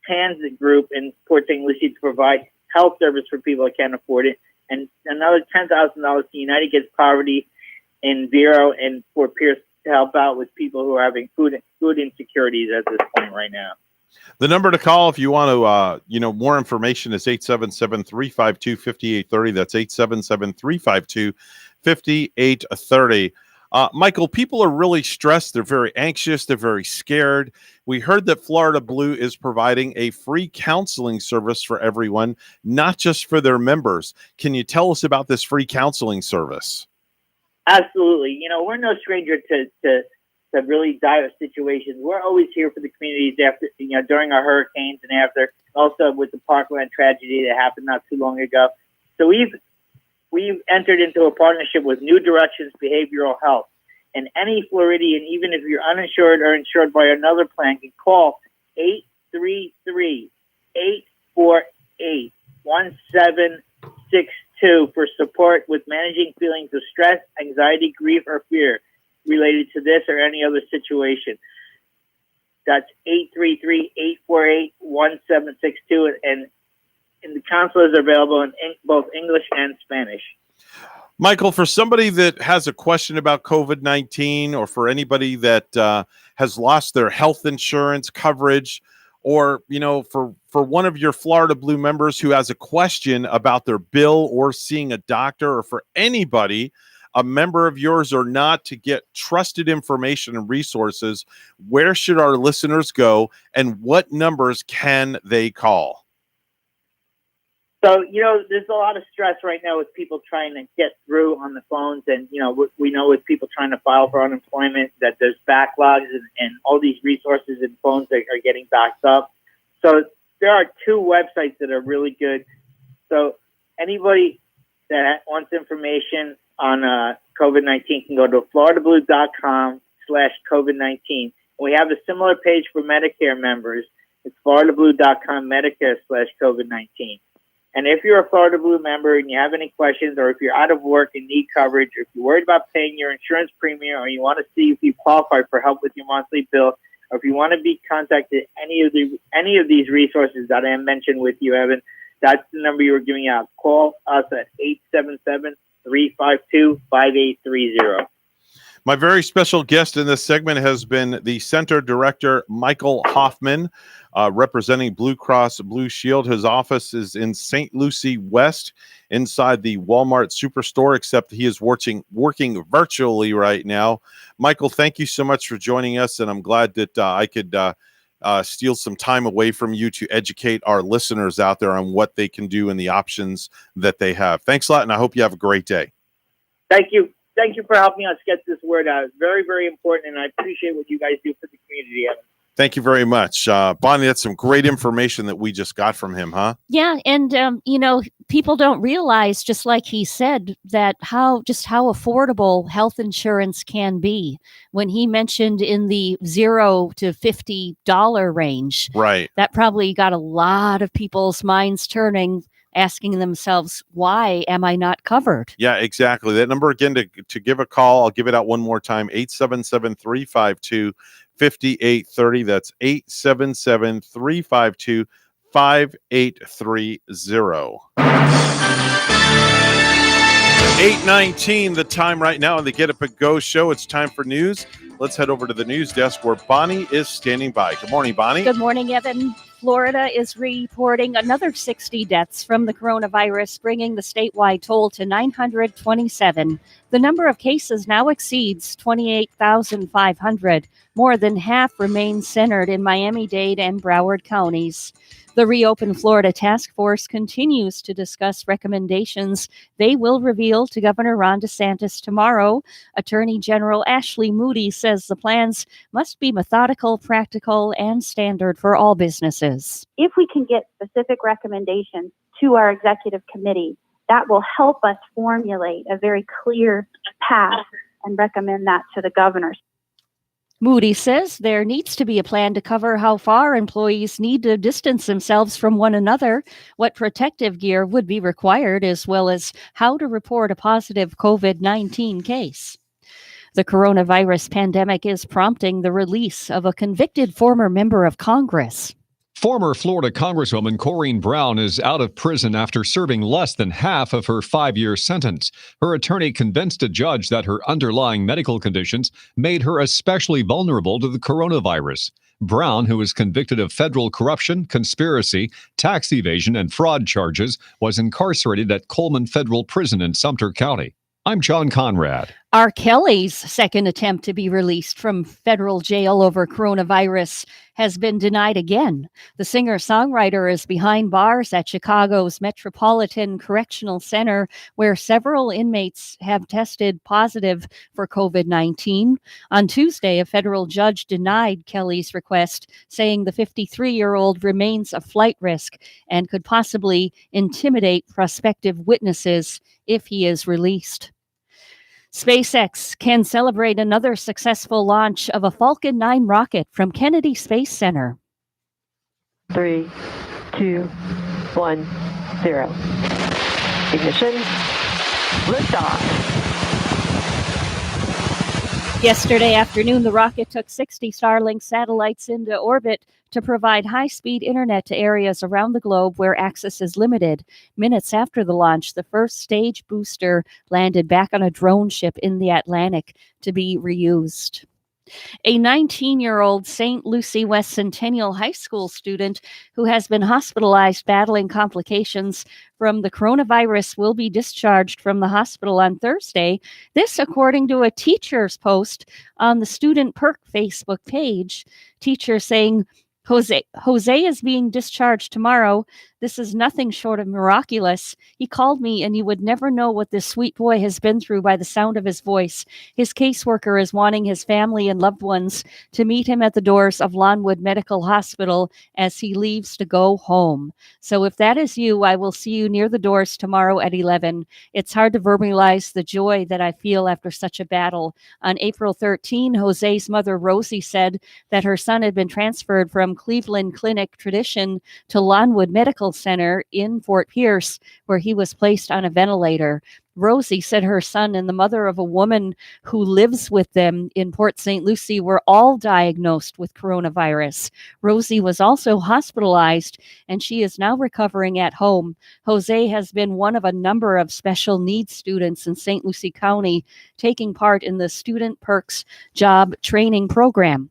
PANS group in Port St. Lucie to provide health service for people that can't afford it, and another $10,000 to United Against Poverty in Vero and Fort Pierce to help out with people who are having food insecurities at this point right now. The number to call if you want to, more information is 877-352-5830. That's 877-352-5830. Michael, people are really stressed. They're very anxious. They're very scared. We heard that Florida Blue is providing a free counseling service for everyone, not just for their members. Can you tell us about this free counseling service? Absolutely. We're no stranger to really dire situations. We're always here for the communities after, during our hurricanes and after, also with the Parkland tragedy that happened not too long ago. So we've entered into a partnership with New Directions Behavioral Health. And any Floridian, even if you're uninsured or insured by another plan, can call 833-848-1762 for support with managing feelings of stress, anxiety, grief, or fear related to this or any other situation. That's 833-848-1762, and the counselors are available in both English and Spanish. Michael, for somebody that has a question about COVID-19, or for anybody that has lost their health insurance coverage, or, for one of your Florida Blue members who has a question about their bill or seeing a doctor, or for anybody, a member of yours or not, to get trusted information and resources, where should our listeners go and what numbers can they call? So, there's a lot of stress right now with people trying to get through on the phones. And, we know with people trying to file for unemployment that there's backlogs and all these resources and phones that are getting backed up. So there are two websites that are really good. So anybody that wants information on COVID-19 can go to floridablue.com/COVID-19. We have a similar page for Medicare members. It's floridablue.com Medicare/COVID-19. And if you're a Florida Blue member and you have any questions, or if you're out of work and need coverage, or if you're worried about paying your insurance premium, or you want to see if you qualify for help with your monthly bill, or if you want to be contacted any of these resources that I mentioned with you, Evan, that's the number you were giving out. Call us at 877-352-5830. My very special guest in this segment has been the Center Director, Michael Hoffman, representing Blue Cross Blue Shield. His office is in St. Lucie West, inside the Walmart Superstore, except he is working virtually right now. Michael, thank you so much for joining us, and I'm glad that I could steal some time away from you to educate our listeners out there on what they can do and the options that they have. Thanks a lot, and I hope you have a great day. Thank you. Thank you for helping us get this word out. It's very, very important, and I appreciate what you guys do for the community, Evan. Thank you very much. Bonnie, that's some great information that we just got from him, huh? Yeah, and, people don't realize, just like he said, that how affordable health insurance can be. When he mentioned in the $0 to $50 range, right, that probably got a lot of people's minds turning, asking themselves, why am I not covered? Yeah, exactly. That number again to give a call, I'll give it out one more time, 877-352-5830. That's 877-352-5830. 8:19, the time right now on the Get Up and Go show. It's time for news. Let's head over to the news desk where Bonnie is standing by. Good morning, Bonnie. Good morning, Evan. Florida is reporting another 60 deaths from the coronavirus, bringing the statewide toll to 927. The number of cases now exceeds 28,500. More than half remain centered in Miami-Dade and Broward counties. The Reopen Florida Task Force continues to discuss recommendations they will reveal to Governor Ron DeSantis tomorrow. Attorney General Ashley Moody says the plans must be methodical, practical, and standard for all businesses. If we can get specific recommendations to our executive committee, that will help us formulate a very clear path and recommend that to the governors. Moody says there needs to be a plan to cover how far employees need to distance themselves from one another, what protective gear would be required, as well as how to report a positive COVID-19 case. The coronavirus pandemic is prompting the release of a convicted former member of Congress. Former Florida Congresswoman Corrine Brown is out of prison after serving less than half of her 5-year sentence. Her attorney convinced a judge that her underlying medical conditions made her especially vulnerable to the coronavirus. Brown, who was convicted of federal corruption, conspiracy, tax evasion, and fraud charges, was incarcerated at Coleman Federal Prison in Sumter County. I'm John Conrad. R. Kelly's second attempt to be released from federal jail over coronavirus has been denied again. The singer-songwriter is behind bars at Chicago's Metropolitan Correctional Center, where several inmates have tested positive for COVID-19. On Tuesday, a federal judge denied Kelly's request, saying the 53-year-old remains a flight risk and could possibly intimidate prospective witnesses if he is released. SpaceX can celebrate another successful launch of a Falcon 9 rocket from Kennedy Space Center. 3, 2, 1, 0. Ignition. Liftoff. Yesterday afternoon, the rocket took 60 Starlink satellites into orbit to provide high-speed internet to areas around the globe where access is limited. Minutes after the launch, the first stage booster landed back on a drone ship in the Atlantic to be reused. A 19-year-old St. Lucie West Centennial High School student who has been hospitalized battling complications from the coronavirus will be discharged from the hospital on Thursday. This, according to a teacher's post on the Student Perk Facebook page. Teacher saying, Jose is being discharged tomorrow. This is nothing short of miraculous. He called me, and you would never know what this sweet boy has been through by the sound of his voice. His caseworker is wanting his family and loved ones to meet him at the doors of Lawnwood Medical Hospital as he leaves to go home. So if that is you, I will see you near the doors tomorrow at 11. It's hard to verbalize the joy that I feel after such a battle. On April 13, Jose's mother, Rosie, said that her son had been transferred from Cleveland Clinic Tradition to Lawnwood Medical Center in Fort Pierce, where he was placed on a ventilator. Rosie said her son and the mother of a woman who lives with them in Port St. Lucie were all diagnosed with coronavirus. Rosie was also hospitalized, and she is now recovering at home. Jose has been one of a number of special needs students in St. Lucie County taking part in the Student Perks Job Training Program.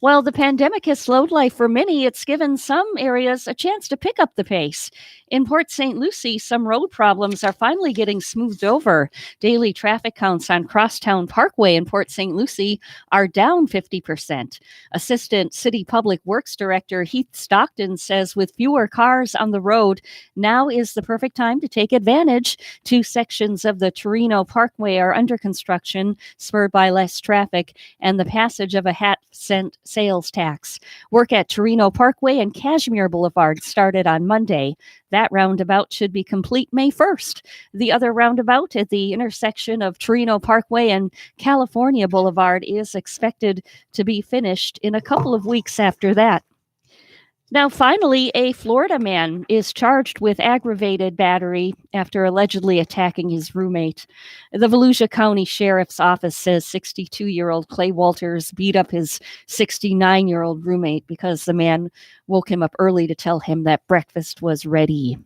While the pandemic has slowed life for many, it's given some areas a chance to pick up the pace. In Port St. Lucie, some road problems are finally getting smoothed over. Daily traffic counts on Crosstown Parkway in Port St. Lucie are down 50%. Assistant City Public Works Director Heath Stockton says with fewer cars on the road, now is the perfect time to take advantage. 2 sections of the Torino Parkway are under construction, spurred by less traffic, and the passage of a half-cent sales tax. Work at Torino Parkway and Cashmere Boulevard started on Monday. That roundabout should be complete May 1st. The other roundabout at the intersection of Torino Parkway and California Boulevard is expected to be finished in a couple of weeks after that. Now, finally, a Florida man is charged with aggravated battery after allegedly attacking his roommate. The Volusia County Sheriff's Office says 62-year-old Clay Walters beat up his 69-year-old roommate because the man woke him up early to tell him that breakfast was ready.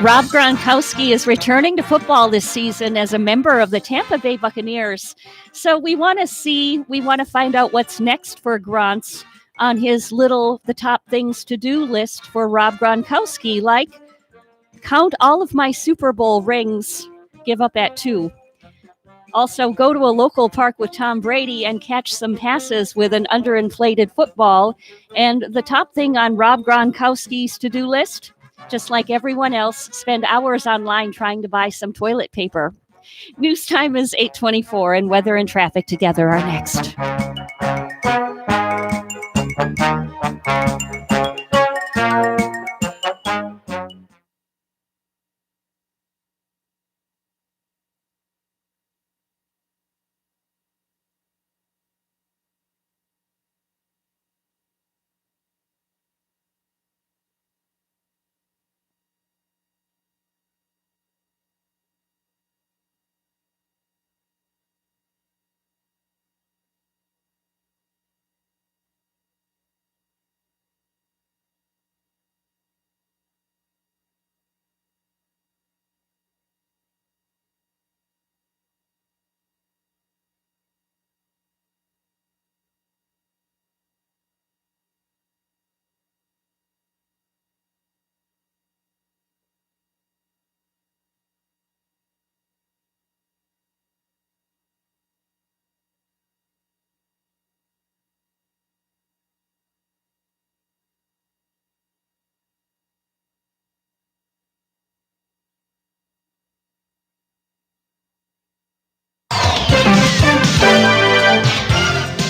Rob Gronkowski is returning to football this season as a member of the Tampa Bay Buccaneers. So we want to find out what's next for Gronks on his the top things to do list for Rob Gronkowski, like count all of my Super Bowl rings, give up at 2. Also, go to a local park with Tom Brady and catch some passes with an underinflated football. And the top thing on Rob Gronkowski's to-do list, just like everyone else, spend hours online trying to buy some toilet paper. News time is 8:24, and weather and traffic together are next.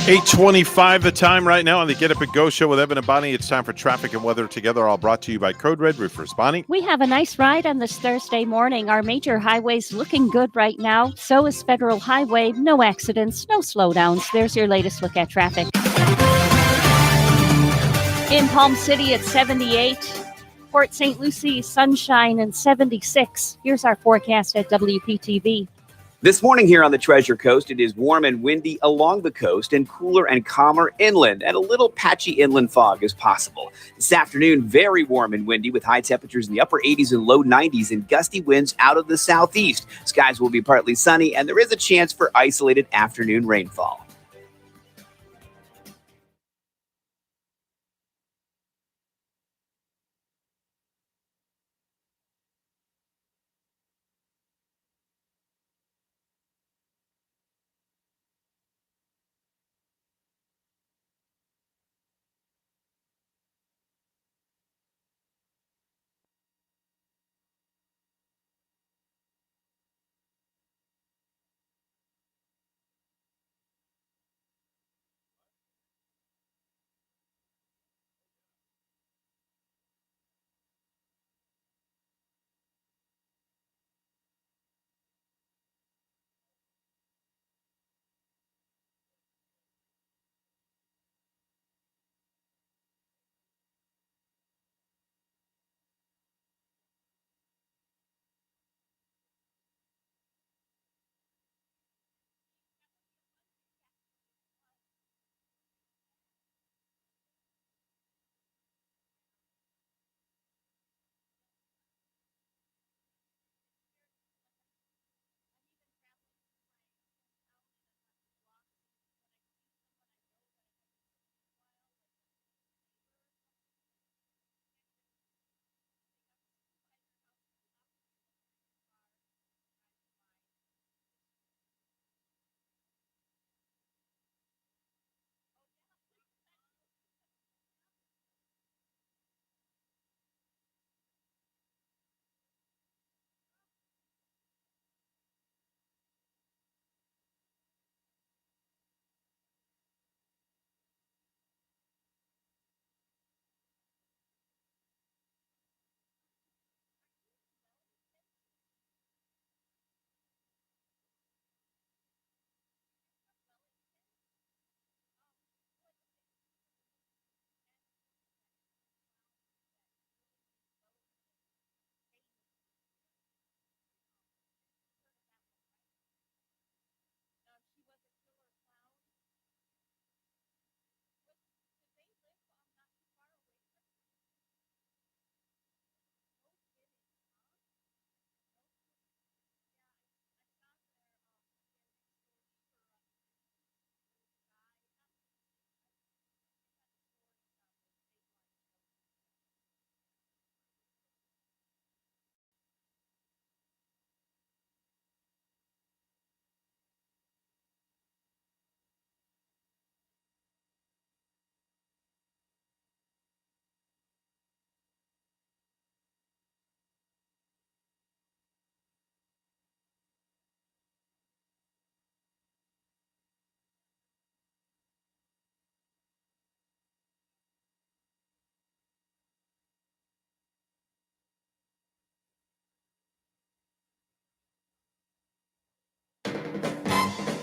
$8:25 the time right now on the Get Up and Go show with Evan and Bonnie. It's time for traffic and weather together, all brought to you by Code Red Roofers. Bonnie? We have a nice ride on this Thursday morning. Our major highways looking good right now. So is Federal Highway. No accidents, no slowdowns. There's your latest look at traffic. In Palm City, it's 78. Port St. Lucie, sunshine and 76. Here's our forecast at WPTV. This morning here on the Treasure Coast, it is warm and windy along the coast and cooler and calmer inland, and a little patchy inland fog is possible. This afternoon, very warm and windy with high temperatures in the upper 80s and low 90s and gusty winds out of the southeast. Skies will be partly sunny, and there is a chance for isolated afternoon rainfall.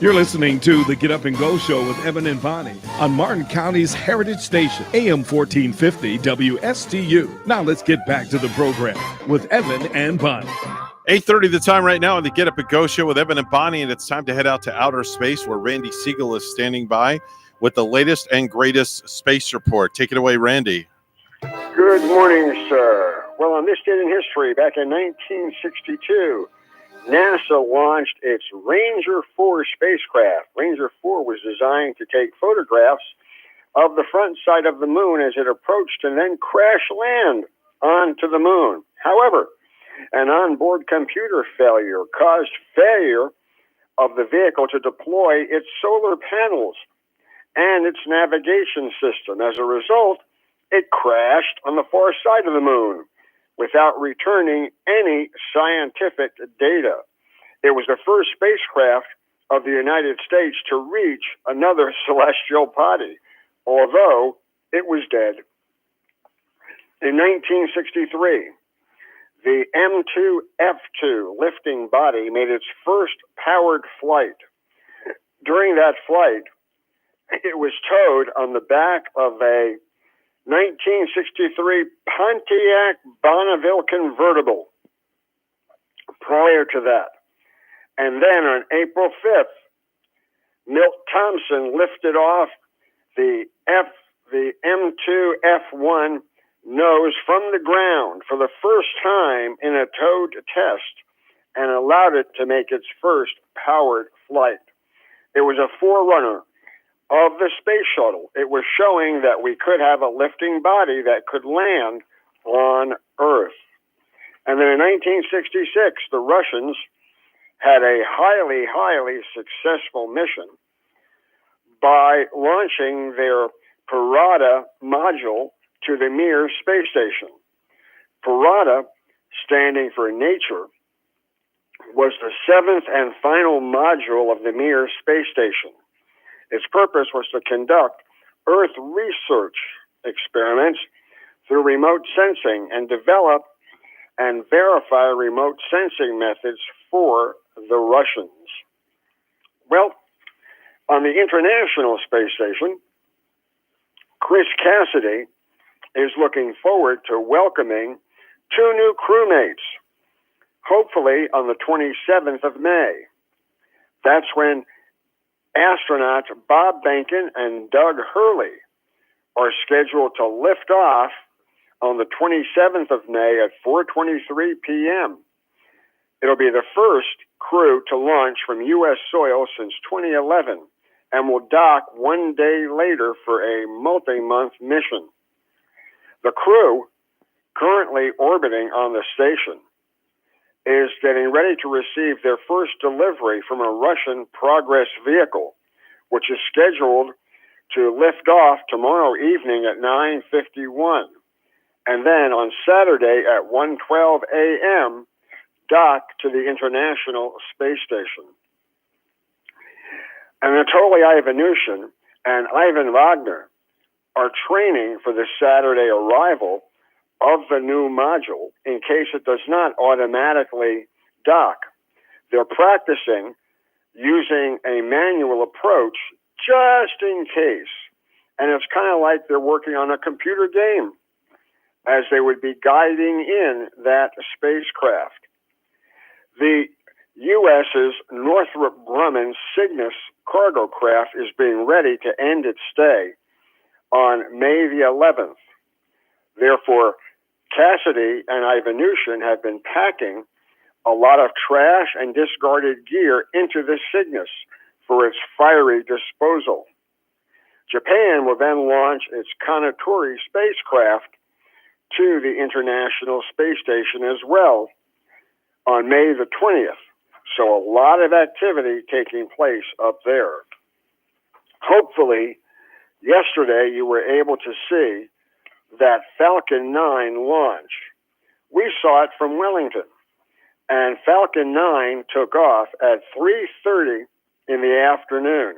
You're listening to the Get Up and Go Show with Evan and Bonnie on Martin County's Heritage Station, AM 1450 WSTU. Now let's get back to the program with Evan and Bonnie. 8:30 the time right now on the Get Up and Go Show with Evan and Bonnie, and it's time to head out to outer space where Randy Siegel is standing by with the latest and greatest space report. Take it away, Randy. Good morning, sir. Well, on this date in history, back in 1962, NASA launched its Ranger 4 spacecraft. Ranger 4 was designed to take photographs of the front side of the moon as it approached and then crash land onto the moon. However, an onboard computer failure caused failure of the vehicle to deploy its solar panels and its navigation system. As a result, it crashed on the far side of the moon without returning any scientific data. It was the first spacecraft of the United States to reach another celestial body, although it was dead. In 1963, the M2F2 lifting body made its first powered flight. During that flight, it was towed on the back of a 1963 Pontiac Bonneville convertible. Prior to that, and then on April 5th, Milt Thompson lifted off the M2F1 nose from the ground for the first time in a towed test and allowed it to make its first powered flight. It was a forerunner of the space shuttle. It was showing that we could have a lifting body that could land on Earth. And then in 1966, the Russians had a highly, highly successful mission by launching their Parada module to the Mir space station. Parada, standing for nature, was the seventh and final module of the Mir space station. Its purpose was to conduct Earth research experiments through remote sensing and develop and verify remote sensing methods for the Russians. Well, on the International Space Station, Chris Cassidy is looking forward to welcoming two new crewmates, hopefully on the 27th of May. That's when astronauts Bob Behnken and Doug Hurley are scheduled to lift off on the 27th of May at 4:23 p.m. It'll be the first crew to launch from U.S. soil since 2011 and will dock one day later for a multi-month mission. The crew, currently orbiting on the station, is getting ready to receive their first delivery from a Russian Progress vehicle, which is scheduled to lift off tomorrow evening at 9:51, and then on Saturday at 1:12 a.m., dock to the International Space Station. Anatoly Ivanushin and Ivan Wagner are training for the Saturday arrival of the new module in case it does not automatically dock. They're practicing using a manual approach just in case. And it's kind of like they're working on a computer game as they would be guiding in that spacecraft. The U.S.'s Northrop Grumman Cygnus cargo craft is being ready to end its stay on May the 11th. Therefore, Cassidy and Ivanushin have been packing a lot of trash and discarded gear into the Cygnus for its fiery disposal. Japan will then launch its Kanatori spacecraft to the International Space Station as well on May the 20th. So a lot of activity taking place up there. Hopefully, yesterday you were able to see that Falcon 9 launch. We saw it from Wellington, and Falcon 9 took off at 3:30 in the afternoon,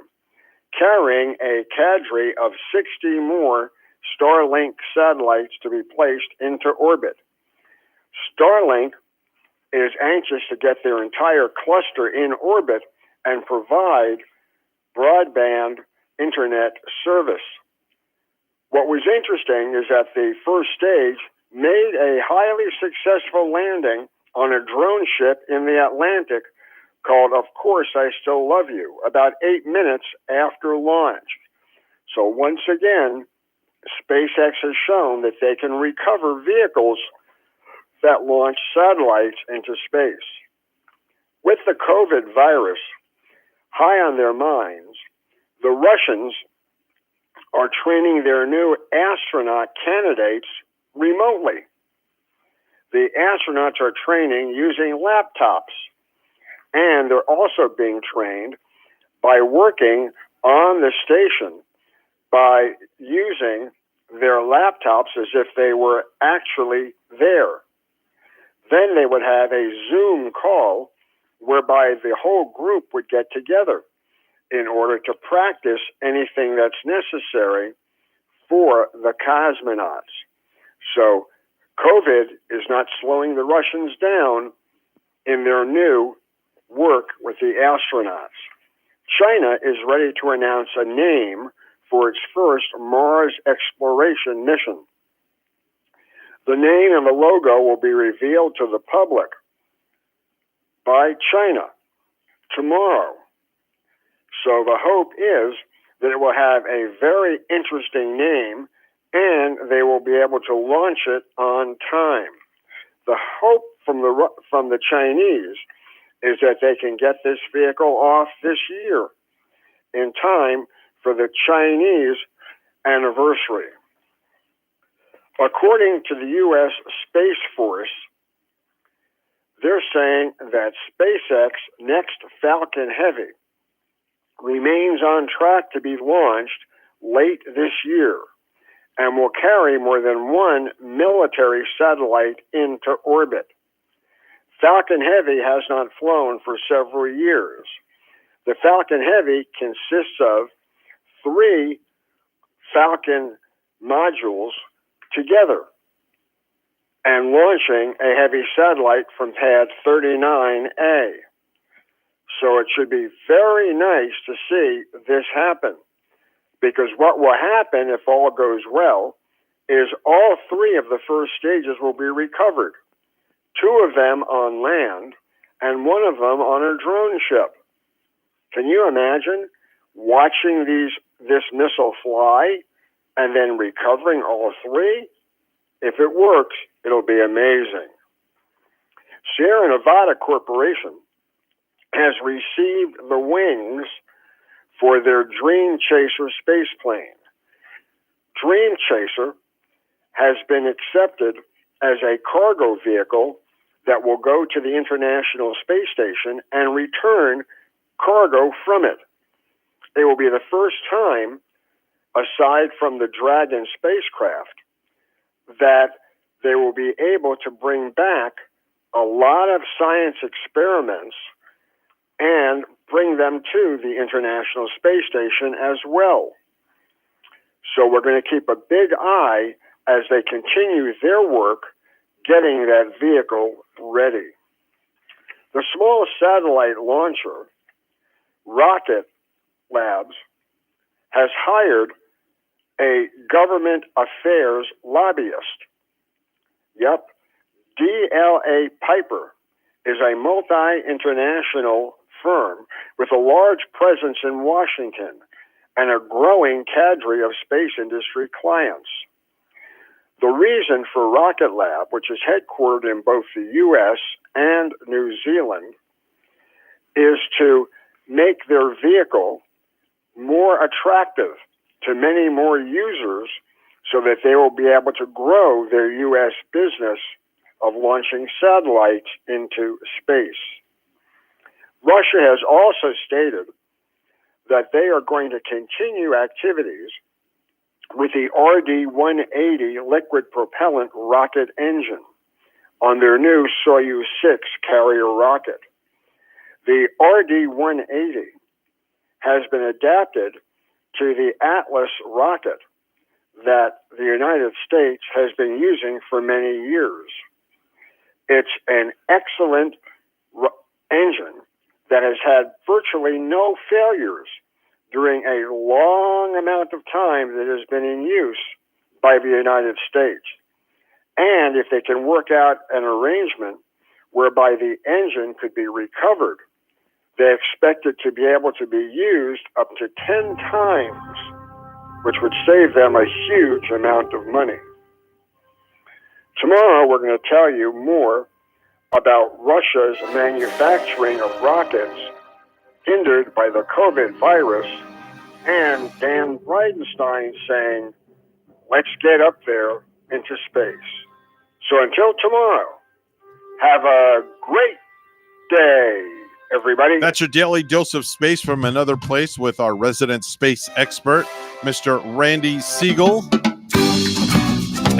carrying a cadre of 60 more Starlink satellites to be placed into orbit. Starlink is anxious to get their entire cluster in orbit and provide broadband internet service. What was interesting is that the first stage made a highly successful landing on a drone ship in the Atlantic called Of Course I Still Love You, about 8 minutes after launch. So once again, SpaceX has shown that they can recover vehicles that launch satellites into space. With the COVID virus high on their minds, the Russians are training their new astronaut candidates remotely. The astronauts are training using laptops, and they're also being trained by working on the station by using their laptops as if they were actually there. Then they would have a Zoom call whereby the whole group would get together in order to practice anything that's necessary for the cosmonauts. So COVID is not slowing the Russians down in their new work with the astronauts. China is ready to announce a name for its first Mars exploration mission. The name and the logo will be revealed to the public by China tomorrow. So the hope is that it will have a very interesting name and they will be able to launch it on time. The hope from the Chinese is that they can get this vehicle off this year in time for the Chinese anniversary. According to the U.S. Space Force, they're saying that SpaceX next Falcon Heavy remains on track to be launched late this year and will carry more than one military satellite into orbit. Falcon Heavy has not flown for several years. The Falcon Heavy consists of 3 Falcon modules together and launching a heavy satellite from pad 39A. So it should be very nice to see this happen, because what will happen if all goes well is all 3 of the first stages will be recovered, 2 of them on land and 1 of them on a drone ship. Can you imagine watching this missile fly and then recovering all 3? If it works, it'll be amazing. Sierra Nevada Corporation has received the wings for their Dream Chaser space plane. Dream Chaser has been accepted as a cargo vehicle that will go to the International Space Station and return cargo from it. It will be the first time, aside from the Dragon spacecraft, that they will be able to bring back a lot of science experiments and bring them to the International Space Station as well. So we're going to keep a big eye as they continue their work getting that vehicle ready. The small satellite launcher, Rocket Labs, has hired a government affairs lobbyist. Yep, DLA Piper is a multi-international firm with a large presence in Washington and a growing cadre of space industry clients. The reason for Rocket Lab, which is headquartered in both the U.S. and New Zealand, is to make their vehicle more attractive to many more users so that they will be able to grow their U.S. business of launching satellites into space. Russia has also stated that they are going to continue activities with the RD-180 liquid propellant rocket engine on their new Soyuz 6 carrier rocket. The RD-180 has been adapted to the Atlas rocket that the United States has been using for many years. It's an excellent engine that has had virtually no failures during a long amount of time that has been in use by the United States. And if they can work out an arrangement whereby the engine could be recovered, they expect it to be able to be used up to 10 times, which would save them a huge amount of money. Tomorrow, we're going to tell you more about Russia's manufacturing of rockets hindered by the COVID virus, and Dan Bridenstine saying, let's get up there into space. So until tomorrow, have a great day, everybody. That's your daily dose of space from another place with our resident space expert, Mr. Randy Siegel.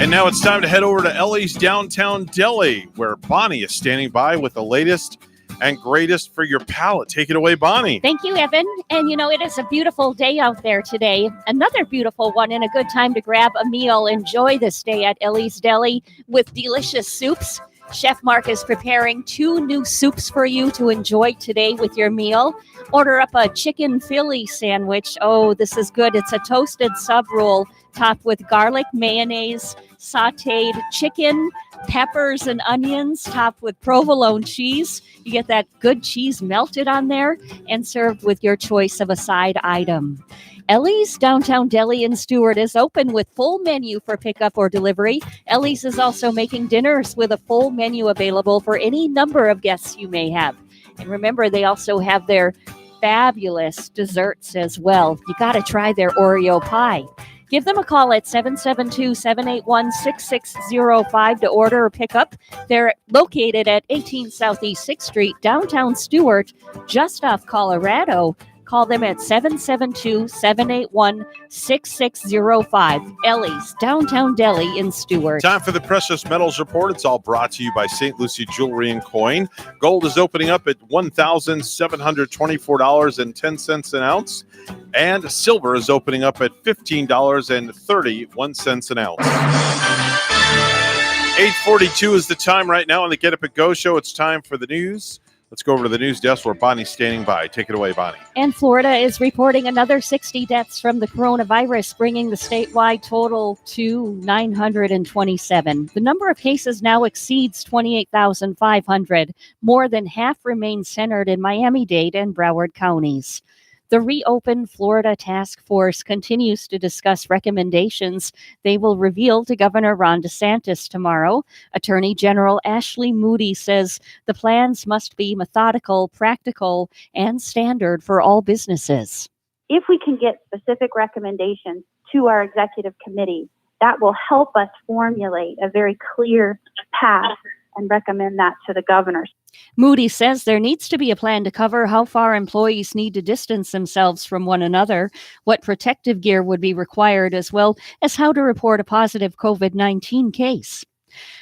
And now it's time to head over to Ellie's Downtown Deli, where Bonnie is standing by with the latest and greatest for your palate. Take it away, Bonnie. Thank you, Evan. And you know, it is a beautiful day out there today. Another beautiful one and a good time to grab a meal. Enjoy this day at Ellie's Deli with delicious soups. Chef Mark is preparing 2 new soups for you to enjoy today with your meal. Order up a chicken Philly sandwich. Oh, this is good. It's a toasted sub roll topped with garlic, mayonnaise, sauteed chicken, peppers and onions, topped with provolone cheese. You get that good cheese melted on there and served with your choice of a side item. Ellie's Downtown Deli in Stewart is open with full menu for pickup or delivery. Ellie's is also making dinners with a full menu available for any number of guests you may have. And remember, they also have their fabulous desserts as well. You got to try their Oreo pie. Give them a call at 772-781-6605 to order or pick up. They're located at 18 Southeast 6th Street, downtown Stewart, just off Colorado. Call them at 772-781-6605. Ellie's Downtown Deli in Stewart. Time for the Precious Metals Report. It's all brought to you by St. Lucie Jewelry and Coin. Gold is opening up at $1,724.10 an ounce. And silver is opening up at $15.31 an ounce. 8:42 is the time right now on the Get Up and Go show. It's time for the news. Let's go over to the news desk where Bonnie's standing by. Take it away, Bonnie. And Florida is reporting another 60 deaths from the coronavirus, bringing the statewide total to 927. The number of cases now exceeds 28,500. More than half remain centered in Miami-Dade and Broward counties. The reopened Florida task force continues to discuss recommendations they will reveal to Governor Ron DeSantis tomorrow. Attorney General Ashley Moody says the plans must be methodical, practical, and standard for all businesses. If we can get specific recommendations to our executive committee, that will help us formulate a very clear path and recommend that to the governor. Moody says there needs to be a plan to cover how far employees need to distance themselves from one another, what protective gear would be required, as well as how to report a positive COVID-19 case.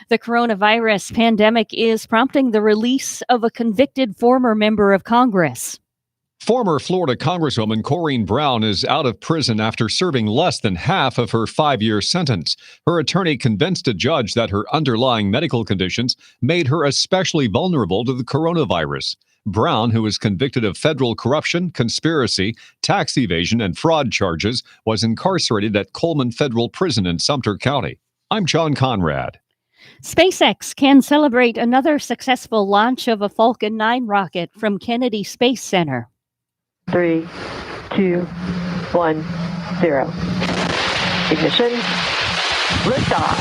The coronavirus pandemic is prompting the release of a convicted former member of Congress. Former Florida Congresswoman Corrine Brown is out of prison after serving less than half of her 5-year sentence. Her attorney convinced a judge that her underlying medical conditions made her especially vulnerable to the coronavirus. Brown, who was convicted of federal corruption, conspiracy, tax evasion, and fraud charges, was incarcerated at Coleman Federal Prison in Sumter County. I'm John Conrad. SpaceX can celebrate another successful launch of a Falcon 9 rocket from Kennedy Space Center. 3, 2, 1, 0. Ignition. Liftoff.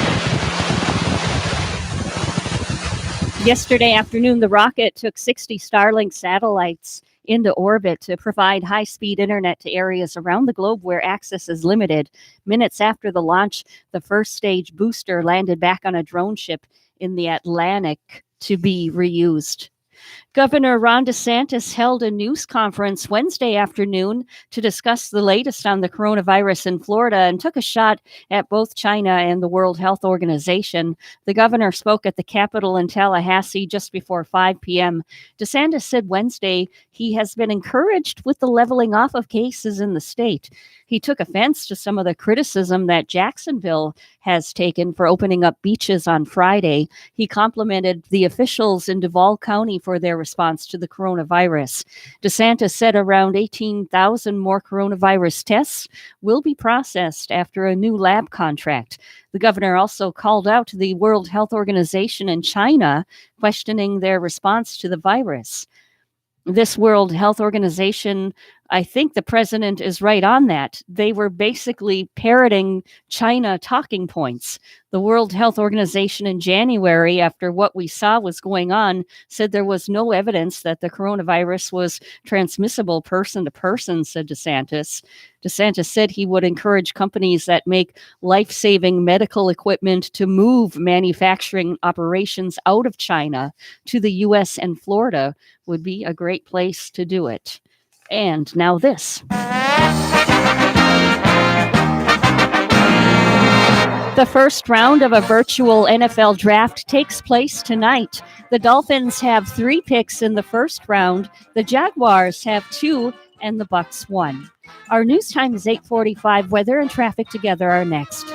Yesterday afternoon, the rocket took 60 Starlink satellites into orbit to provide high-speed internet to areas around the globe where access is limited. Minutes after the launch, the first stage booster landed back on a drone ship in the Atlantic to be reused. Governor Ron DeSantis held a news conference Wednesday afternoon to discuss the latest on the coronavirus in Florida and took a shot at both China and the World Health Organization. The governor spoke at the Capitol in Tallahassee just before 5 p.m. DeSantis said Wednesday he has been encouraged with the leveling off of cases in the state. He took offense to some of the criticism that Jacksonville has taken for opening up beaches on Friday. He complimented the officials in Duval County for their response to the coronavirus. DeSantis said around 18,000 more coronavirus tests will be processed after a new lab contract. The governor also called out the World Health Organization in China, questioning their response to the virus. This World Health Organization, I think the president is right on that. They were basically parroting China talking points. The World Health Organization in January, after what we saw was going on, said there was no evidence that the coronavirus was transmissible person to person, said DeSantis. DeSantis said he would encourage companies that make life-saving medical equipment to move manufacturing operations out of China to the U.S. and Florida would be a great place to do it. And now this. The first round of a virtual NFL draft takes place tonight. The Dolphins have 3 picks in the first round. The Jaguars have 2, and the Bucs 1. Our news time is 8:45. Weather and traffic together are next.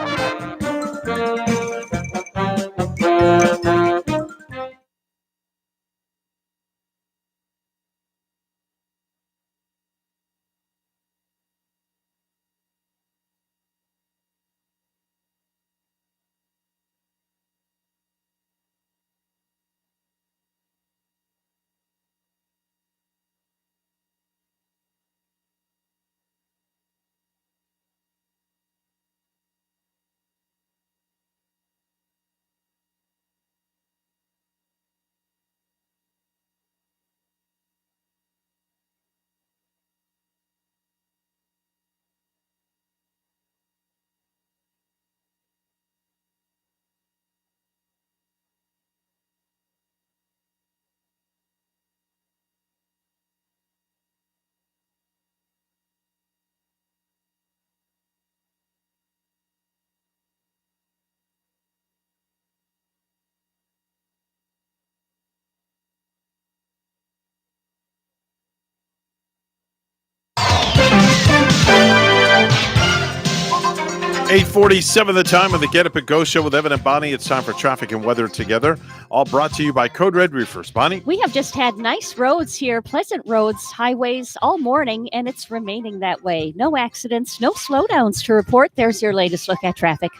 $8:47, the time of the Get Up and Go show with Evan and Bonnie. It's time for traffic and weather together. All brought to you by Code Red Roofers. Bonnie? We have just had nice roads here, pleasant roads, highways all morning, and it's remaining that way. No accidents, no slowdowns to report. There's your latest look at traffic.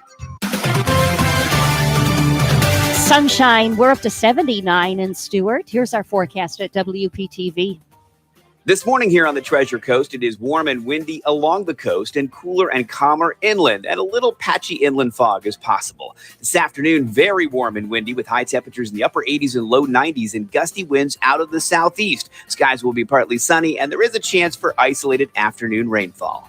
Sunshine, we're up to 79 in Stewart. Here's our forecast at WPTV. This morning here on the Treasure Coast, it is warm and windy along the coast and cooler and calmer inland, and a little patchy inland fog is possible. This afternoon, very warm and windy with high temperatures in the upper 80s and low 90s and gusty winds out of the southeast. Skies will be partly sunny, and there is a chance for isolated afternoon rainfall.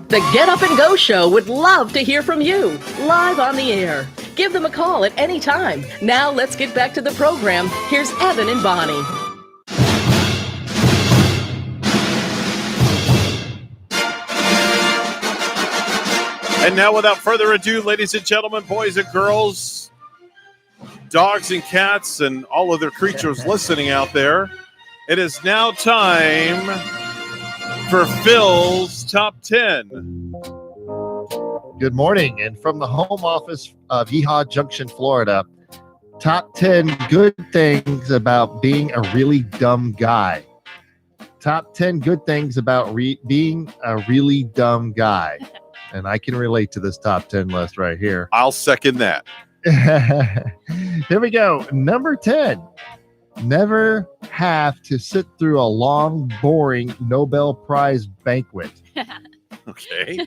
The Get Up and Go show would love to hear from you, live on the air. Give them a call at any time. Now let's get back to the program. Here's Evan and Bonnie. And now, without further ado, ladies and gentlemen, boys and girls, dogs and cats, and all other creatures listening out there, it is now time for Phil's Top 10. Good morning. And from the home office of Yeehaw Junction, Florida, top 10 good things about being a really dumb guy. Top 10 good things about being a really dumb guy. And I can relate to this top 10 list right here. I'll second that. Here we go. Number 10. Never have to sit through a long, boring Nobel Prize banquet. Okay.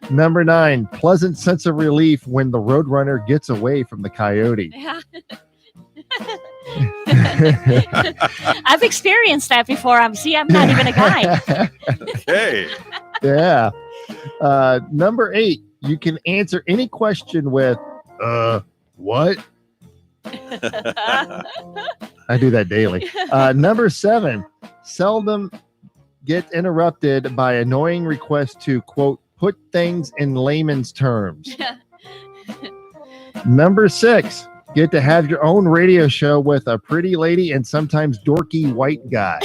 Number 9. Pleasant sense of relief when the roadrunner gets away from the coyote. I've experienced that before. I'm not even a guy. Okay. Yeah. Number 8. You can answer any question with, what? I do that daily. Number 7. Seldom get interrupted by annoying requests to, quote, put things in layman's terms. Number 6. Get to have your own radio show with a pretty lady and sometimes dorky white guy.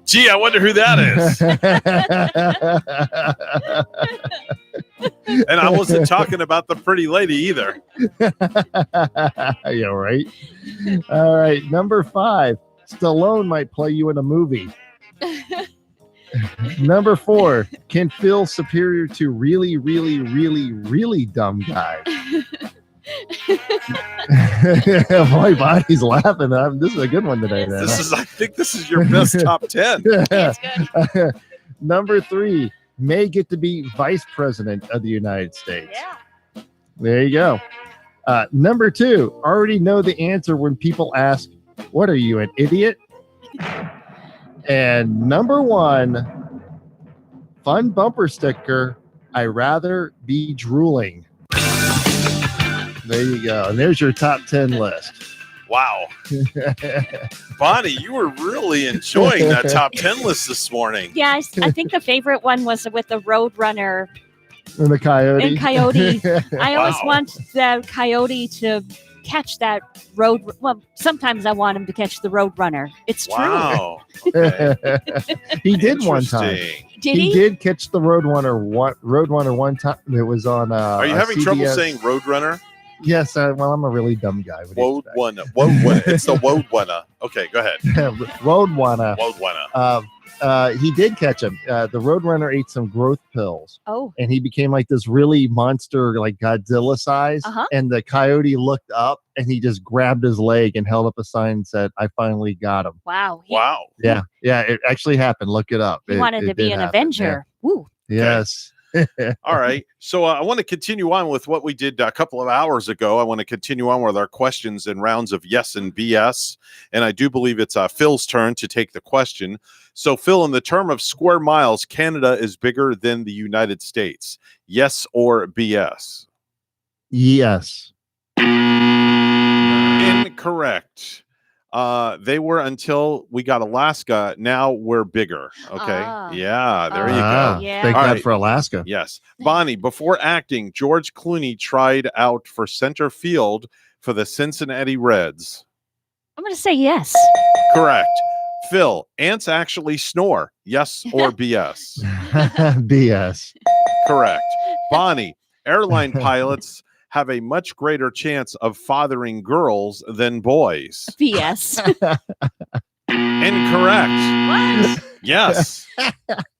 Gee, I wonder who that is. And I wasn't talking about the pretty lady either. Yeah, right. All right. Number 5. Stallone might play you in a movie. Number 4. Can feel superior to really, really, really, really dumb guys. Boy, Bonnie's laughing. This is a good one today. Then. I think this is your best top 10. Number 3. May get to be vice president of the United States. Yeah. There you go. Number 2. Already know the answer when people ask, what are you, an idiot? And number 1. Fun bumper sticker. I rather be drooling. There you go. And there's your top 10 list. Wow. Bonnie, you were really enjoying that top 10 list this morning. Yeah, I think the favorite one was with the Roadrunner. And the coyote. And coyote. I always want the coyote to catch that road. Well, sometimes I want him to catch the Roadrunner. It's true. Wow. Okay. He did one time. Did he? He did catch the Roadrunner one time. It was on Are you having CBS. trouble saying Roadrunner? Yes, well, I'm a really dumb guy. Roadrunner. It's the Roadrunner. Okay, go ahead. Roadrunner. He did catch him. The Roadrunner ate some growth pills. Oh. And he became like this really monster, like Godzilla size. Uh-huh. And the coyote looked up and he just grabbed his leg and held up a sign and said, I finally got him. Wow. Wow. Yeah. Yeah. It actually happened. Look it up. He wanted to be an Avenger. Yeah. Woo. Yes. All right. So I want to continue on with what we did a couple of hours ago. I want to continue on with our questions and rounds of yes and BS. And I do believe it's Phil's turn to take the question. So, Phil, in the term of square miles, Canada is bigger than the United States. Yes or BS? Yes. Incorrect. They were until we got Alaska. Now we're bigger. Okay. Yeah, there you go. Yeah. Thank All God right. for Alaska. Yes. Bonnie, before acting, George Clooney tried out for center field for the Cincinnati Reds. I'm going to say yes. Correct. Phil, ants actually snore. Yes or BS? BS. Correct. Bonnie, airline pilots have a much greater chance of fathering girls than boys. BS. Incorrect. What? Yes.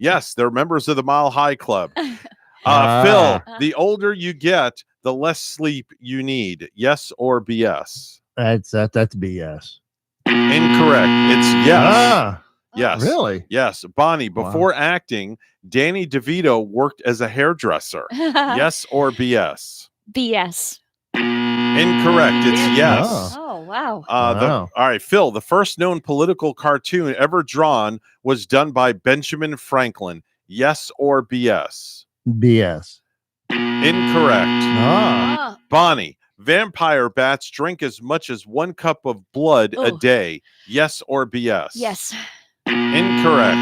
Yes, they're members of the Mile High Club. Phil, the older you get, the less sleep you need. Yes or BS? That's BS. Incorrect. It's yes. Yes. Really? Yes. Bonnie, before acting, Danny DeVito worked as a hairdresser. Yes or BS? BS. Incorrect. It's yes. Oh, wow. All right, Phil, the first known political cartoon ever drawn was done by Benjamin Franklin. Yes or BS? BS. Incorrect. Bonnie, vampire bats drink as much as 1 cup of blood a day. Yes or BS? Yes. Incorrect.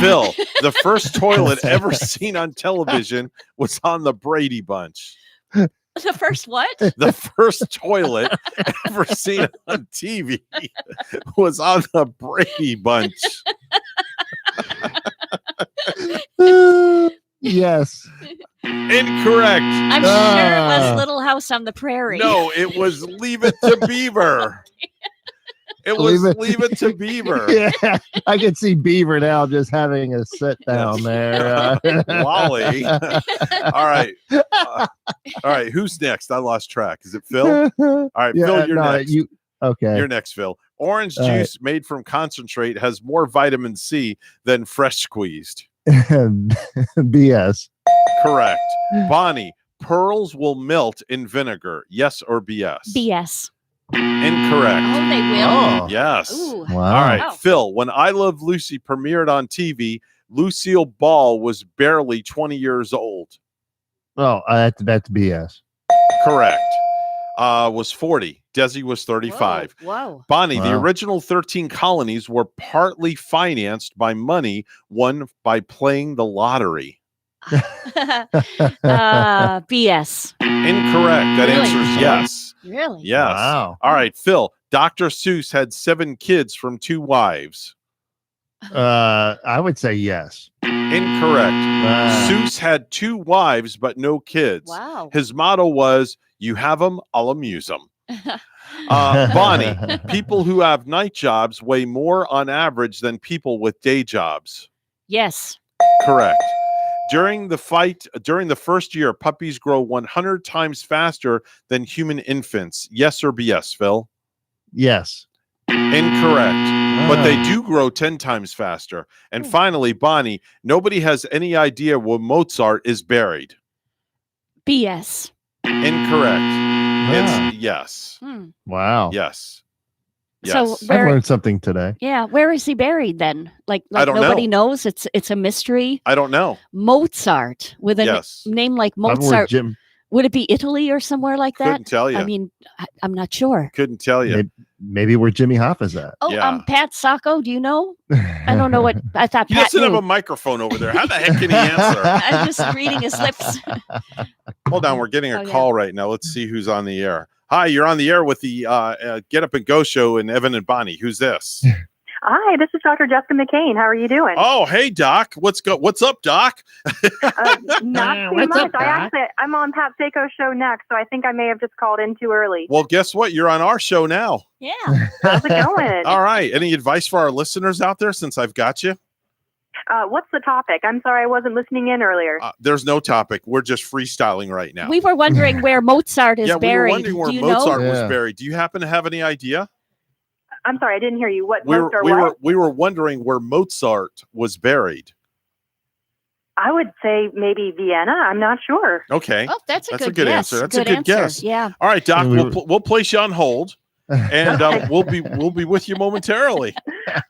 Phil, the first toilet ever seen on television was on the Brady Bunch. The first what? The first toilet ever seen on TV was on the Brady Bunch. Yes. Incorrect. I'm sure it was Little House on the Prairie. No, it was Leave It to Beaver. It was Leave It to Beaver. Yeah, I can see Beaver now just having a sit down there. Wally. All right. All right. Who's next? I lost track. Is it Phil? All right, Yeah, Phil, you're no, next. Okay. You're next, Phil. Orange All juice made from concentrate has more vitamin C than fresh squeezed. BS. Correct. Bonnie, pearls will melt in vinegar. Yes or BS? BS. Incorrect. Oh, they will? Yes. Ooh. Wow. All right, Phil, when I Love Lucy premiered on TV, Lucille Ball was barely 20 years old. Oh, that's BS. Correct. Was 40. Desi was 35. Whoa. Bonnie, the Wow. original 13 colonies were partly financed by money won by playing the lottery. BS. Incorrect. That Really? answer's yes. Really? Yes. Wow. All right, Phil. Dr. Seuss had 7 kids from 2 wives. I would say yes. Incorrect. Seuss had 2 wives but no kids. Wow. His motto was, "You have them, I'll amuse them." Bonnie, people who have night jobs weigh more on average than people with day jobs. Yes. Correct. During the first year, puppies grow 100 times faster than human infants. Yes or BS, Phil? Yes. Incorrect. But they do grow 10 times faster. And finally, Bonnie, nobody has any idea where Mozart is buried. BS. Incorrect. It's yes. Wow. Yes. So Yes. I learned something today. Yeah, where is he buried then? Like I don't nobody know. knows. It's a mystery. I don't know. Mozart with a Yes. name like Probably where Mozart. Jim Would it be Italy or somewhere like that? Couldn't tell you. I mean, I'm not sure. Couldn't tell you. maybe where Jimmy Hoffa's at. Oh, Yeah. Pat Sacco, do you know? I don't know what I thought. He Pat doesn't have knew. a microphone over there. How the heck can he answer? I'm just reading his lips. Hold on, we're getting a Oh, yeah. call right now. Let's see who's on the air. Hi, you're on the air with the Get Up and Go show and Evan and Bonnie. Who's this? Hi, this is Dr. Jessica McCain. How are you doing? Oh, hey, Doc. What's up, Doc? Not too what's much. up, Doc? I'm on Pat Seiko's show next, so I think I may have just called in too early. Well, guess what? You're on our show now. Yeah. How's it going? All right. Any advice for our listeners out there since I've got you? What's the topic? I'm sorry I wasn't listening in earlier. There's no topic. We're just freestyling right now. We were wondering where Mozart is yeah, we were buried. wondering where Do you Mozart know? was buried. Do you happen to have any idea? I'm sorry, I didn't hear you. What? We Mozart, were what? we were wondering where Mozart was buried. I would say maybe Vienna. I'm not sure. Okay. Oh, that's a good good guess. answer. That's a good answer. guess. Yeah. All right, Doc. We We'll place you on hold, and we'll be with you momentarily.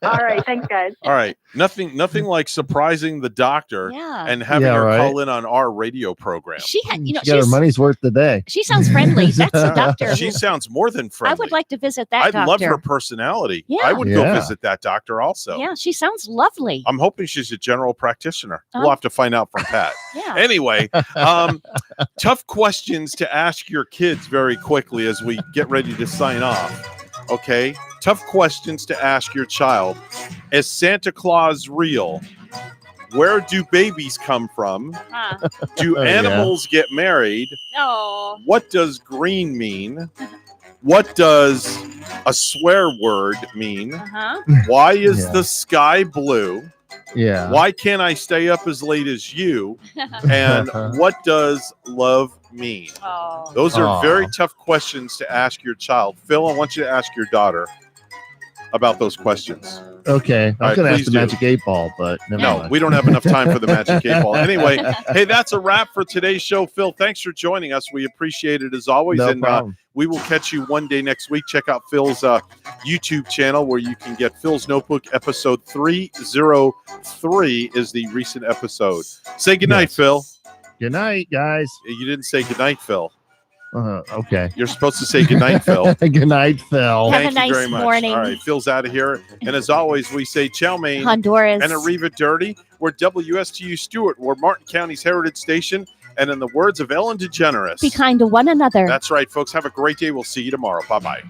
All right, thanks, guys. All right. Nothing like surprising the doctor Yeah. and having Yeah, her right. call in on our radio program. She had, She got her money's worth today. she sounds friendly. That's a doctor. She who- sounds more than friendly. I would like to visit that I'd doctor. love her personality. Yeah. I would go Yeah. visit that doctor also. Yeah, she sounds lovely. I'm hoping she's a general practitioner. Oh. We'll have to find out from Pat. Yeah. Anyway, tough questions to ask your kids very quickly as we get ready to sign off. Okay? Tough questions to ask your child. Is Santa Claus real? Where do babies come from? Huh. Do Oh, yeah. animals get married? Oh. What does green mean? What does a swear word mean? Uh-huh. Why is Yeah. the sky blue? Yeah. Why can't I stay up as late as you? And what does love mean? Oh. Those are Aw. very tough questions to ask your child. Phil, I want you to ask your daughter about those questions. Okay. I All was right, going to ask please the do. Magic 8 Ball, but never No, mind. we don't have enough time for the Magic 8 Ball. Anyway, hey, that's a wrap for today's show. Phil, thanks for joining us. We appreciate it as always. No and problem. we will catch you one day next week. Check out Phil's YouTube channel where you can get Phil's Notebook. Episode 303 is the recent episode. Say goodnight, Yes. Phil. Good night, guys. You didn't say goodnight, Phil. Okay. You're supposed to say goodnight, Phil. Good night, Phil. Have a Thank you nice very much. morning. All right, Phil's out of here. And as always, we say Chow Mein Honduras. and Arriva Dirty. We're WSTU Stewart. We're Martin County's Heritage Station. And in the words of Ellen DeGeneres, Be kind to one another. That's right, folks. Have a great day. We'll see you tomorrow. Bye-bye.